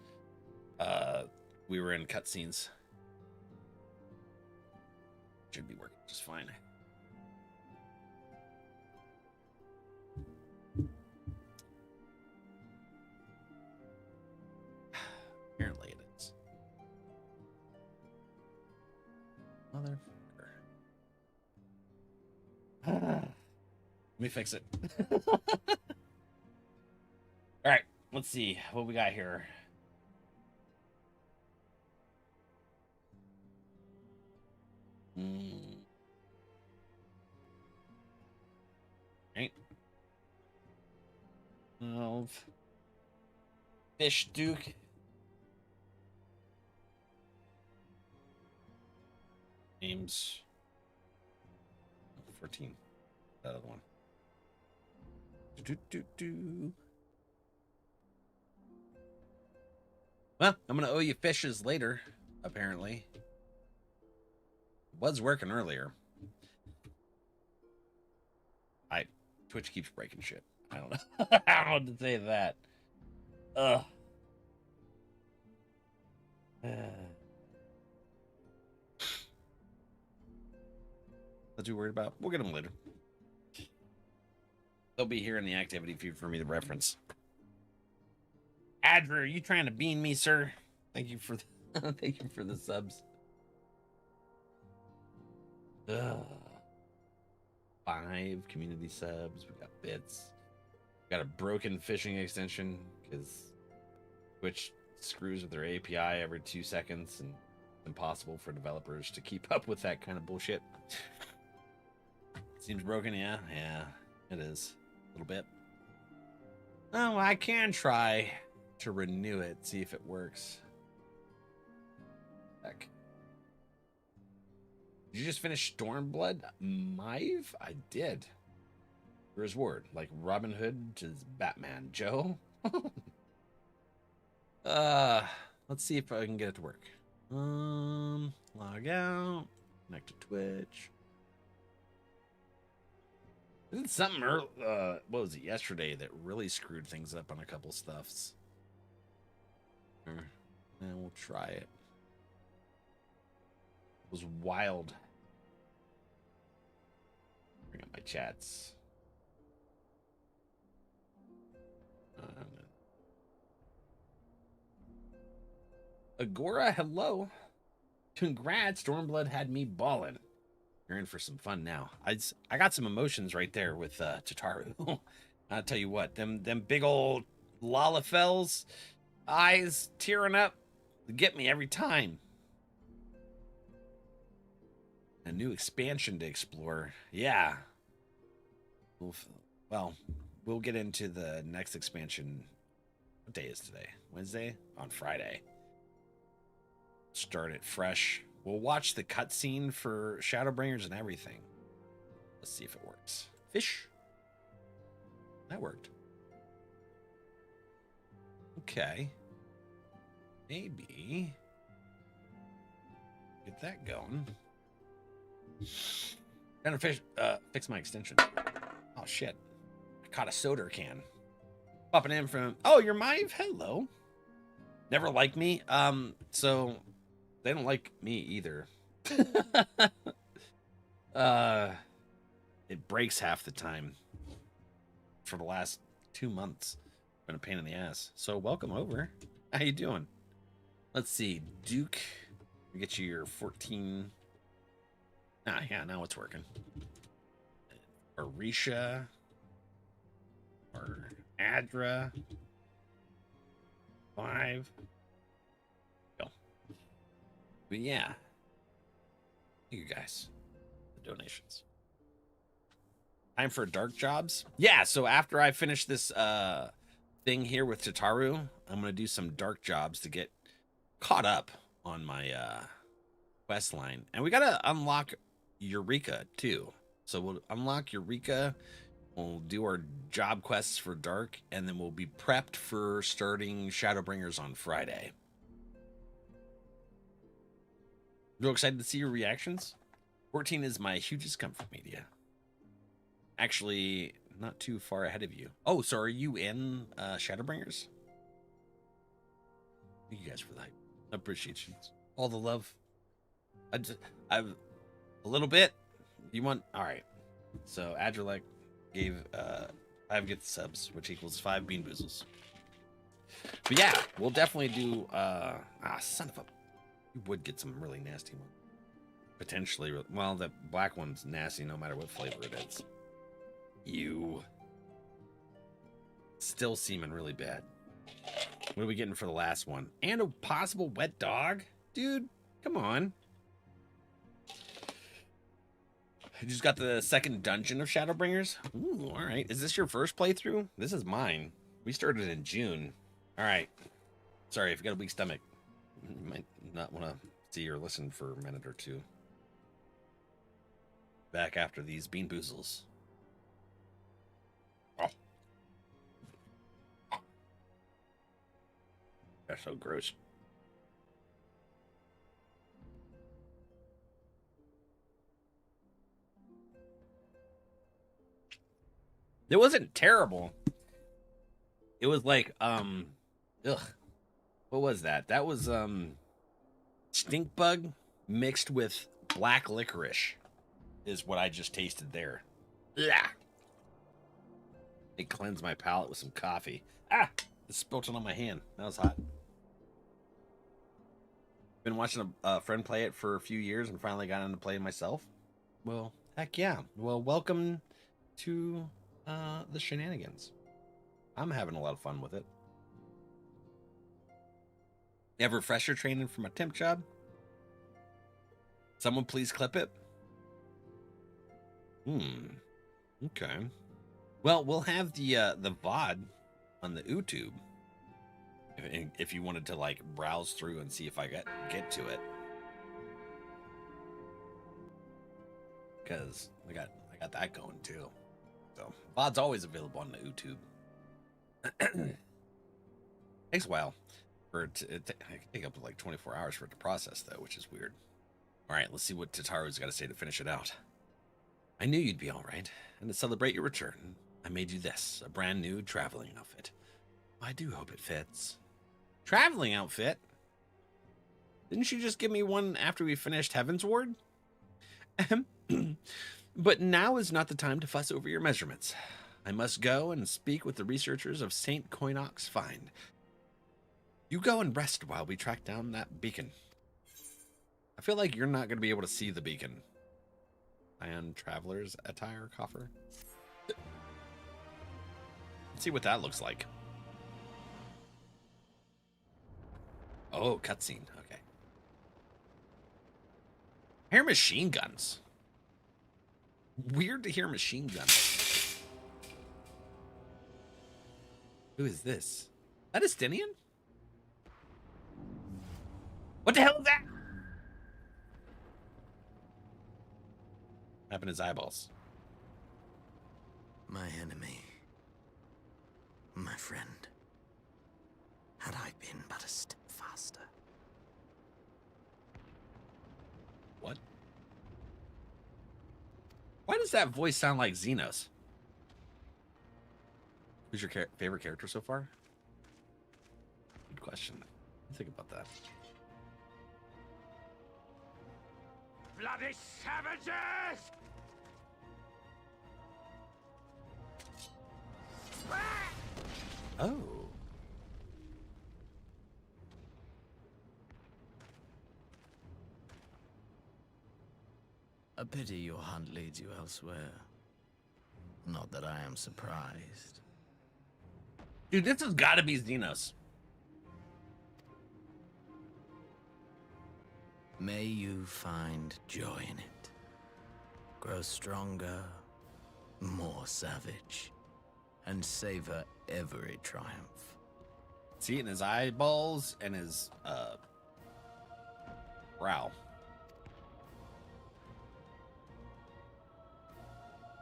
we were in cutscenes. Should be working just fine. Apparently it is. Motherfucker. Let me fix it. All right, let's see what we got here. Right. 12. Fish Duke. Names 14. That other one. Well, I'm gonna owe you fishes later, apparently. Was working earlier. Twitch keeps breaking shit. I don't know. I don't know what to say to that. Ugh. Not too worried about. We'll get them later. They'll be here in the activity feed for me to reference. Adver, are you trying to bean me, sir? Thank you for the thank you for the subs. Ugh. 5 community subs. We got bits. We got a broken fishing extension because Twitch screws with their API every 2 seconds, and it's impossible for developers to keep up with that kind of bullshit. Seems broken, yeah, it is a little bit. Oh, I can try to renew it, see if it works. Heck. Did you just finish Stormblood? Mive? I did. Where's Ward? Like Robin Hood to Batman. Joe? Let's see if I can get it to work. Log out. Connect to Twitch. Did something early, what was it, yesterday that really screwed things up on a couple stuffs. And we'll try it. It was wild. Bring up my chats. Agora, hello. Congrats, Stormblood had me ballin'. You're in for some fun now. I got some emotions right there with Tataru. I'll tell you what, them big old Lalafells eyes tearing up, get me every time. A new expansion to explore. Yeah. Well, we'll get into the next expansion. What day is today? Wednesday? On Friday. Start it fresh. We'll watch the cutscene for Shadowbringers and everything. Let's see if it works. Fish. That worked. Okay. Maybe. Get that going. Trying to fix my extension. Oh, shit. I caught a soda can. Popping in from, oh, you're Mive? Hello. Never liked me. So they don't like me either. It breaks half the time for the last 2 months. Been a pain in the ass. So welcome over. How you doing? Let's see. Duke, we get you your 14. Ah, yeah, now it's working. Arisha. Or Adra. 5. Go. But yeah. Thank you guys. The donations. Time for dark jobs. Yeah, so after I finish this thing here with Tataru, I'm gonna do some dark jobs to get caught up on my quest line. And we gotta unlock Eureka too. So we'll unlock Eureka, we'll do our job quests for dark, and then we'll be prepped for starting Shadowbringers on Friday. Real excited to see your reactions. 14 is my hugest comfort media. Actually, not too far ahead of you. Oh, so are you in Shadowbringers? Thank you guys for that. I appreciate you. All the love. I've a little bit. You want? All right. So NRValeck gave 5 gift subs, which equals 5 bean boozles. But yeah, we'll definitely do. Son of a. You would get some really nasty ones. Potentially. Well, the black one's nasty no matter what flavor it is. You. Still seeming really bad. What are we getting for the last one? And a possible wet dog? Dude, come on. I just got the second dungeon of Shadowbringers. Ooh, all right. Is this your first playthrough? This is mine. We started in June. All right. Sorry, if you got a weak stomach, you might not want to see or listen for a minute or two. Back after these bean boozles. Oh. That's so gross. It wasn't terrible. It was like, ugh. What was that? That was, stink bug mixed with black licorice is what I just tasted there. Yeah. It cleansed my palate with some coffee. Ah! It spilt it on my hand. That was hot. Been watching a friend play it for a few years and finally got into playing myself. Well, heck yeah. Well, welcome to the shenanigans. I'm having a lot of fun with it. You have refresher training for my temp job? Someone please clip it. Okay. Well, we'll have the VOD on the YouTube. If you wanted to like browse through and see if I get to it. Because I got that going too. So VOD's always available on the YouTube. Takes a while for it to take up to like 24 hours for it to process though, which is weird. All right, let's see what Tataru's got to say to finish it out. I knew you'd be all right, and to celebrate your return, I made you this, a brand new traveling outfit. I do hope it fits. Traveling outfit? Didn't you just give me one after we finished Heavensward? But now is not the time to fuss over your measurements. I must go and speak with the researchers of St. Coinox Find. You go and rest while we track down that beacon. I feel like you're not going to be able to see the beacon. Ion Traveler's attire coffer. Let's see what that looks like. Oh, cutscene. Okay. I hear machine guns. Weird to hear machine guns. Who is this? That Estinian? What the hell is that? What happened to his eyeballs? My enemy. My friend. Had I been but a step faster. What? Why does that voice sound like Xenos? Who's your favorite character so far? Good question. Think about that. Bloody savages! Oh. A pity your hunt leads you elsewhere. Not that I am surprised. Dude, this has got to be Xenos. May you find joy in it. Grow stronger, more savage, and savor every triumph. See it in his eyeballs and his brow.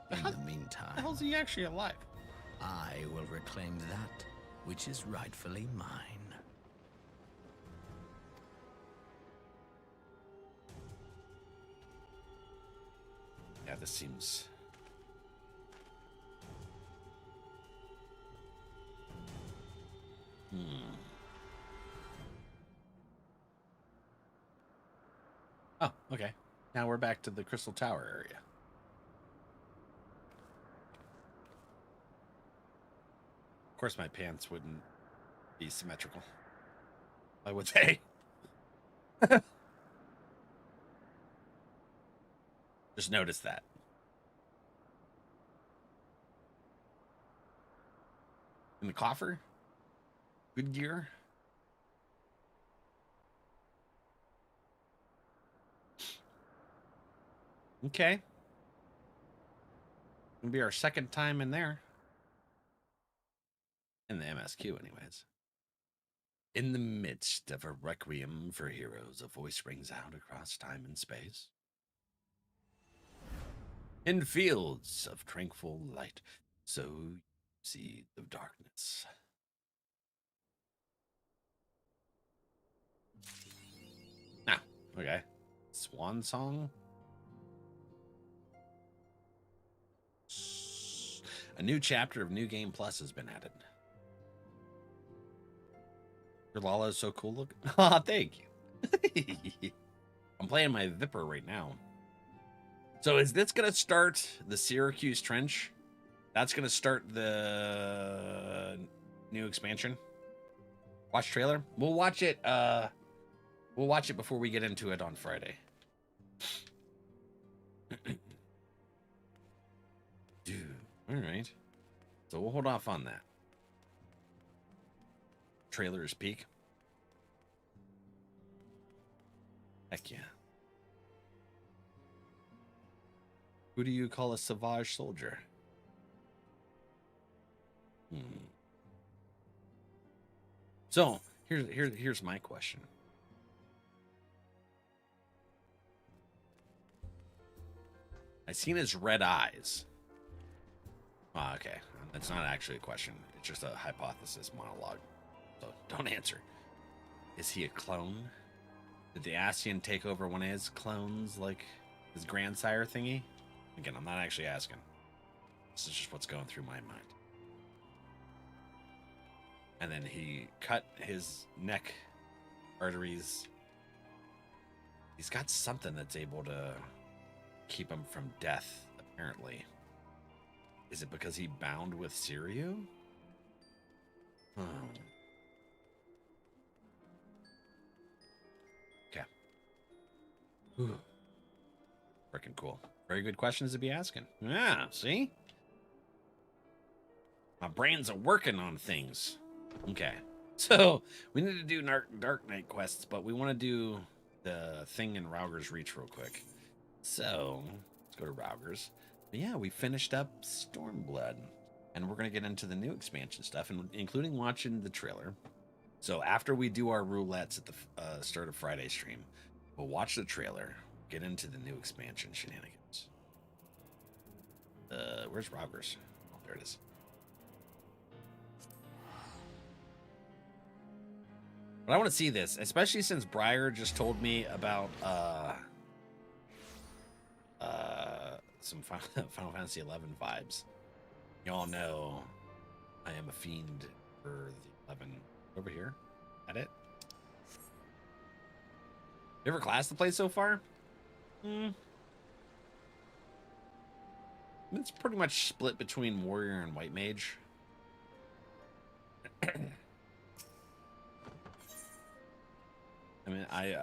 In the meantime, How's he actually alive? I will reclaim that which is rightfully mine. Yeah, this seems... Oh, okay. Now we're back to the Crystal Tower area. Of course, my pants wouldn't be symmetrical. I would say. Just notice that. In the coffer? Good gear? Okay. It'll be our second time in there. In the MSQ, anyways. In the midst of a requiem for heroes, a voice rings out across time and space. In fields of tranquil light, so you see the darkness. Ah, okay. Swan song. A new chapter of New Game Plus has been added. Your Lala is so cool looking. Aw, thank you. I'm playing my Vipper right now. So is this going to start the Syracuse Trench? That's going to start the new expansion? Watch trailer? We'll watch it. We'll watch it before we get into it on Friday. Dude, all right. So we'll hold off on that. Trailer's peak. Heck yeah. Who do you call a Savage soldier? So here's my question. I seen his red eyes. Oh, okay. That's not actually a question. It's just a hypothesis monologue. So don't answer. Is he a clone? Did the Ascian take over one of his clones, like his grandsire thingy? Again, I'm not actually asking. This is just what's going through my mind. And then he cut his neck arteries. He's got something that's able to keep him from death, apparently. Is it because he bound with Sirio? Okay. Freaking cool. Very good questions to be asking. Yeah, see? My brains are working on things. Okay. So, we need to do Dark Knight quests, but we want to do the thing in Rauger's Reach real quick. So, let's go to Rauger's. But yeah, we finished up Stormblood. And we're going to get into the new expansion stuff, and including watching the trailer. So after we do our roulettes at the start of Friday stream, we'll watch the trailer, get into the new expansion shenanigans. Where's Robbers? Oh, there it is. But I want to see this, especially since Briar just told me about some Final Fantasy XI vibes. Y'all know I am a fiend for the 11. Over here. At it. Favorite class to play so far? It's pretty much split between warrior and white mage. I mean, I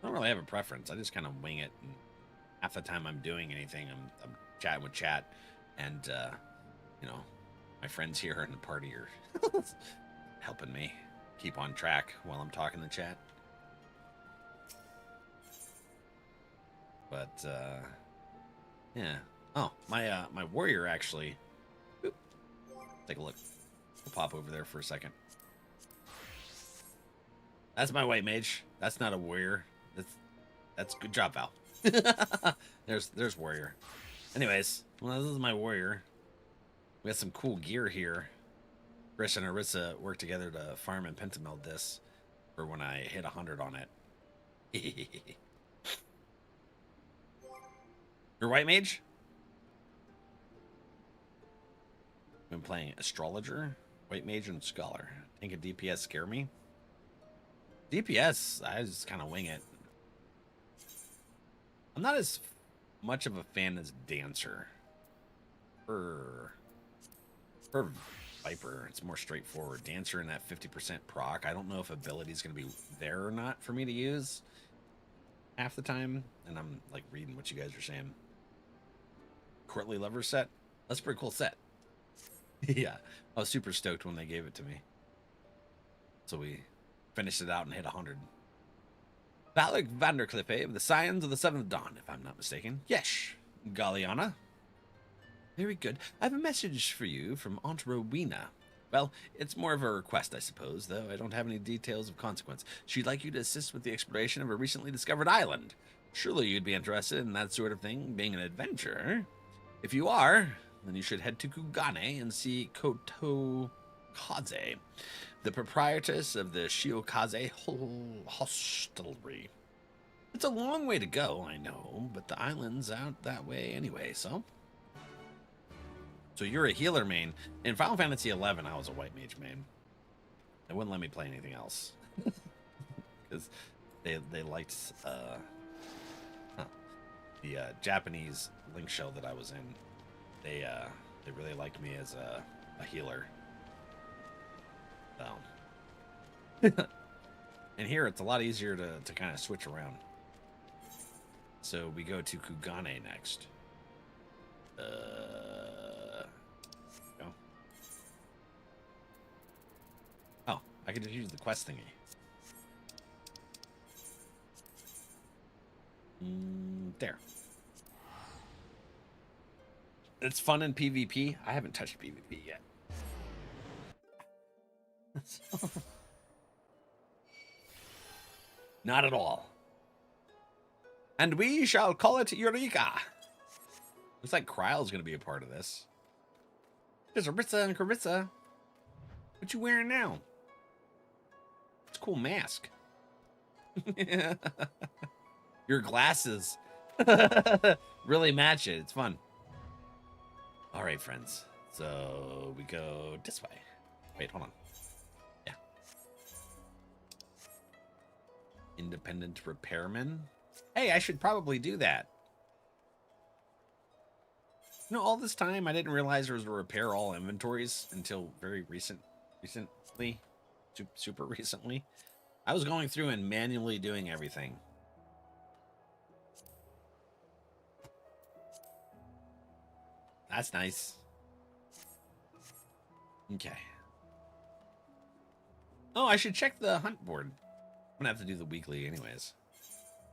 don't really have a preference. I just kind of wing it. And half the time I'm doing anything, I'm chatting with chat, and you know, my friends here in the party are helping me keep on track while I'm talking to chat. But yeah. Oh, my warrior actually. Oop. Take a look. We'll pop over there for a second. That's my white mage. That's not a warrior. That's good job, Val. there's warrior. Anyways, well, this is my warrior. We got some cool gear here. Chris and Arissa worked together to farm and pentameld this for when I hit 100 on it. Your white mage? Been playing astrologer, white mage, and scholar. Think a DPS scare me? DPS, I just kind of wing it. I'm not as much of a fan as dancer. For Viper, it's more straightforward. Dancer in that 50% proc. I don't know if ability is going to be there or not for me to use half the time. And I'm like reading what you guys are saying. Courtly Lover set. That's a pretty cool set. Yeah, I was super stoked when they gave it to me. So we finished it out and hit 100. Valak Vanderclippe of the Scions of the Seventh Dawn, if I'm not mistaken. Yes, Galliana. Very good. I have a message for you from Aunt Rowena. Well, it's more of a request, I suppose, though I don't have any details of consequence. She'd like you to assist with the exploration of a recently discovered island. Surely you'd be interested in that sort of thing, being an adventurer. If you are, then you should head to Kugane and see Kotokaze, the proprietress of the Shiokaze hostelry. It's a long way to go, I know, but the island's out that way anyway, so... So you're a healer main. In Final Fantasy XI, I was a white mage main. They wouldn't let me play anything else. Because they liked the Japanese link show that I was in. They really liked me as a healer. So. And here it's a lot easier to kind of switch around. So we go to Kugane next. Go. Oh, I can just use the quest thingy. There. It's fun in PvP. I haven't touched PvP yet. Not at all. And we shall call it Eureka. Looks like Kryle's going to be a part of this. There's Arissa and Carissa. What you wearing now? It's a cool mask. Your glasses really match it. It's fun. All right, friends. So we go this way. Wait, hold on. Yeah. Independent repairman. Hey, I should probably do that. You know, all this time I didn't realize there was a repair all inventories until very recently, super recently. I was going through and manually doing everything. That's nice. Okay. Oh, I should check the hunt board. I'm gonna have to do the weekly anyways.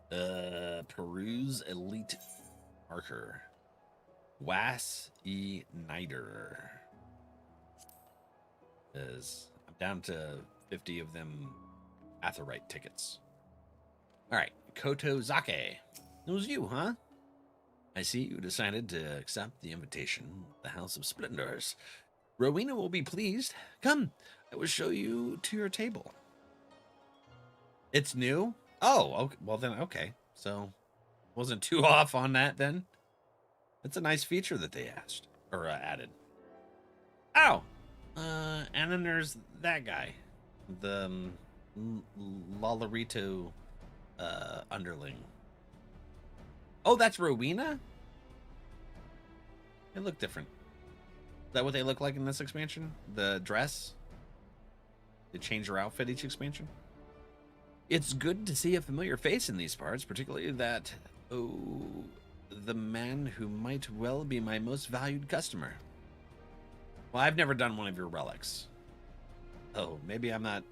Peruse Elite Marker. Was E. Nider. I'm down to 50 of them Aetherite tickets. Alright, Koto Zake. It was you, huh? I see you decided to accept the invitation of the House of Splendors. Rowena will be pleased. Come, I will show you to your table. It's new? Oh, okay. Well then, okay. So, wasn't too off on that then. It's a nice feature that they added. Oh! And then there's that guy. The Lolarito underling. Oh, that's Rowena? They look different. Is that what they look like in this expansion? The dress? They change her outfit each expansion? It's good to see a familiar face in these parts, particularly that, the man who might well be my most valued customer. Well, I've never done one of your relics. Oh, maybe I'm not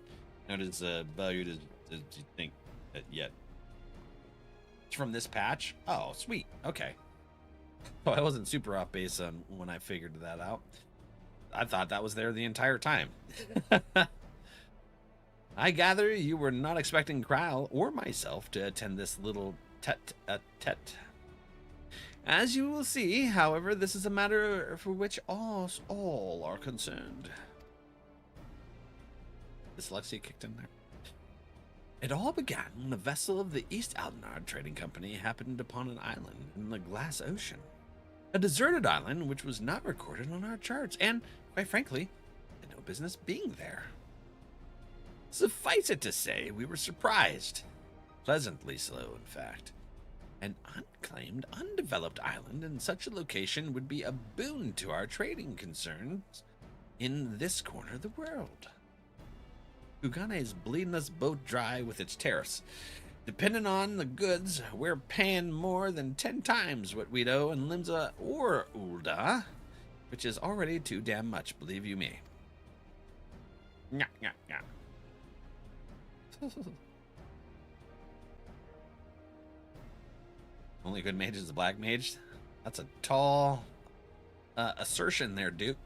as valued as you think yet. It's from this patch? Oh, sweet. Okay. Oh, I wasn't super off base on when I figured that out. I thought that was there the entire time. I gather you were not expecting Kral or myself to attend this little tete-a-tete. As you will see, however, this is a matter for which all are concerned. Dyslexia kicked in there. It all began when a vessel of the East Aldenard Trading Company happened upon an island in the Glass Ocean. A deserted island which was not recorded on our charts, and, quite frankly, had no business being there. Suffice it to say, we were surprised. Pleasantly so, in fact. An unclaimed, undeveloped island in such a location would be a boon to our trading concerns in this corner of the world. Ugana is bleeding us both dry with its tariffs. Depending on the goods, we're paying more than 10 times what we'd owe in Limsa or Ulda, which is already too damn much, believe you me. Nyah, nyah, nyah. Only good mage is the black mage? That's a tall assertion there, Duke.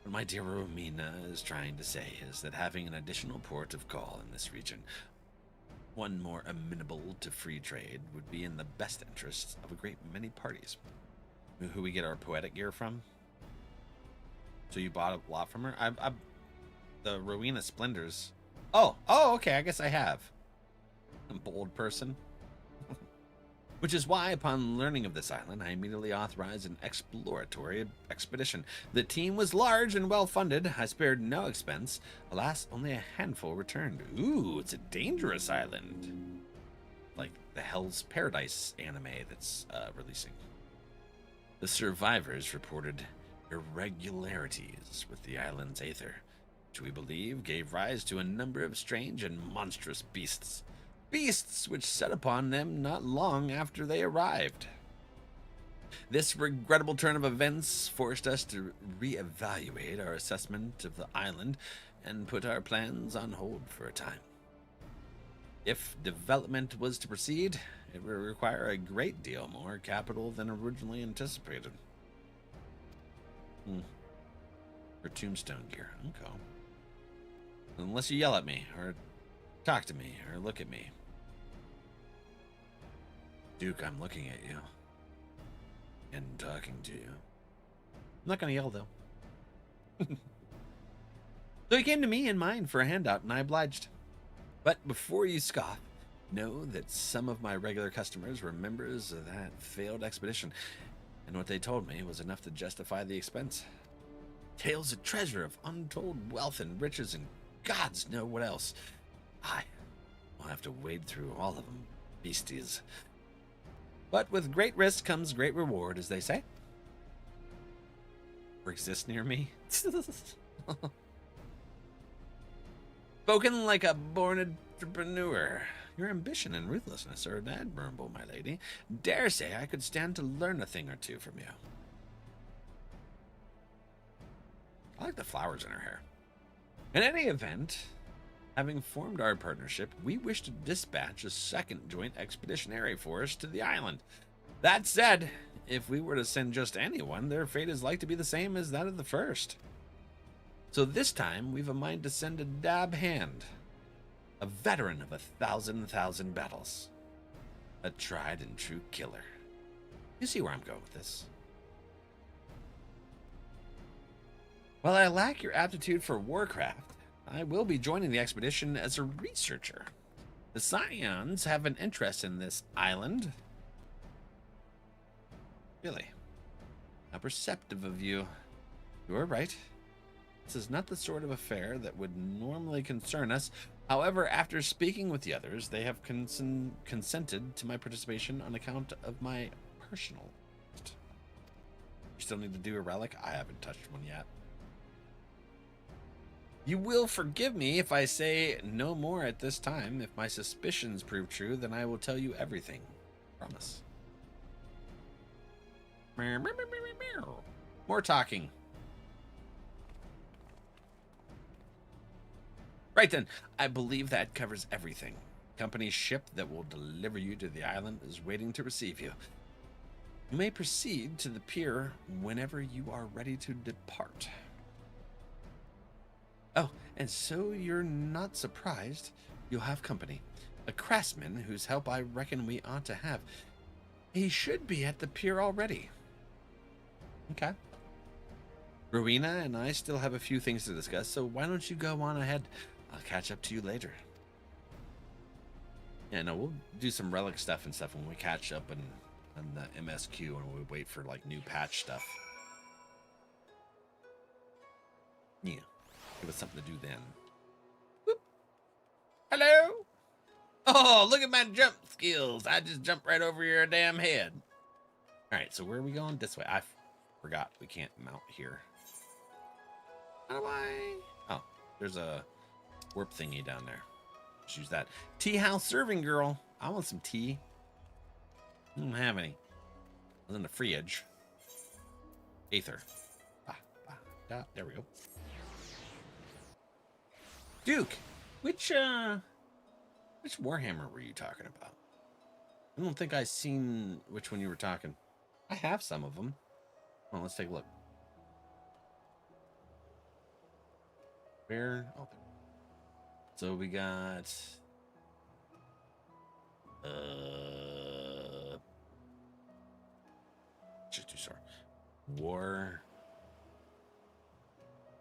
What my dear Romina is trying to say is that having an additional port of call in this region, one more amenable to free trade, would be in the best interests of a great many parties. Who we get our poetic gear from? So you bought a lot from her? The Rowena Splendors. Oh, okay, I guess I have. A bold person. Which is why, upon learning of this island, I immediately authorized an exploratory expedition. The team was large and well-funded. I spared no expense. Alas, only a handful returned. Ooh, it's a dangerous island. Like the Hell's Paradise anime that's releasing. The survivors reported irregularities with the island's aether, which we believe gave rise to a number of strange and monstrous beasts. Beasts which set upon them not long after they arrived. This regrettable turn of events forced us to reevaluate our assessment of the island and put our plans on hold for a time. If development was to proceed, it would require a great deal more capital than originally anticipated. For tombstone gear, okay. Unless you yell at me, or talk to me, or look at me. Duke, I'm looking at you. And talking to you. I'm not gonna yell, though. So he came to me in mind for a handout, and I obliged. But before you scoff, know that some of my regular customers were members of that failed expedition, and what they told me was enough to justify the expense. Tales of treasure of untold wealth and riches and gods know what else. I will have to wade through all of them, beasties. But with great risk comes great reward, as they say. Or exist near me. Spoken like a born entrepreneur. Your ambition and ruthlessness are admirable, my lady. Dare say I could stand to learn a thing or two from you. I like the flowers in her hair. In any event, having formed our partnership, we wish to dispatch a second joint expeditionary force to the island. That said, if we were to send just anyone, their fate is like to be the same as that of the first. So this time, we've a mind to send a dab hand. A veteran of 1,000 battles. A tried and true killer. You see where I'm going with this. While I lack your aptitude for warcraft, I will be joining the expedition as a researcher. The Scions have an interest in this island. Really? How perceptive of you. You are right. This is not the sort of affair that would normally concern us. However, after speaking with the others, they have consented to my participation on account of my personal. You still need to do a relic? I haven't touched one yet. You will forgive me if I say no more at this time. If my suspicions prove true, then I will tell you everything. Promise. More talking. Right then, I believe that covers everything. Company's ship that will deliver you to the island is waiting to receive you. You may proceed to the pier whenever you are ready to depart. Oh, and so you're not surprised, you'll have company. A craftsman whose help I reckon we ought to have. He should be at the pier already. Okay. Rowena and I still have a few things to discuss, so why don't you go on ahead? I'll catch up to you later. Yeah, no, we'll do some relic stuff and stuff when we catch up on the MSQ and we wait for like new patch stuff. Yeah. Give us something to do then. Whoop. Hello? Oh, look at my jump skills. I just jumped right over your damn head. All right, so where are we going? This way. I forgot we can't mount here. How do I? Oh, there's a warp thingy down there. Let's use that. Tea house serving girl. I want some tea. I don't have any. I was in the fridge. Aether. There we go. Duke, which Warhammer were you talking about? I don't think I seen which one you were talking. I have some of them. Well, let's take a look. Where? Oh, so we got just too sorry. War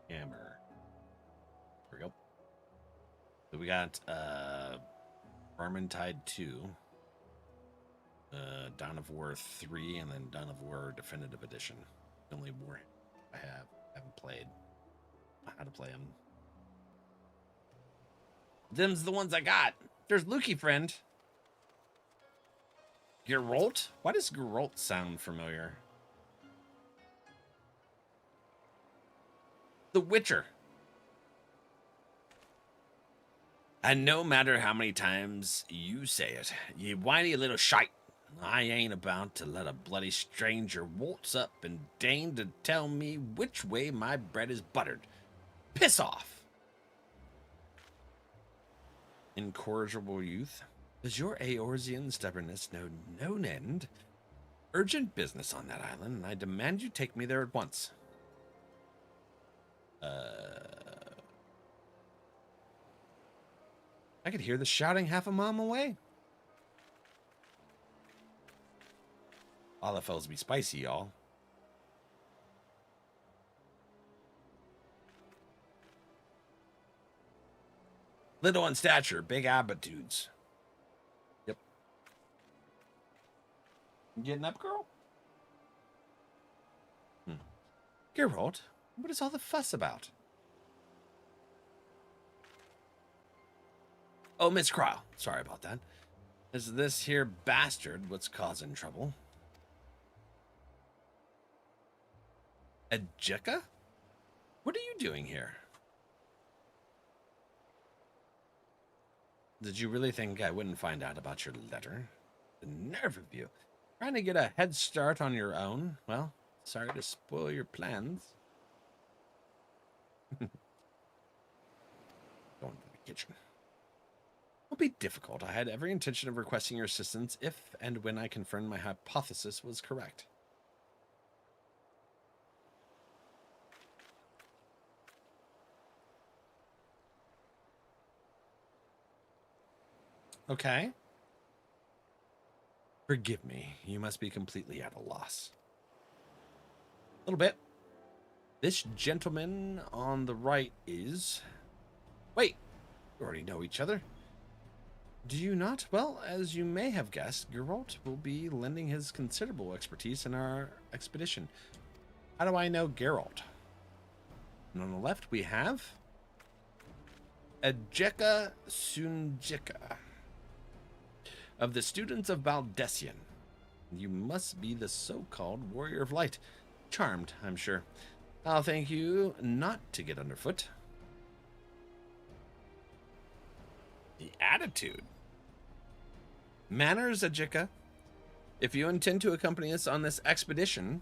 Hammer. There we go. So we got Vermintide 2, Dawn of War 3, and then Dawn of War Definitive Edition. The only war I haven't played. How to play them. Them's the ones I got. There's Lukey friend. Geralt? Why does Geralt sound familiar? The Witcher. And no matter how many times you say it, you whiny little shite, I ain't about to let a bloody stranger waltz up and deign to tell me which way my bread is buttered. Piss off! Incorrigible youth, does your Eorzean stubbornness know no end? Urgent business on that island, and I demand you take me there at once. I could hear the shouting half a mile away. All the fellas be spicy, y'all. Little in stature, big attitudes. Yep. You getting up, girl? Geralt, what is all the fuss about? Oh, Miss Cryle. Sorry about that. Is this here bastard what's causing trouble? Adjeka? What are you doing here? Did you really think I wouldn't find out about your letter? The nerve of you. Trying to get a head start on your own? Well, sorry to spoil your plans. Going to the kitchen. Won't be difficult. I had every intention of requesting your assistance if and when I confirmed my hypothesis was correct. Okay. Forgive me. You must be completely at a loss. A little bit. This gentleman on the right is... Wait. You already know each other. Do you not? Well, as you may have guessed, Geralt will be lending his considerable expertise in our expedition. How do I know Geralt? And on the left, we have Ejeka Sunjika of the students of Baldessian. You must be the so-called warrior of light. Charmed, I'm sure. I'll thank you not to get underfoot. The attitude. Manners, Ejeka. If you intend to accompany us on this expedition...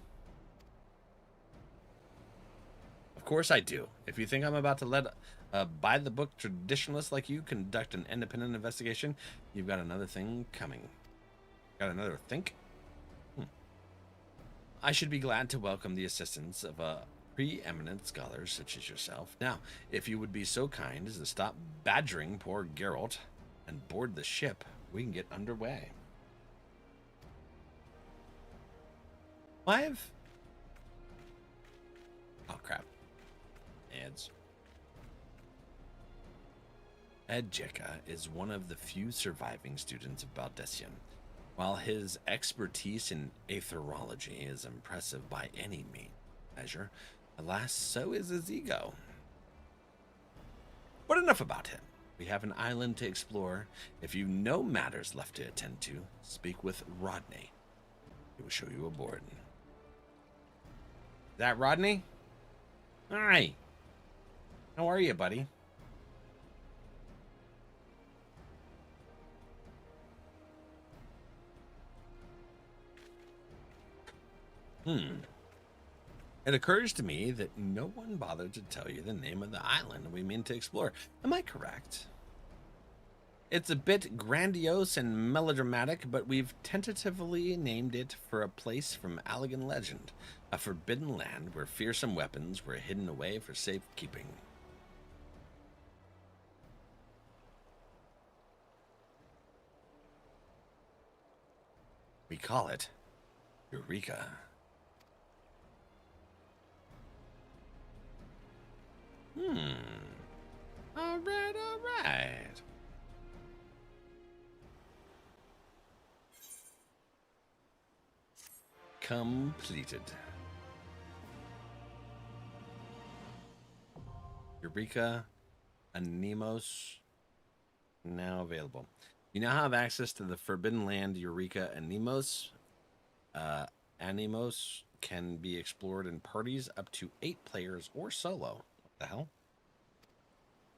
Of course I do. If you think I'm about to let a by-the-book traditionalist like you conduct an independent investigation, you've got another thing coming. Got another think? I should be glad to welcome the assistance of a preeminent scholar such as yourself. Now, if you would be so kind as to stop badgering poor Geralt and board the ship, we can get underway. 5? Oh, crap. Ads. Ejeka is one of the few surviving students of Baldessian. While his expertise in aetherology is impressive by any measure, alas, so is his ego. But enough about him. We have an island to explore. If you know matters left to attend to, speak with Rodney. He will show you aboard. Is that Rodney? Hi. How are you, buddy? It occurs to me that no one bothered to tell you the name of the island we mean to explore. Am I correct? It's a bit grandiose and melodramatic, but we've tentatively named it for a place from Allegan legend, a forbidden land where fearsome weapons were hidden away for safekeeping. We call it Eureka. All right. Completed. Eureka Animos now available. You now have access to the Forbidden Land Eureka Animos. Animos can be explored in parties up to 8 players or solo. What the hell?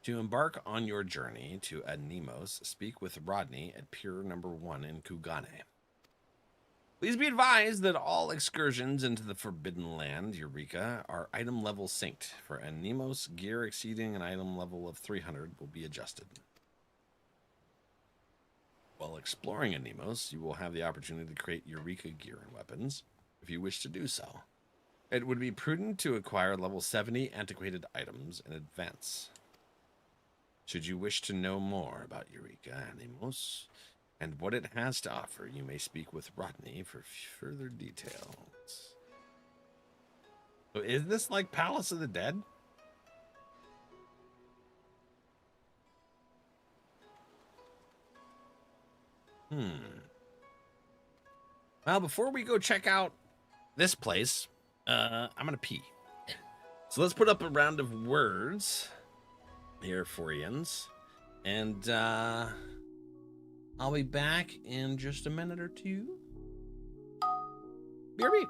To embark on your journey to Animos, speak with Rodney at Pier Number 1 in Kugane. Please be advised that all excursions into the Forbidden Land, Eureka, are item level synced. For Animos, gear exceeding an item level of 300 will be adjusted. While exploring Animos, you will have the opportunity to create Eureka gear and weapons, if you wish to do so. It would be prudent to acquire level 70 antiquated items in advance. Should you wish to know more about Eureka Animos and what it has to offer, you may speak with Rodney for further details. So is this like Palace of the Dead? Well, before we go check out this place, I'm gonna pee. So let's put up a round of words here for yins, and I'll be back in just a minute or two. BRB.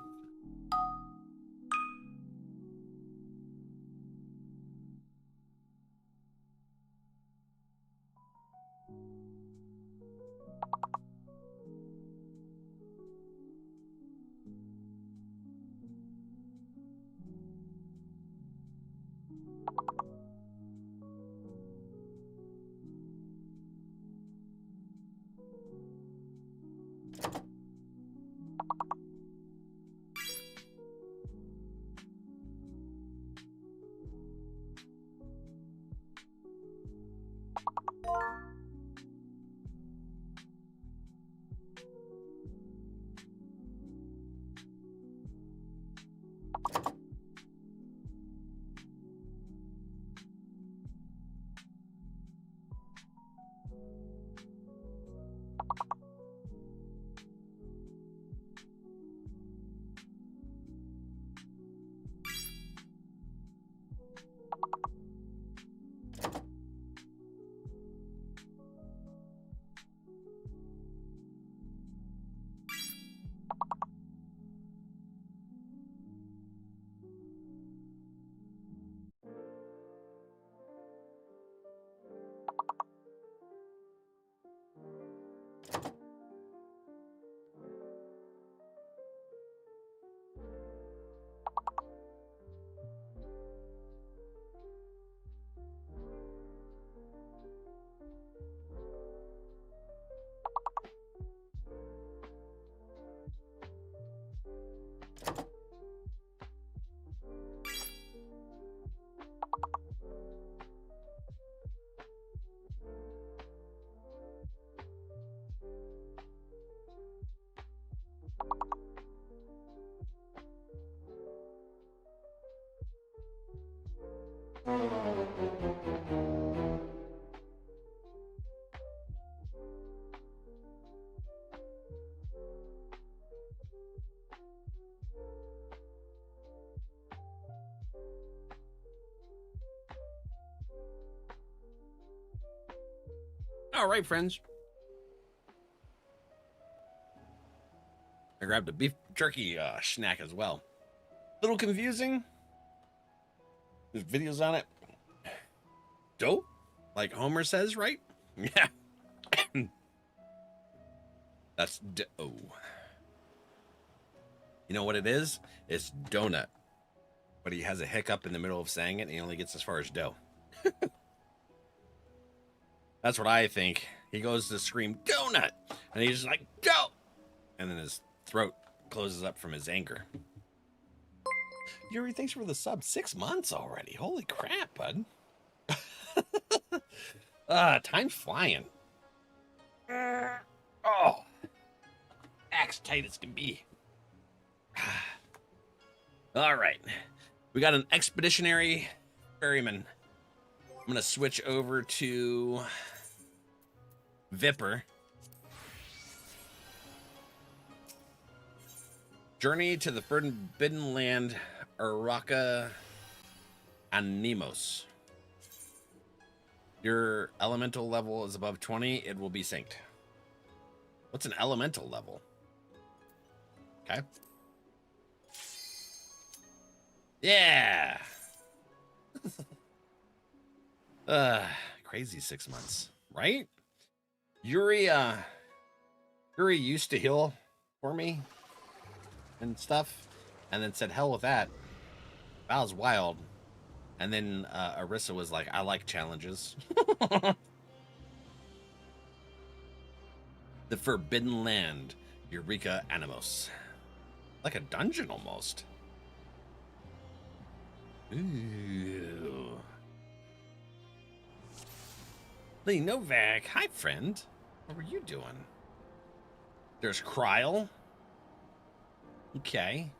All right, friends. I grabbed a beef jerky snack as well. Little confusing. There's videos on it. Dope, like Homer says, right? Yeah. That's dough. You know what it is? It's donut. But he has a hiccup in the middle of saying it, and he only gets as far as dough. That's what I think. He goes to scream donut, and he's just like dough, and then his throat closes up from his anger. Yuri, thanks for the sub. 6 months already. Holy crap, bud. Time's flying. Oh, axe tight as can be. All right, we got an expeditionary ferryman. I'm gonna switch over to Vipper. Journey to the Forbidden Land, Araka Animos. Your elemental level is above 20, it will be synced. What's an elemental level? Okay. Yeah. Crazy 6 months, right? Yuri used to heal for me and stuff, and then said, hell with that. That was wild. And then Arissa was like, I like challenges. The Forbidden Land, Eureka Animos. Like a dungeon almost. Ooh. Lee Novak, hi friend. What were you doing? There's Kryl. Okay.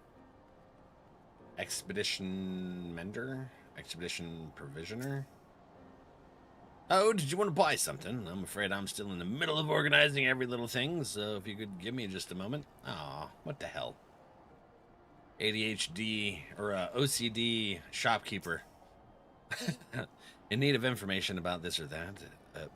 Expedition Mender? Expedition Provisioner? Oh, did you want to buy something? I'm afraid I'm still in the middle of organizing every little thing, so if you could give me just a moment. Aw, what the hell? ADHD, or OCD shopkeeper. In need of information about this or that,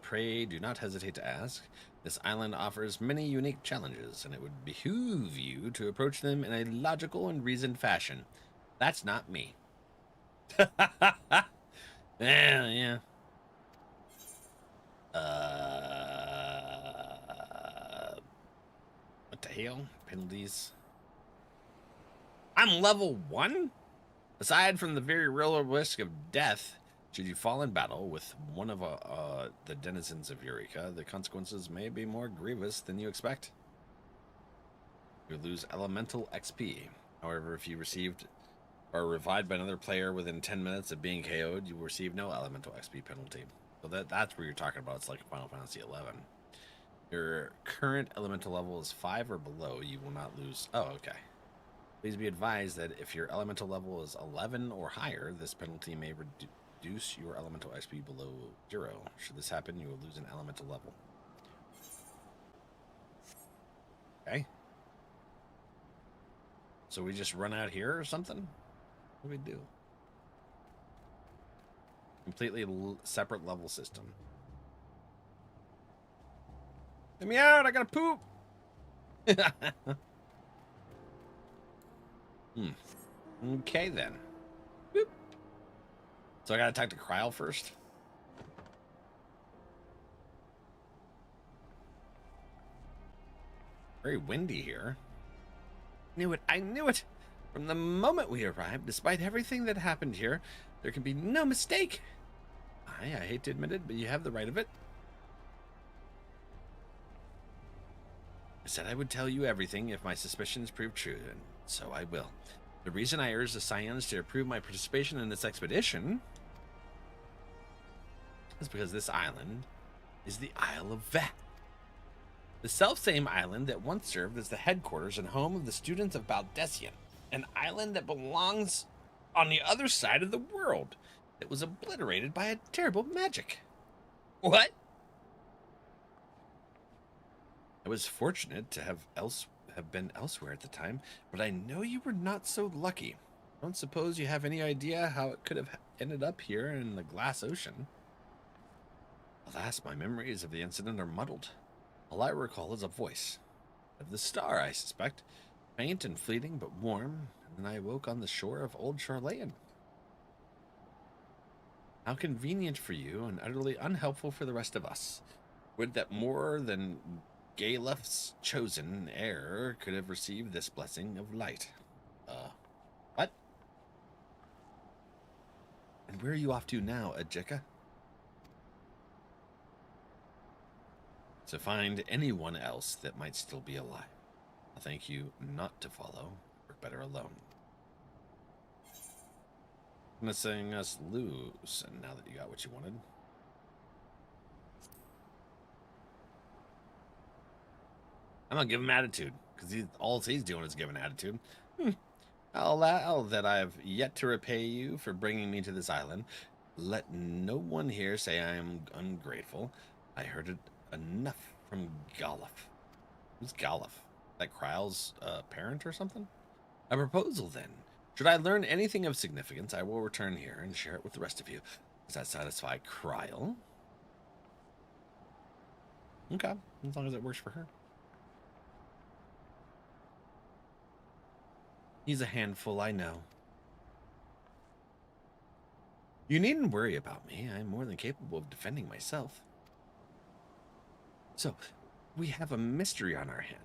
pray do not hesitate to ask. This island offers many unique challenges, and it would behoove you to approach them in a logical and reasoned fashion. That's not me. Yeah. What the hell? Penalties. I'm level 1? Aside from the very real risk of death, should you fall in battle with one of the denizens of Eureka, the consequences may be more grievous than you expect. You lose elemental XP. However, if you received or revived by another player within 10 minutes of being KO'd, you will receive no elemental XP penalty. So that's where you're talking about. It's like Final Fantasy XI. Your current elemental level is 5 or below. You will not lose. Oh, okay. Please be advised that if your elemental level is 11 or higher, this penalty may reduce your elemental XP below 0. Should this happen, you will lose an elemental level. Okay. So we just run out here or something? What do we do? Completely separate level system. Let me out! I gotta poop! Okay then. Boop. So I gotta talk to Kryl first. Very windy here. I knew it! From the moment we arrived, despite everything that happened here, there can be no mistake. I hate to admit it, but you have the right of it. I said I would tell you everything if my suspicions proved true, and so I will. The reason I urged the Scions to approve my participation in this expedition is because this island is the Isle of Vet. The self-same island that once served as the headquarters and home of the students of Baldessian. An island that belongs on the other side of the world. That was obliterated by a terrible magic. What? I was fortunate to have been elsewhere at the time, but I know you were not so lucky. I don't suppose you have any idea how it could have ended up here in the Glass Ocean. Alas, my memories of the incident are muddled. All I recall is a voice. Of the star, I suspect. Faint and fleeting, but warm, and then I woke on the shore of Old Charlayan. How convenient for you, and utterly unhelpful for the rest of us. Would that more than Galef's chosen heir could have received this blessing of light. What? And where are you off to now, Ajika? To find anyone else that might still be alive. I'll thank you not to follow. We're better alone. Missing us lose, and now that you got what you wanted. I'm gonna give him attitude, because all he's doing is giving attitude. Allow that I've yet to repay you for bringing me to this island. Let no one here say I am ungrateful. I heard it enough from Galef. Who's Galef? Like Kryle's parent or something? A proposal, then. Should I learn anything of significance, I will return here and share it with the rest of you. Does that satisfy Kryle? Okay, as long as it works for her. He's a handful, I know. You needn't worry about me. I'm more than capable of defending myself. So, we have a mystery on our hands.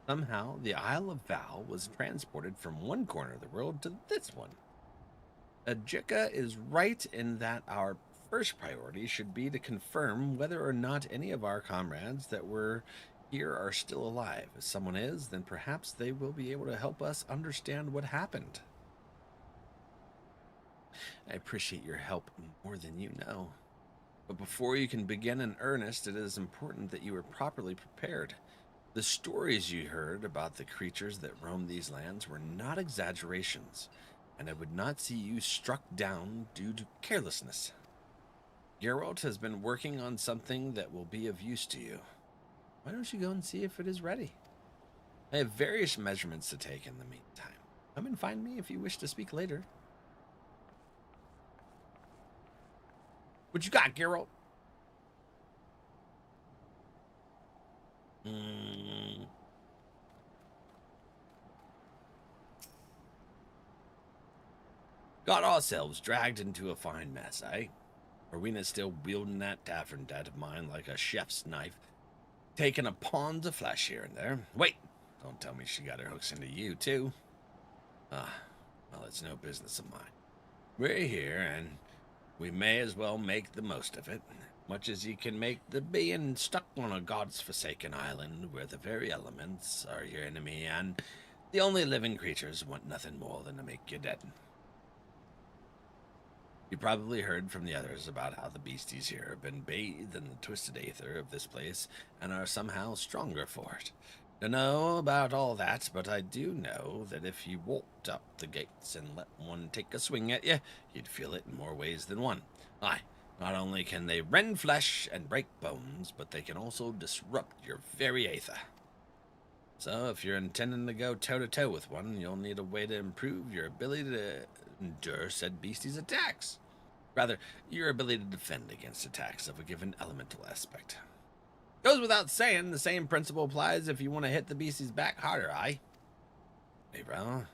Somehow, the Isle of Val was transported from one corner of the world to this one. Ajika is right in that our first priority should be to confirm whether or not any of our comrades that were here are still alive. If someone is, then perhaps they will be able to help us understand what happened. I appreciate your help more than you know. But before you can begin in earnest, it is important that you are properly prepared. The stories you heard about the creatures that roam these lands were not exaggerations, and I would not see you struck down due to carelessness. Geralt has been working on something that will be of use to you. Why don't you go and see if it is ready? I have various measurements to take in the meantime. Come and find me if you wish to speak later. What you got, Geralt? Got ourselves dragged into a fine mess, eh? Rowena's still wielding that tafferndat of mine like a chef's knife, taking a pound of flesh here and there. Wait, don't tell me she got her hooks into you, too. Well, it's no business of mine. We're here, and we may as well make the most of it. Much as you can make the being stuck on a god's forsaken island where the very elements are your enemy and the only living creatures want nothing more than to make you dead. You probably heard from the others about how the beasties here have been bathed in the twisted aether of this place and are somehow stronger for it. Don't know about all that, but I do know that if you walked up the gates and let one take a swing at you, you'd feel it in more ways than one. Aye. Not only can they rend flesh and break bones, but they can also disrupt your very aether. So if you're intending to go toe-to-toe with one, you'll need a way to improve your ability to endure said beastie's attacks. Rather, your ability to defend against attacks of a given elemental aspect. Goes without saying, the same principle applies if you want to hit the beastie's back harder, aye? Hey, bro.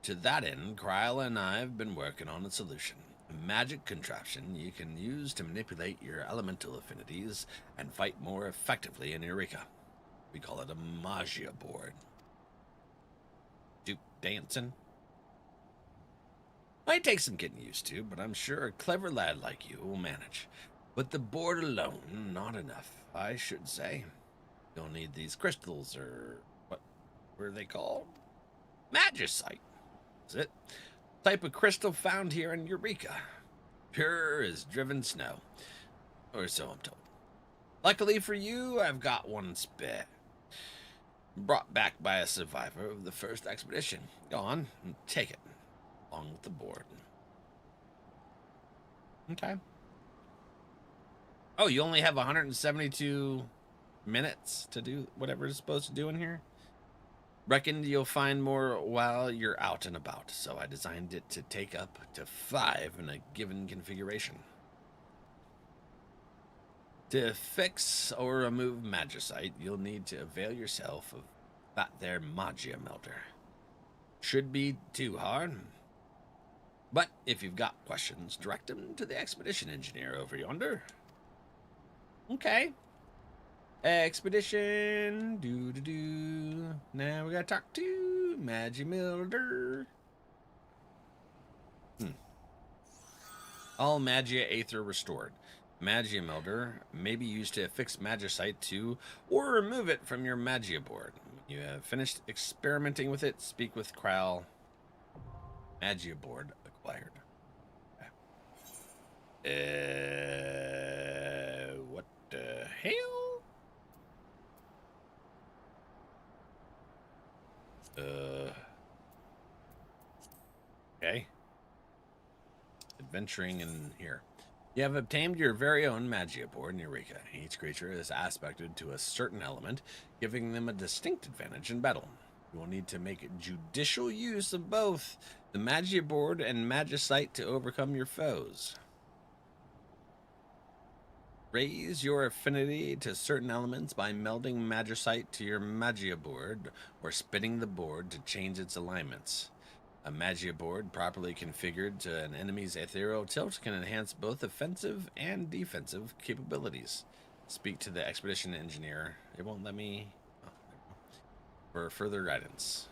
To that end, Kryle and I have been working on a solution. A magic contraption you can use to manipulate your elemental affinities and fight more effectively in Eureka. We call it a magia board. Duke dancing? Might take some getting used to, but I'm sure a clever lad like you will manage. But the board alone, not enough, I should say. You'll need these crystals, or what were they called? Magicite. Is it? Type of crystal found here in Eureka. Pure as driven snow. Or so I'm told. Luckily for you, I've got one spare. Brought back by a survivor of the first expedition. Go on and take it, along with the board. Okay. Oh, you only have 172 minutes to do whatever it's supposed to do in here? Reckoned you'll find more while you're out and about, so I designed it to take up to 5 in a given configuration. To fix or remove magicite, you'll need to avail yourself of that there magia melter. Should be too hard. But if you've got questions, direct them to the expedition engineer over yonder. Okay. Expedition. Do. Now we gotta talk to Magia Melter. All Magia Aether restored. Magia Melter may be used to fix magicite to or remove it from your Magia board. When you have finished experimenting with it, speak with Kral. Magia board acquired. Okay. What the hell? Okay. Adventuring in here. You have obtained your very own Magia board in Eureka. Each creature is aspected to a certain element, giving them a distinct advantage in battle. You will need to make judicial use of both the Magia board and magicite to overcome your foes. Raise your affinity to certain elements by melding magicite to your Magia board or spinning the board to change its alignments. A Magia board properly configured to an enemy's ethereal tilt can enhance both offensive and defensive capabilities. Speak to the expedition engineer. It won't let me... Oh, for further guidance.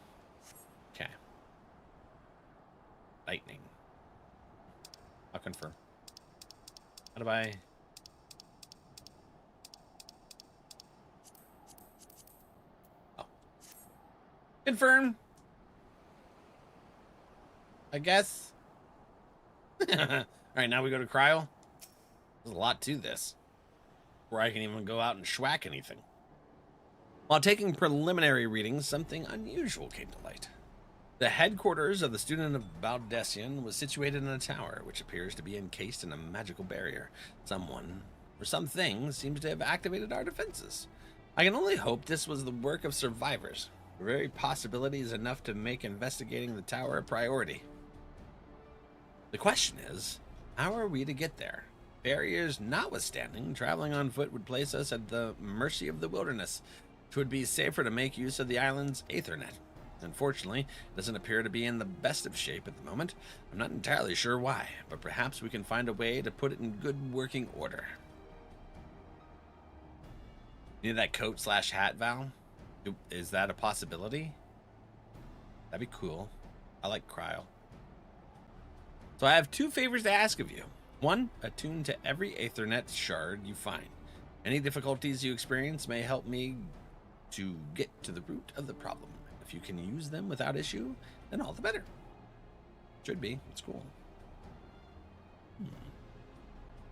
Okay. Lightning. I'll confirm. How do I... Oh. Confirm. I guess. All right, now we go to Cryo. There's a lot to this. Before I can even go out and schwack anything. While taking preliminary readings, something unusual came to light. The headquarters of the student of Baldessian was situated in a tower, which appears to be encased in a magical barrier. Someone, or something, seems to have activated our defenses. I can only hope this was the work of survivors. The very possibility is enough to make investigating the tower a priority. The question is, how are we to get there? Barriers notwithstanding, traveling on foot would place us at the mercy of the wilderness. It would be safer to make use of the island's Aethernet. Unfortunately, it doesn't appear to be in the best of shape at the moment. I'm not entirely sure why, but perhaps we can find a way to put it in good working order. Need that coat/hat, Val? Is that a possibility? That'd be cool. I like Cryo. So I have two favors to ask of you. One, attune to every Aethernet shard you find. Any difficulties you experience may help me to get to the root of the problem. If you can use them without issue, then all the better. Should be. It's cool.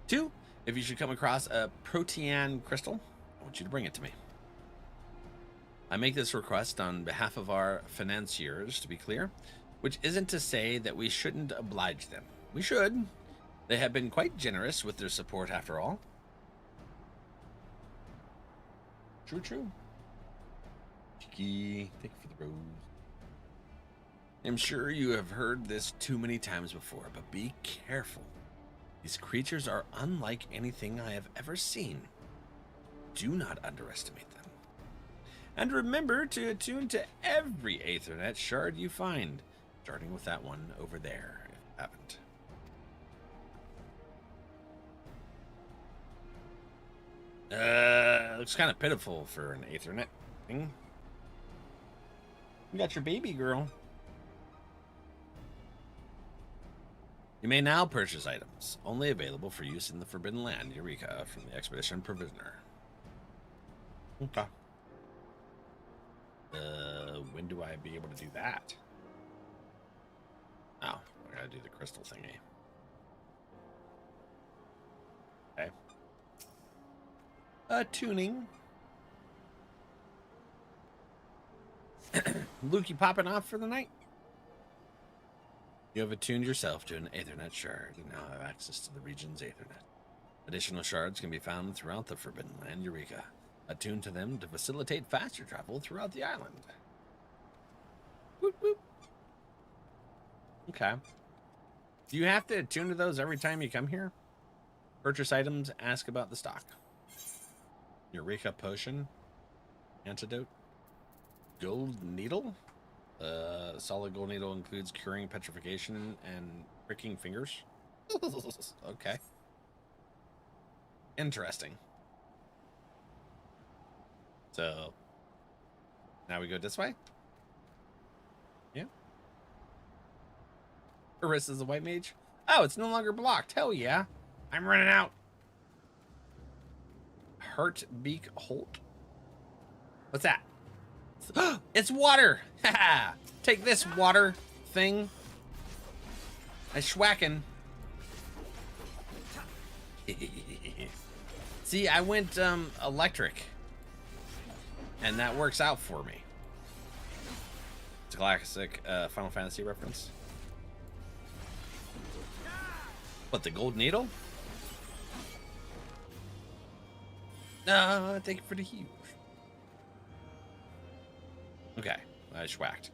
Two, if you should come across a protean crystal, I want you to bring it to me. I make this request on behalf of our financiers, to be clear, which isn't to say that we shouldn't oblige them. We should. They have been quite generous with their support after all. True. Cheeky, thank you for the rose. I'm sure you have heard this too many times before, but be careful. These creatures are unlike anything I have ever seen. Do not underestimate them. And remember to attune to every Aethernet shard you find, starting with that one over there, if you haven't. Looks kind of pitiful for an Aethernet thing. You got your baby girl. You may now purchase items, only available for use in the Forbidden Land, Eureka, from the Expedition Provisioner. Okay. When do I be able to do that? Oh, I gotta do the crystal thingy. Okay. Tuning. Lukey popping off for the night? You have attuned yourself to an Aethernet shard. You now have access to the region's Aethernet. Additional shards can be found throughout the Forbidden Land, Eureka. Attune to them to facilitate faster travel throughout the island. Whoop, whoop. Okay. Do you have to attune to those every time you come here? Purchase items, ask about the stock. Eureka potion. Antidote. Gold needle. Solid gold needle includes curing petrification and pricking fingers. Okay. Interesting. So now we go this way. Yeah. Carissa's a white mage. Oh, it's no longer blocked. Hell yeah. I'm running out. Heartbeak Holt. What's that? It's water. Take this water thing. I schwacking. See, I went electric, and that works out for me. It's a classic Final Fantasy reference. What, the gold needle? No, take it for the huge. Okay, I schwacked.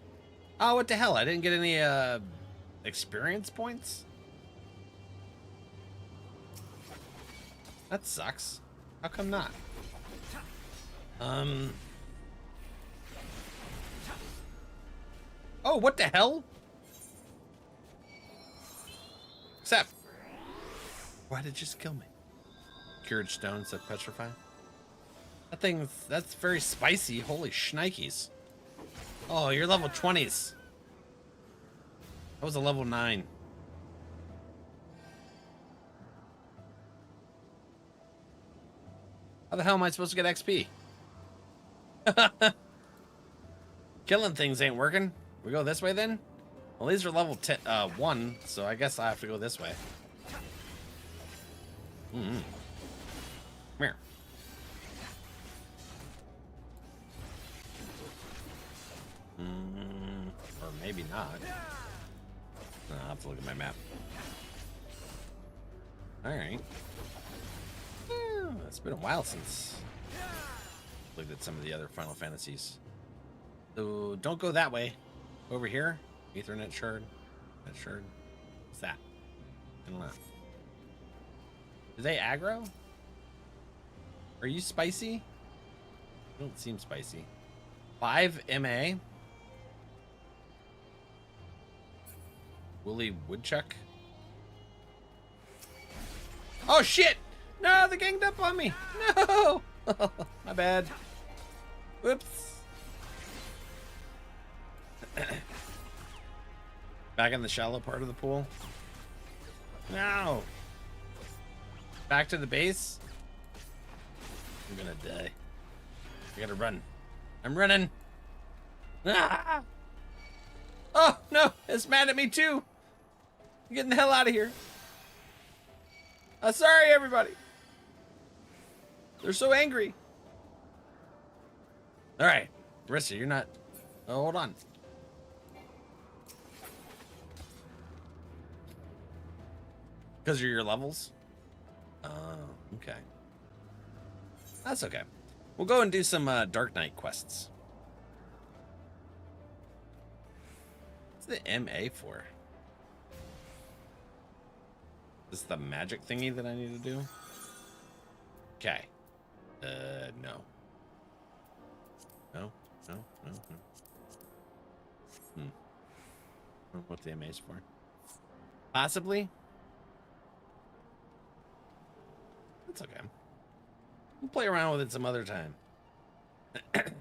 Oh, what the hell? I didn't get any experience points? That sucks. How come not? Oh, what the hell? Except, why did it just kill me? Cured stones that petrify. That thing, that's very spicy. Holy shnikes. Oh, you're level 20s. That was a level 9. How the hell am I supposed to get XP? Killing things ain't working. We go this way then? Well, these are level 1, so I guess I have to go this way. Come here. Or maybe not. I'll have to look at my map. Alright. It's been a while since I looked at some of the other Final Fantasies. So don't go that way. Over here. Ethernet shard. That shard. What's that? I don't know. Do they aggro? Are you spicy? You don't seem spicy. 5 MA. Woolly Woodchuck. Oh shit! No, they ganged up on me. No! My bad. Whoops. Back in the shallow part of the pool. No. Back to the base. I'm gonna die. I gotta run. I'm running. Ah! Oh no, it's mad at me too. I'm getting the hell out of here. Sorry, everybody. They're so angry. All right, Rissa, you're not. Oh, hold on. Because of your levels? Oh, okay. That's okay. We'll go and do some Dark Knight quests. What's the MA for? Is this the magic thingy that I need to do? Okay. No. No, no, no, no. I don't know what the MA is for. Possibly. That's okay. We'll play around with it some other time. What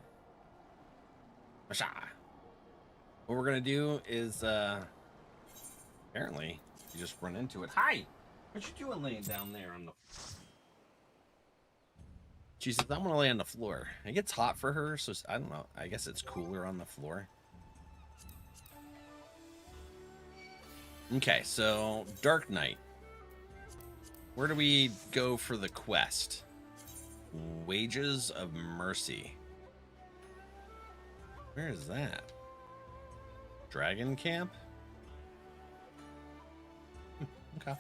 we're gonna do is apparently you just run into it. Hi! What you doing laying down there on the She says, I'm gonna lay on the floor. It gets hot for her, so I don't know. I guess it's cooler on the floor. Okay, so Dark Knight. Where do we go for the quest? Wages of Mercy. Where is that? Dragon Camp? Okay.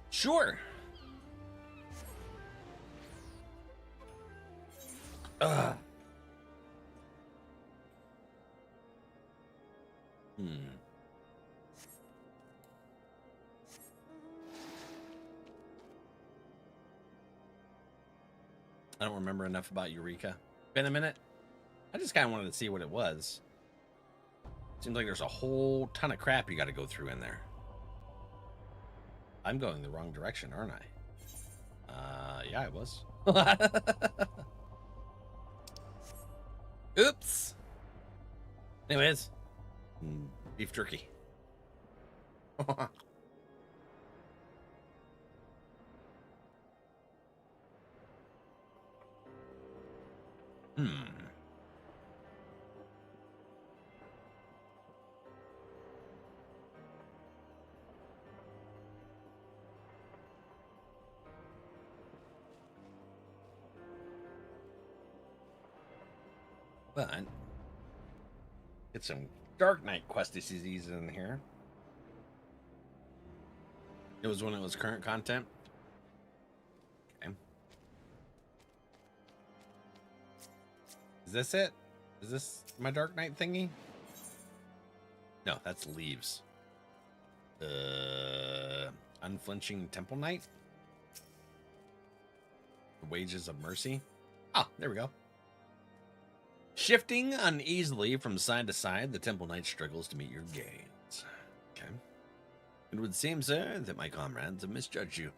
Sure. Ugh. I don't remember enough about Eureka. Been a minute. I just kind of wanted to see what it was. Seems like there's a whole ton of crap you got to go through in there. I'm going the wrong direction, aren't I? Yeah, I was. Oops. Anyways, beef jerky. But get some Dark Knight questies in here. It was when it was current content. Okay. Is this it? Is this my Dark Knight thingy? No, that's Leaves. Unflinching Temple Knight. The Wages of Mercy. Ah, there we go. Shifting uneasily from side to side, the Temple Knight struggles to meet your gaze. Okay. It would seem, sir, that my comrades have misjudged you.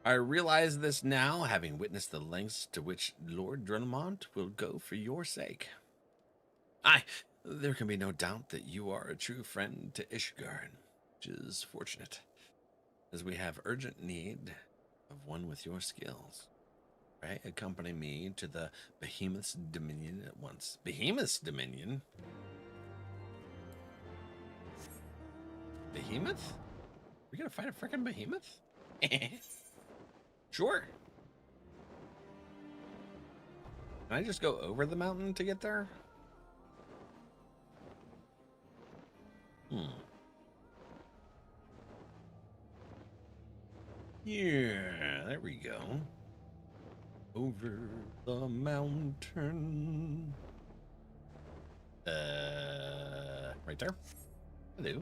I realize this now, having witnessed the lengths to which Lord Drelamont will go for your sake. Aye, there can be no doubt that you are a true friend to Ishgard, which is fortunate, as we have urgent need of one with your skills. Right, accompany me to the Behemoth's Dominion at once. Behemoth's Dominion? Behemoth? We gonna fight a freaking behemoth? Sure. Can I just go over the mountain to get there? Yeah, there we go. Over the mountain. Right there. Hello.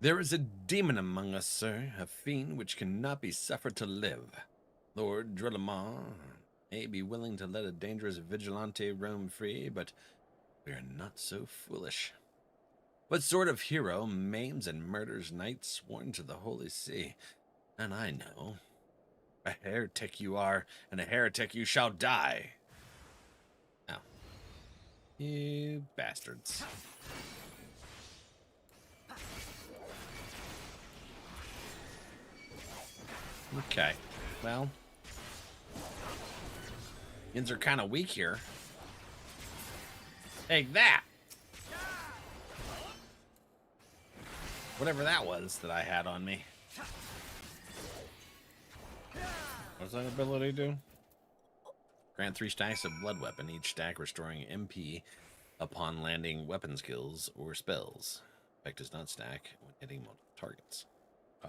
There is a demon among us, sir, a fiend which cannot be suffered to live. Lord Drelamont may be willing to let a dangerous vigilante roam free, but we are not so foolish. What sort of hero maims and murders knights sworn to the Holy See? And I know. A heretic you are, and a heretic you shall die. Oh. You bastards. Okay, well. Yins are kind of weak here. Take that! Whatever that was that I had on me. What's that ability do? Grant 3 stacks of blood weapon, each stack restoring MP upon landing weapon skills or spells. Effect does not stack when hitting multiple targets. Oh.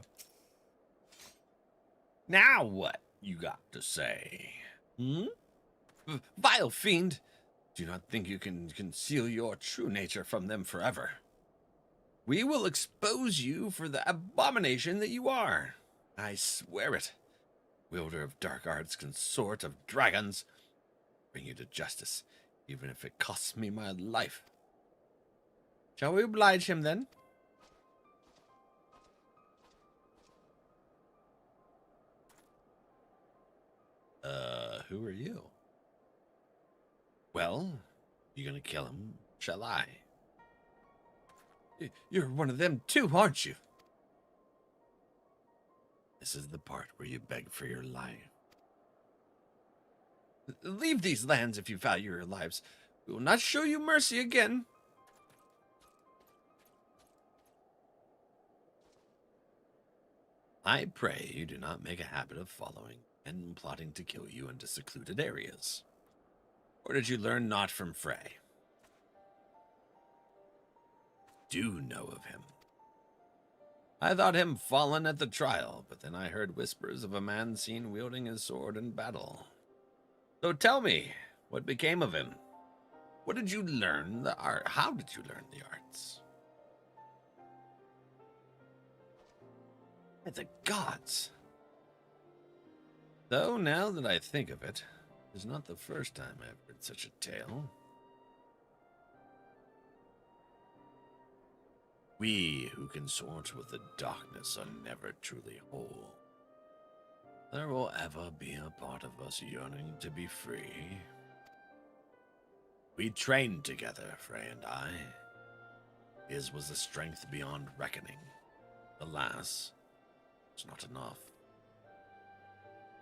Now what you got to say? Vile fiend! Do not think you can conceal your true nature from them forever. We will expose you for the abomination that you are. I swear it. Wielder of dark arts, consort of dragons, bring you to justice, even if it costs me my life. Shall we oblige him then? Who are you? Well, you gonna kill him? Shall I? You're one of them too, aren't you? This is the part where you beg for your life. Leave these lands if you value your lives. We will not show you mercy again. I pray you do not make a habit of following and plotting to kill you into secluded areas. Or did you learn naught from Frey? Do know of him. I thought him fallen at the trial, but then I heard whispers of a man seen wielding his sword in battle. So tell me, what became of him? What did you learn the art? How did you learn the arts? By the gods. Though now that I think of it, it's not the first time I've heard such a tale. We who consort with the darkness are never truly whole. There will ever be a part of us yearning to be free. We trained together, Frey and I. His was a strength beyond reckoning. Alas, it's not enough.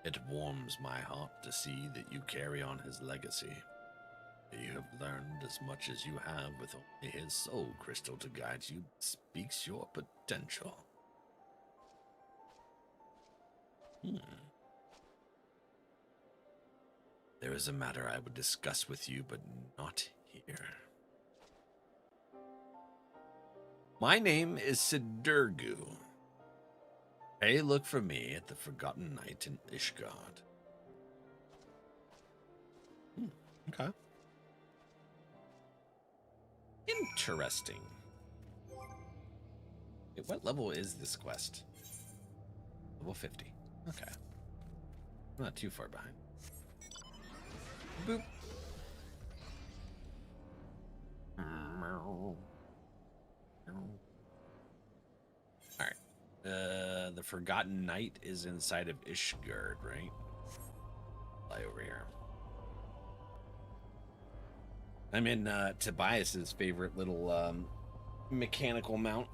It warms my heart to see that you carry on his legacy. That you have learned as much as you have with only his soul crystal to guide you speaks your potential. There is a matter I would discuss with you, but not here. My name is Sidurgu. Hey, look for me at the Forgotten Night in Ishgard. Okay. Interesting. Wait, what level is this quest? Level 50. Okay. I'm not too far behind. Boop. Alright. The Forgotten Night is inside of Ishgard, right? Fly over here. I'm in Tobias's favorite little mechanical mount.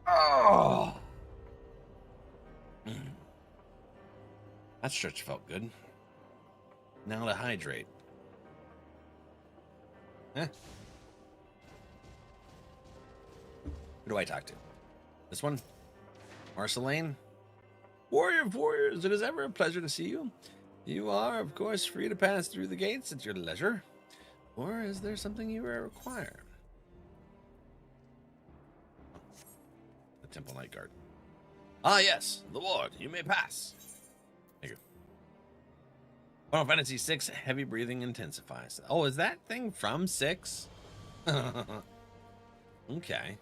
Oh! That stretch felt good. Now to hydrate. Eh. Who do I talk to? This one? Marceline? Warrior of warriors, it is ever a pleasure to see you. You are, of course, free to pass through the gates at your leisure. Or is there something you require? The Temple Night Guard. Ah, yes, the ward. You may pass. Thank you. Final Fantasy VI, heavy breathing intensifies. Oh, is that thing from 6? Okay.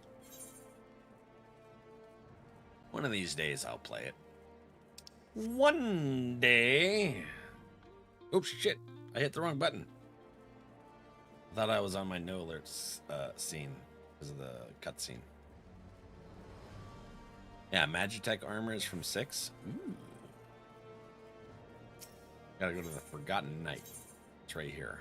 One of these days I'll play it. One day. Oops, shit. I hit the wrong button. I thought I was on my no alerts scene because of the cutscene. Yeah, Magitech armor is from 6. Ooh. Gotta go to the Forgotten Night. It's right here.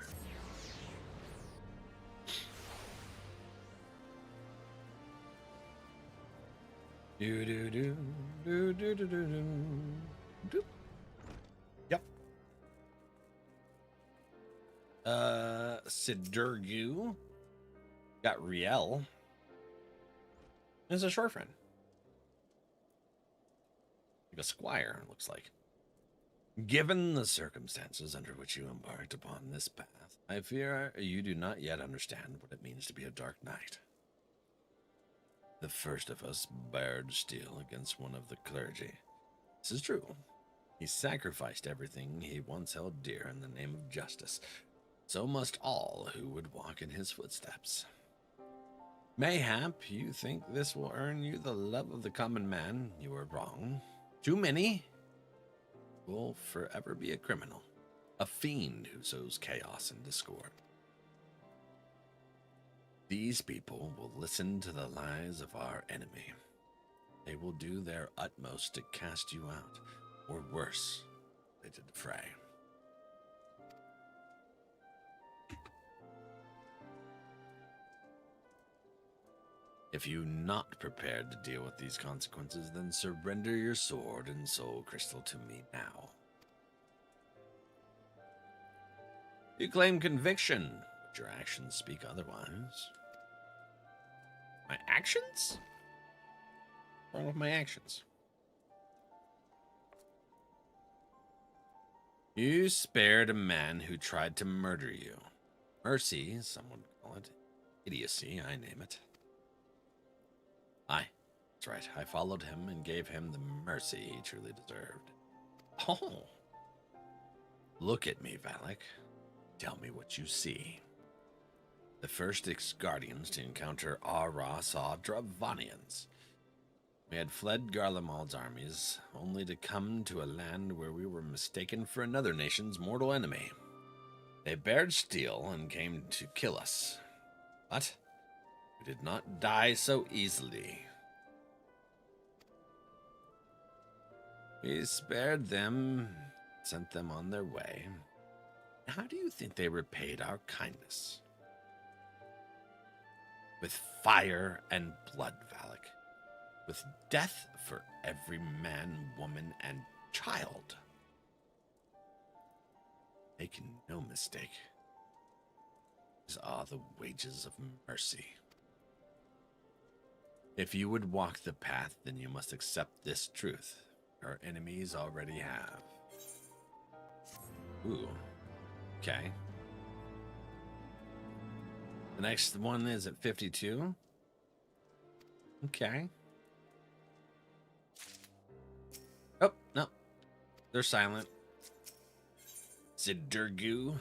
Do do do do do do do do. Yep. Sidurgu got Riel. There's a short friend. Like a squire, looks like. Given the circumstances under which you embarked upon this path, I fear you do not yet understand what it means to be a dark knight. The first of us bared steel against one of the clergy. This is true. He sacrificed everything he once held dear in the name of justice. So must all who would walk in his footsteps. Mayhap you think this will earn you the love of the common man. You are wrong. Too many will forever be a criminal, a fiend who sows chaos and discord. These people will listen to the lies of our enemy. They will do their utmost to cast you out, or worse, they did the Frey. If you're not prepared to deal with these consequences, then surrender your sword and soul crystal to me now. You claim conviction, but your actions speak otherwise. My actions? What's wrong with my actions? You spared a man who tried to murder you. Mercy, some would call it. Idiocy, I name it. Aye, that's right. I followed him and gave him the mercy he truly deserved. Oh. Look at me, Valak. Tell me what you see. The first Guardians to encounter Ara saw Dravanians. We had fled Garlemald's armies, only to come to a land where we were mistaken for another nation's mortal enemy. They bared steel and came to kill us. But we did not die so easily. We spared them, sent them on their way. How do you think they repaid our kindness? With fire and blood, Valak. With death for every man, woman, and child. Make no mistake. These are the wages of mercy. If you would walk the path, then you must accept this truth. Our enemies already have. Ooh. Okay. The next one is at 52. Okay. Oh, no. They're silent. Zidurgu.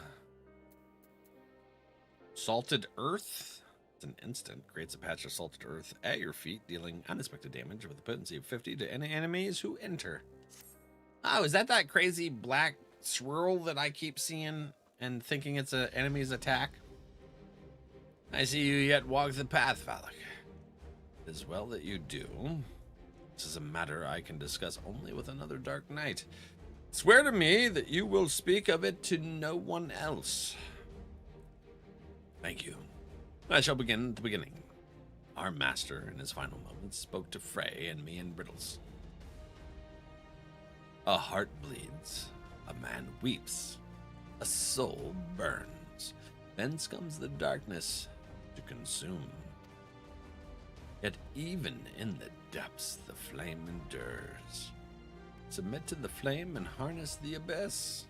Salted Earth. It's an instant. Creates a patch of salted earth at your feet, dealing unexpected damage with a potency of 50 to any enemies who enter. Oh, is that crazy black swirl that I keep seeing and thinking it's an enemy's attack? I see you yet walk the path, Valak. It is well that you do. This is a matter I can discuss only with another Dark Knight. Swear to me that you will speak of it to no one else. Thank you. I shall begin at the beginning. Our master, in his final moments, spoke to Frey and me in riddles. A heart bleeds, a man weeps, a soul burns. Thence comes the darkness to consume. Yet even in the depths the flame endures. Submit to the flame and harness the abyss.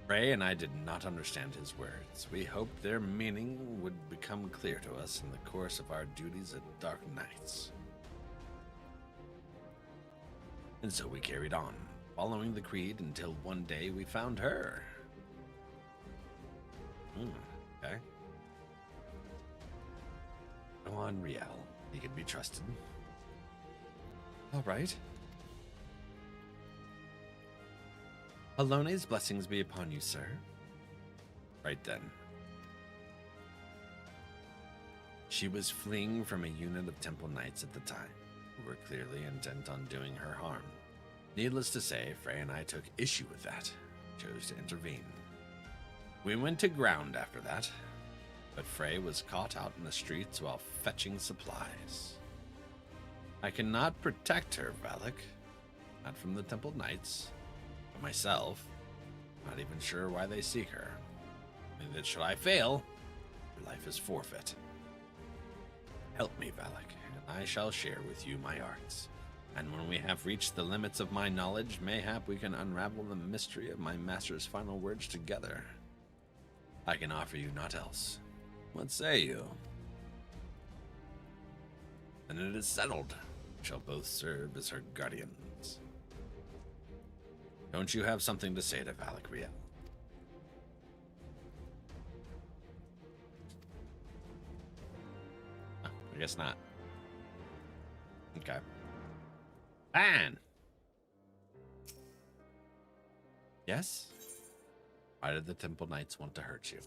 Frey and I did not understand his words. We hoped their meaning would become clear to us in the course of our duties at Dark Knights. And so we carried on, following the creed until one day we found her. Okay. Go on, Riel. He can be trusted. All right. Alone's blessings be upon you, sir. Right then. She was fleeing from a unit of Temple Knights at the time, who were clearly intent on doing her harm. Needless to say, Frey and I took issue with that, chose to intervene. We went to ground after that, but Frey was caught out in the streets while fetching supplies. I cannot protect her, Valak, not from the Temple Knights. Myself, not even sure why they seek her. And that should I fail, your life is forfeit. Help me, Valak, and I shall share with you my arts. And when we have reached the limits of my knowledge, mayhap we can unravel the mystery of my master's final words together. I can offer you naught else. What say you? Then it is settled. We shall both serve as her guardians. Don't you have something to say to Valak, Riel? Oh, I guess not. Okay. Fine. Yes? Why did the Temple Knights want to hurt you?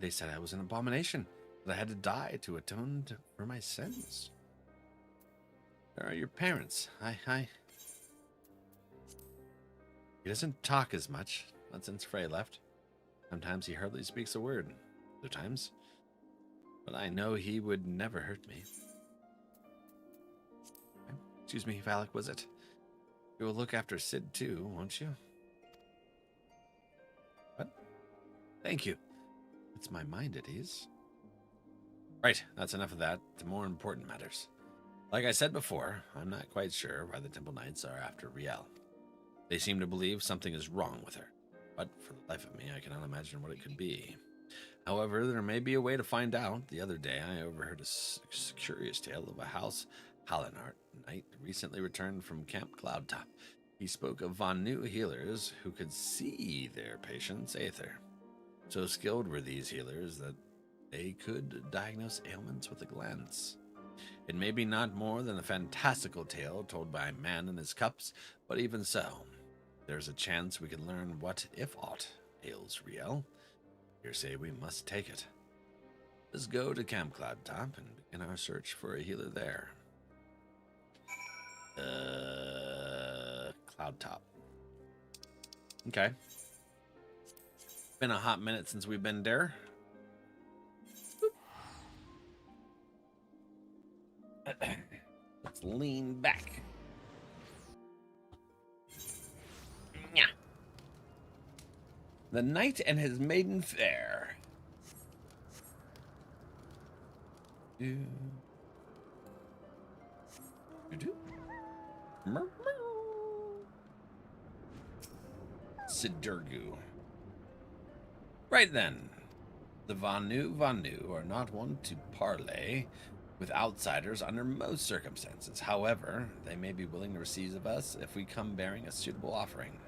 They said I was an abomination, that I had to die to atone for my sins. Where are your parents? He doesn't talk as much, not since Frey left. Sometimes he hardly speaks a word. Other times. But I know he would never hurt me. Excuse me, Valak, was it? You will look after Sid too, won't you? What? Thank you. It's my mind at ease. Right, that's enough of that. To more important matters. Like I said before, I'm not quite sure why the Temple Knights are after Riel. They seem to believe something is wrong with her, but for the life of me, I cannot imagine what it could be. However, there may be a way to find out. The other day, I overheard a curious tale of a House Hallinart knight recently returned from Camp Cloudtop. He spoke of Vanu healers who could see their patients' aether. So skilled were these healers that they could diagnose ailments with a glance. It may be not more than a fantastical tale told by a man in his cups, but even so, there's a chance we can learn what, if aught, ails Riel. Here say we must take it. Let's go to Camp Cloud Top and begin our search for a healer there. Cloud Top. Okay. Been a hot minute since we've been there. Let's lean back. Yeah. The knight and his maiden fair. Sidurgu. Right then. The Vanu are not one to parley with outsiders under most circumstances. However, they may be willing to receive of us if we come bearing a suitable offering.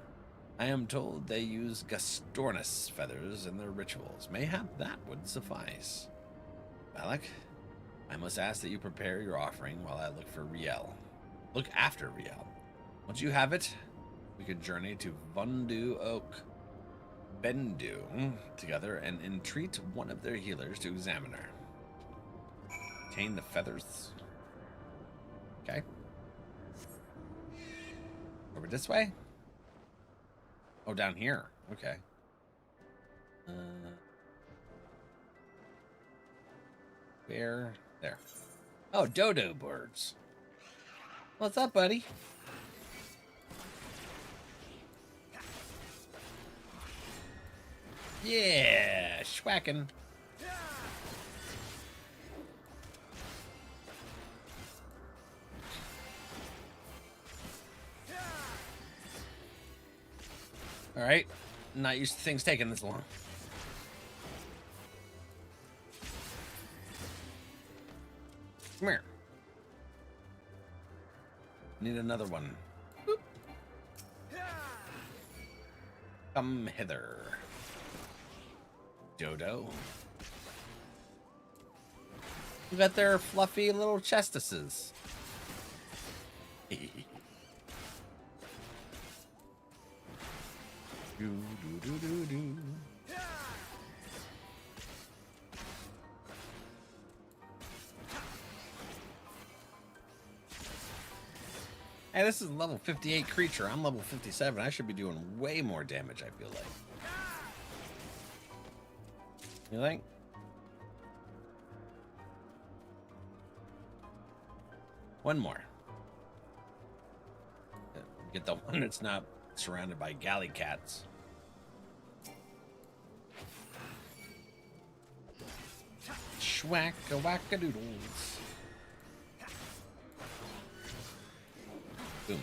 I am told they use Gastornis feathers in their rituals. Mayhap that would suffice. Valak, I must ask that you prepare your offering while I look for Riel. Look after Riel. Once you have it, we could journey to Vundu Oak Bendu together and entreat one of their healers to examine her. Obtain the feathers. Okay. Over this way? Oh, down here. Okay. Where? There. Oh, dodo birds. What's up, buddy? Yeah, schwacking. All right, not used to things taking this long. Come here. Need another one. Boop. Come hither. Dodo. Look at their fluffy little chestises. Hey, this is a level 58 creature. I'm level 57. I should be doing way more damage, I feel like. You think? One more. Get the one that's not surrounded by galley cats. Schwack-a-whack-a-doodles. Boom.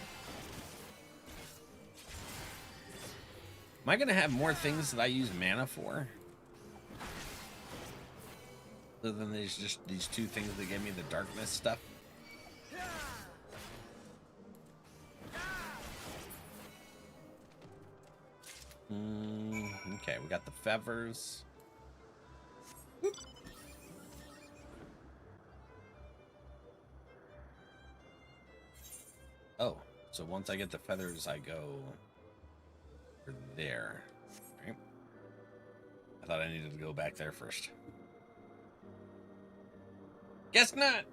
Am I gonna have more things that I use mana for? Other than these two things that gave me the darkness stuff? Okay, we got the feathers. Whoop. Oh, so once I get the feathers, I go over there. Right. I thought I needed to go back there first. Guess not.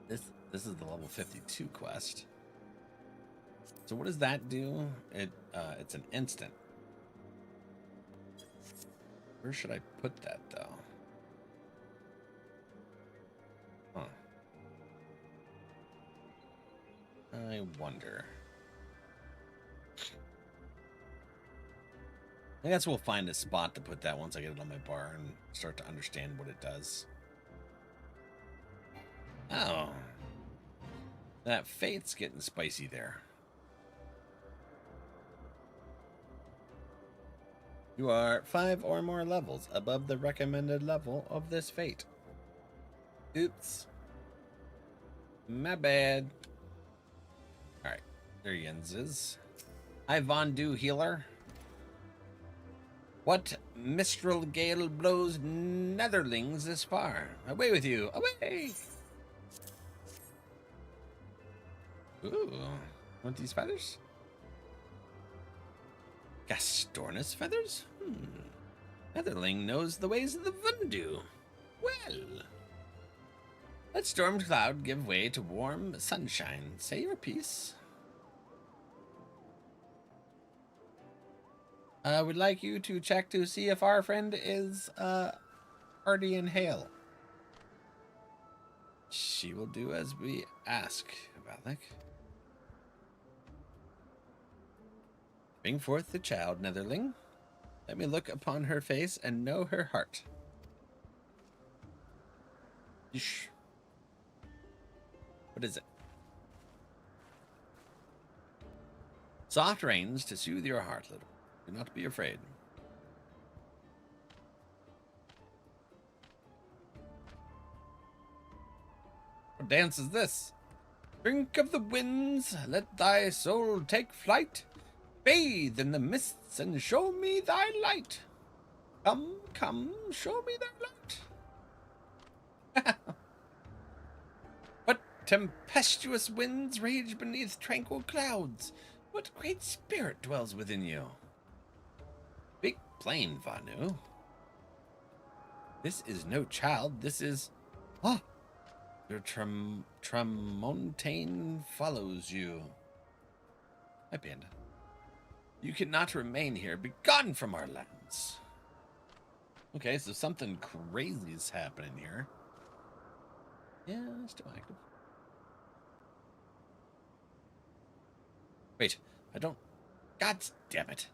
This is the level 52 quest. So what does that do? It's an instant. Where should I put that though? Huh. I wonder. I guess we'll find a spot to put that once I get it on my bar and start to understand what it does. Oh. That fate's getting spicy there. You are 5 or more levels above the recommended level of this fate. Oops. My bad. Alright. There Jens is. Hi, Vondu healer. What mistral gale blows netherlings this far? Away with you! Away! Ooh, want these feathers? Gastornis feathers? Netherling knows the ways of the Vundu. Well, let storm cloud give way to warm sunshine. Say your piece. I would like you to check to see if our friend is hardy and hale. She will do as we ask, Valak. Bring forth the child, Netherling. Let me look upon her face and know her heart. Yeesh. What is it? Soft rains to soothe your heart, little. Do not be afraid. What dance is this? Drink of the winds, let thy soul take flight. Bathe in the mists and show me thy light. Come, come, show me thy light. What tempestuous winds rage beneath tranquil clouds? What great spirit dwells within you? Big plain, Vanu. This is no child, this is... Ah! Your Tramontane follows you. Hi, Panda. You cannot remain here. Be gone from our lands. Okay, so something crazy is happening here. Yeah, still active. Wait, I don't... God damn it.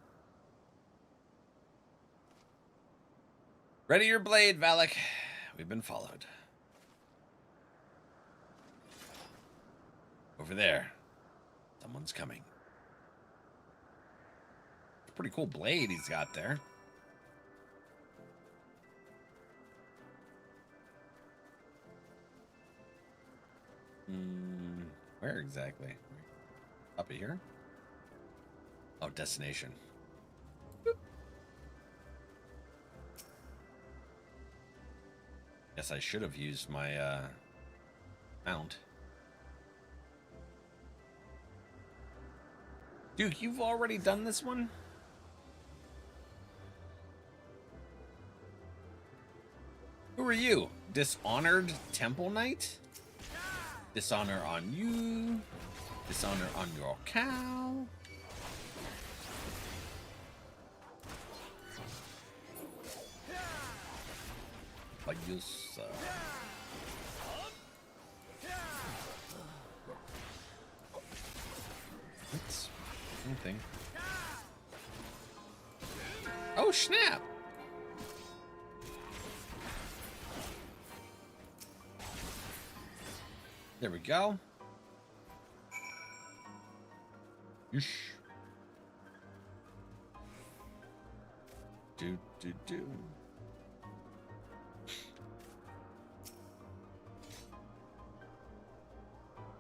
Ready your blade, Valak. We've been followed. Over there. Someone's coming. Pretty cool blade he's got there. Where exactly? Up here? Oh, destination. Boop. Guess I should have used my mount. Duke, you've already done this one? Who are you? Dishonored Temple Knight? Dishonor on you. Dishonor on your cow. Bayusa. That's something. Oh, snap! There we go. Yeesh. Do.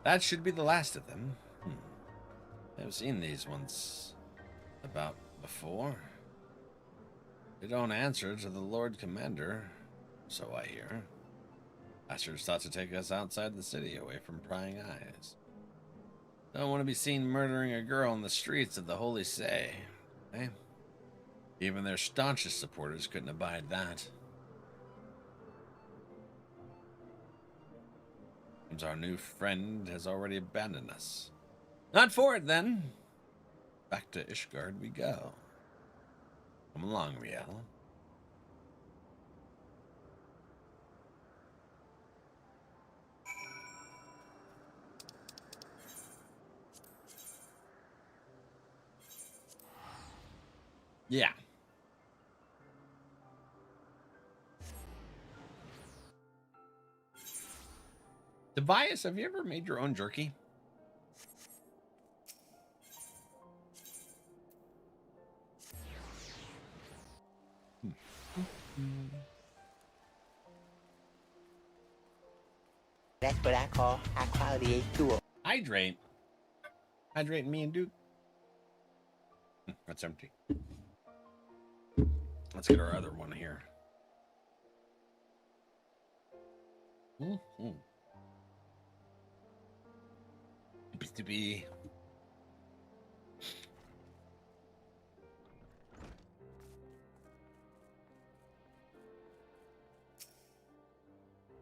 That should be the last of them. I've seen these ones about before. They don't answer to the Lord Commander, so I hear. Bastards thought to take us outside the city, away from prying eyes. Don't want to be seen murdering a girl in the streets of the Holy Say. Eh? Even their staunchest supporters couldn't abide that. Seems our new friend has already abandoned us. Not for it, then. Back to Ishgard we go. Come along, Riel. Yeah. Tobias, have you ever made your own jerky? That's what I call high quality H2O. Hydrate. Hydrate me and Duke. That's empty. Let's get our other one here. To be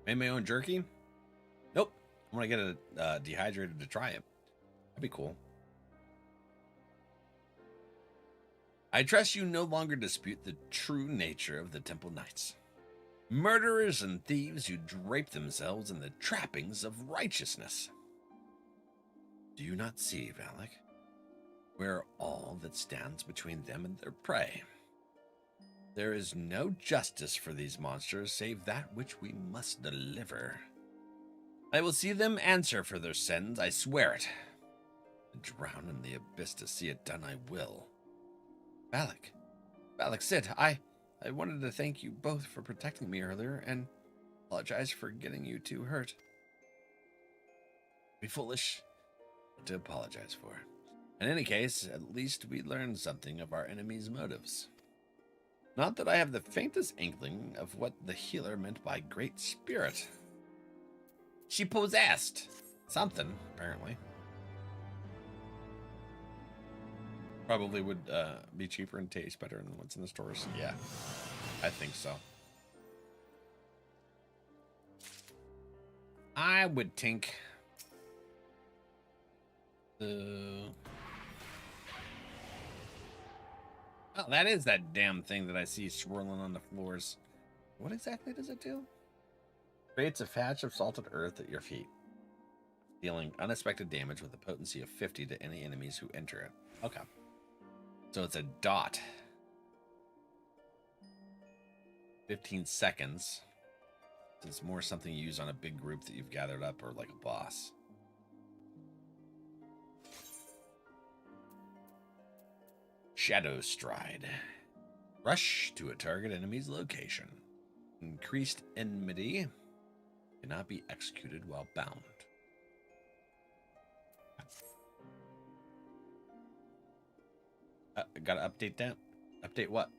made my own jerky. Nope, I'm gonna get it dehydrated to try it. That'd be cool. I trust you no longer dispute the true nature of the Temple Knights. Murderers and thieves who drape themselves in the trappings of righteousness. Do you not see, Valak? We're all that stands between them and their prey. There is no justice for these monsters save that which we must deliver. I will see them answer for their sins, I swear it. Drown in the abyss to see it done, I will. Valak, Sid, I wanted to thank you both for protecting me earlier and apologize for getting you two hurt. Be foolish to apologize for. In any case, at least we learned something of our enemy's motives. Not that I have the faintest inkling of what the healer meant by Great Spirit. She possessed something, apparently. Probably would be cheaper and taste better than what's in the stores. Yeah, I think so. I would think oh, that is that damn thing that I see swirling on the floors. What exactly does it do? Creates a patch of salted earth at your feet, dealing unexpected damage with a potency of 50 to any enemies who enter it. Okay. So it's a dot. 15 seconds. It's more something you use on a big group that you've gathered up or like a boss. Shadow Stride. Rush to a target enemy's location. Increased enmity. Cannot be executed while bound. Gotta update that. Update what?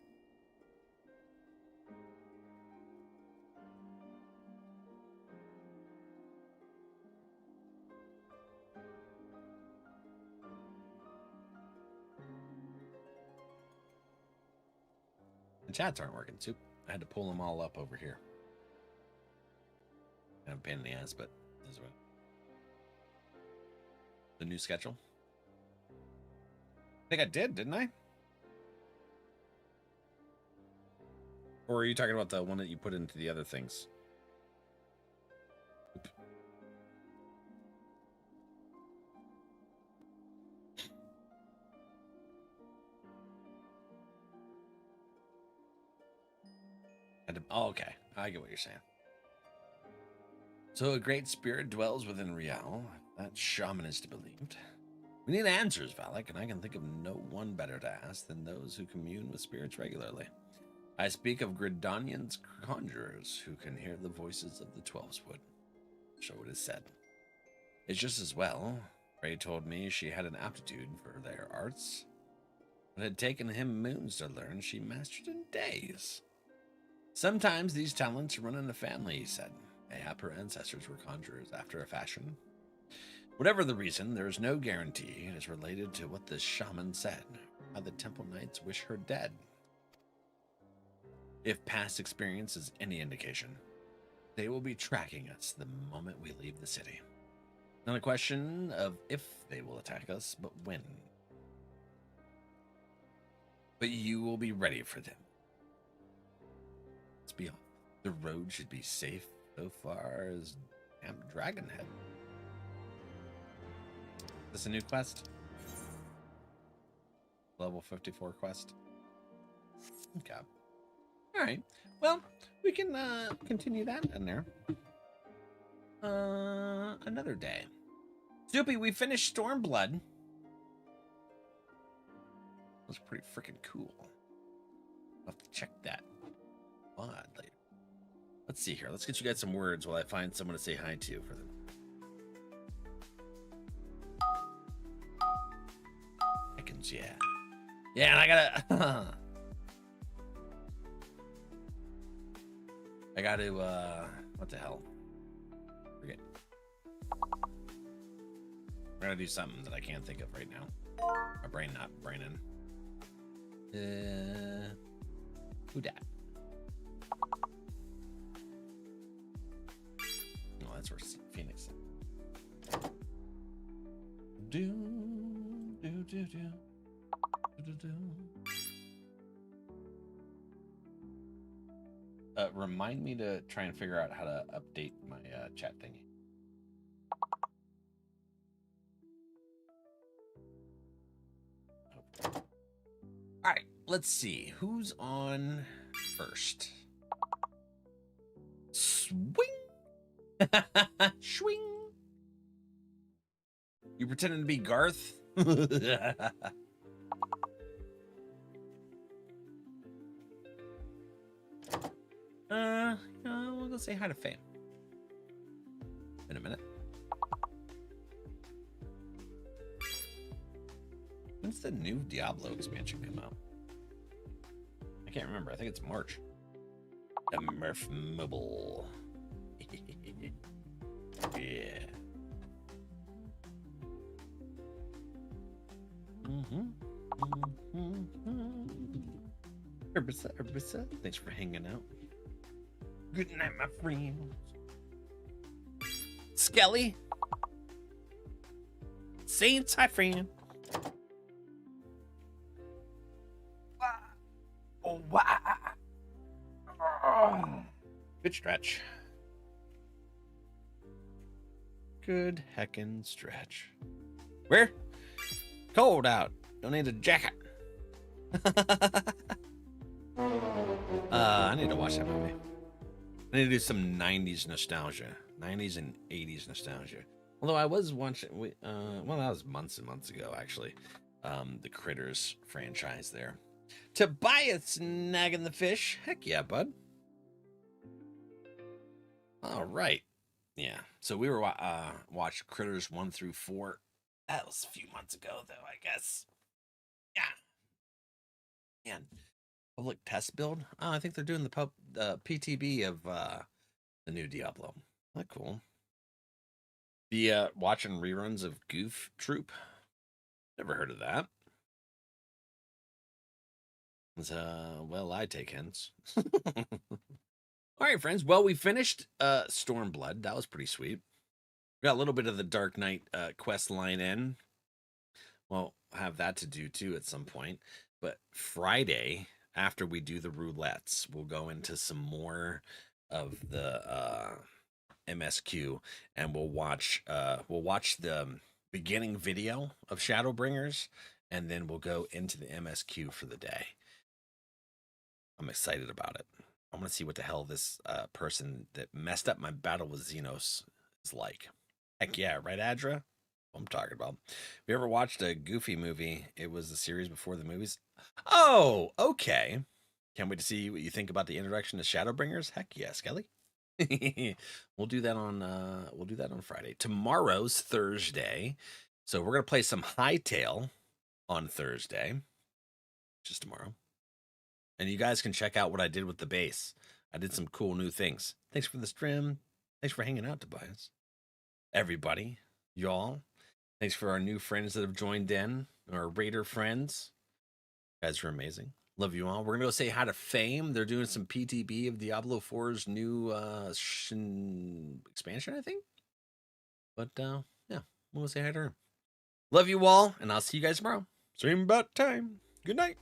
The chats aren't working, Soup. I had to pull them all up over here. Kind of a pain in the ass, but this is what. The new schedule. I think I did, didn't I? Or are you talking about the one that you put into the other things? Oop. Oh, okay. I get what you're saying. So a great spirit dwells within Rial. That shaman is to be believed. We need answers, Valak, and I can think of no one better to ask than those who commune with spirits regularly. I speak of Gridanian's conjurers who can hear the voices of the Twelveswood. So it is said. It's just as well. Ray told me she had an aptitude for their arts. It had taken him moons to learn, she mastered in days. Sometimes these talents run in the family, he said. Mayhap her ancestors were conjurers after a fashion. Whatever the reason, there is no guarantee it is related to what the shaman said, how the Temple Knights wish her dead. If past experience is any indication, they will be tracking us the moment we leave the city. Not a question of if they will attack us, but when. But you will be ready for them. Let's be honest. The road should be safe so far as Camp Dragonhead. Is this a new quest? Level 54 quest. Okay. Alright. Well, we can continue that in there. Another day. Soupy, we finished Stormblood. That was pretty freaking cool. I'll have to check that mod later. Let's see here. Let's get you guys some words while I find someone to say hi to for them. Seconds, yeah. Yeah, and I gotta... I got to, what the hell? Forget. We're gonna do something that I can't think of right now. My brain not braining. Who dat? Oh, that's where Phoenix is. Do. Remind me to try and figure out how to update my chat thingy. All right, let's see who's on first. Swing, swing. You pretending to be Garth? We'll go say hi to Fame. In a minute. When's the new Diablo expansion come out? I can't remember. I think it's March. The Murph Mobile. Yeah. Herbisa, thanks for hanging out. Good night, my friends. Skelly. Saints, hi, friend. Oh, wow. Good stretch. Good heckin' stretch. Where? Cold out. Don't need a jacket. I need to watch that movie. I need to do some 90s nostalgia. 90s and 80s nostalgia. Although I was watching, well, that was months and months ago, actually. The Critters franchise there. Tobias nagging the fish. Heck yeah, bud. All right. Yeah. So we were watched Critters 1 through 4. That was a few months ago, though, I guess. Yeah. Man, public test build. Oh, I think they're doing the PTB of the new Diablo. That cool. The watching reruns of Goof Troop. Never heard of that. Well, I take hints. All right, friends. Well, we finished Stormblood. That was pretty sweet. We got a little bit of the Dark Knight quest line in. Well, have that to do too at some point. But Friday, after we do the roulettes, we'll go into some more of the MSQ, and we'll watch the beginning video of Shadowbringers, and then we'll go into the MSQ for the day. I'm excited about it. I want to see what the hell this person that messed up my battle with Xenos is like. Heck yeah, right, Adra? I'm talking about. Have you ever watched a Goofy movie? It was the series before the movies. Oh, okay. Can't wait to see what you think about the introduction to Shadowbringers. Heck yeah, Skelly. We'll do that on Friday. Tomorrow's Thursday, so we're gonna play some Hightail on Thursday, just tomorrow. And you guys can check out what I did with the bass. I did some cool new things. Thanks for the stream. Thanks for hanging out, Tobias. Everybody, y'all. Thanks for our new friends that have joined in, our Raider friends. You guys are amazing. Love you all. We're going to go say hi to Fame. They're doing some PTB of Diablo 4's new expansion, I think. But, yeah, we'll say hi to her. Love you all, and I'll see you guys tomorrow. Stream about time. Good night.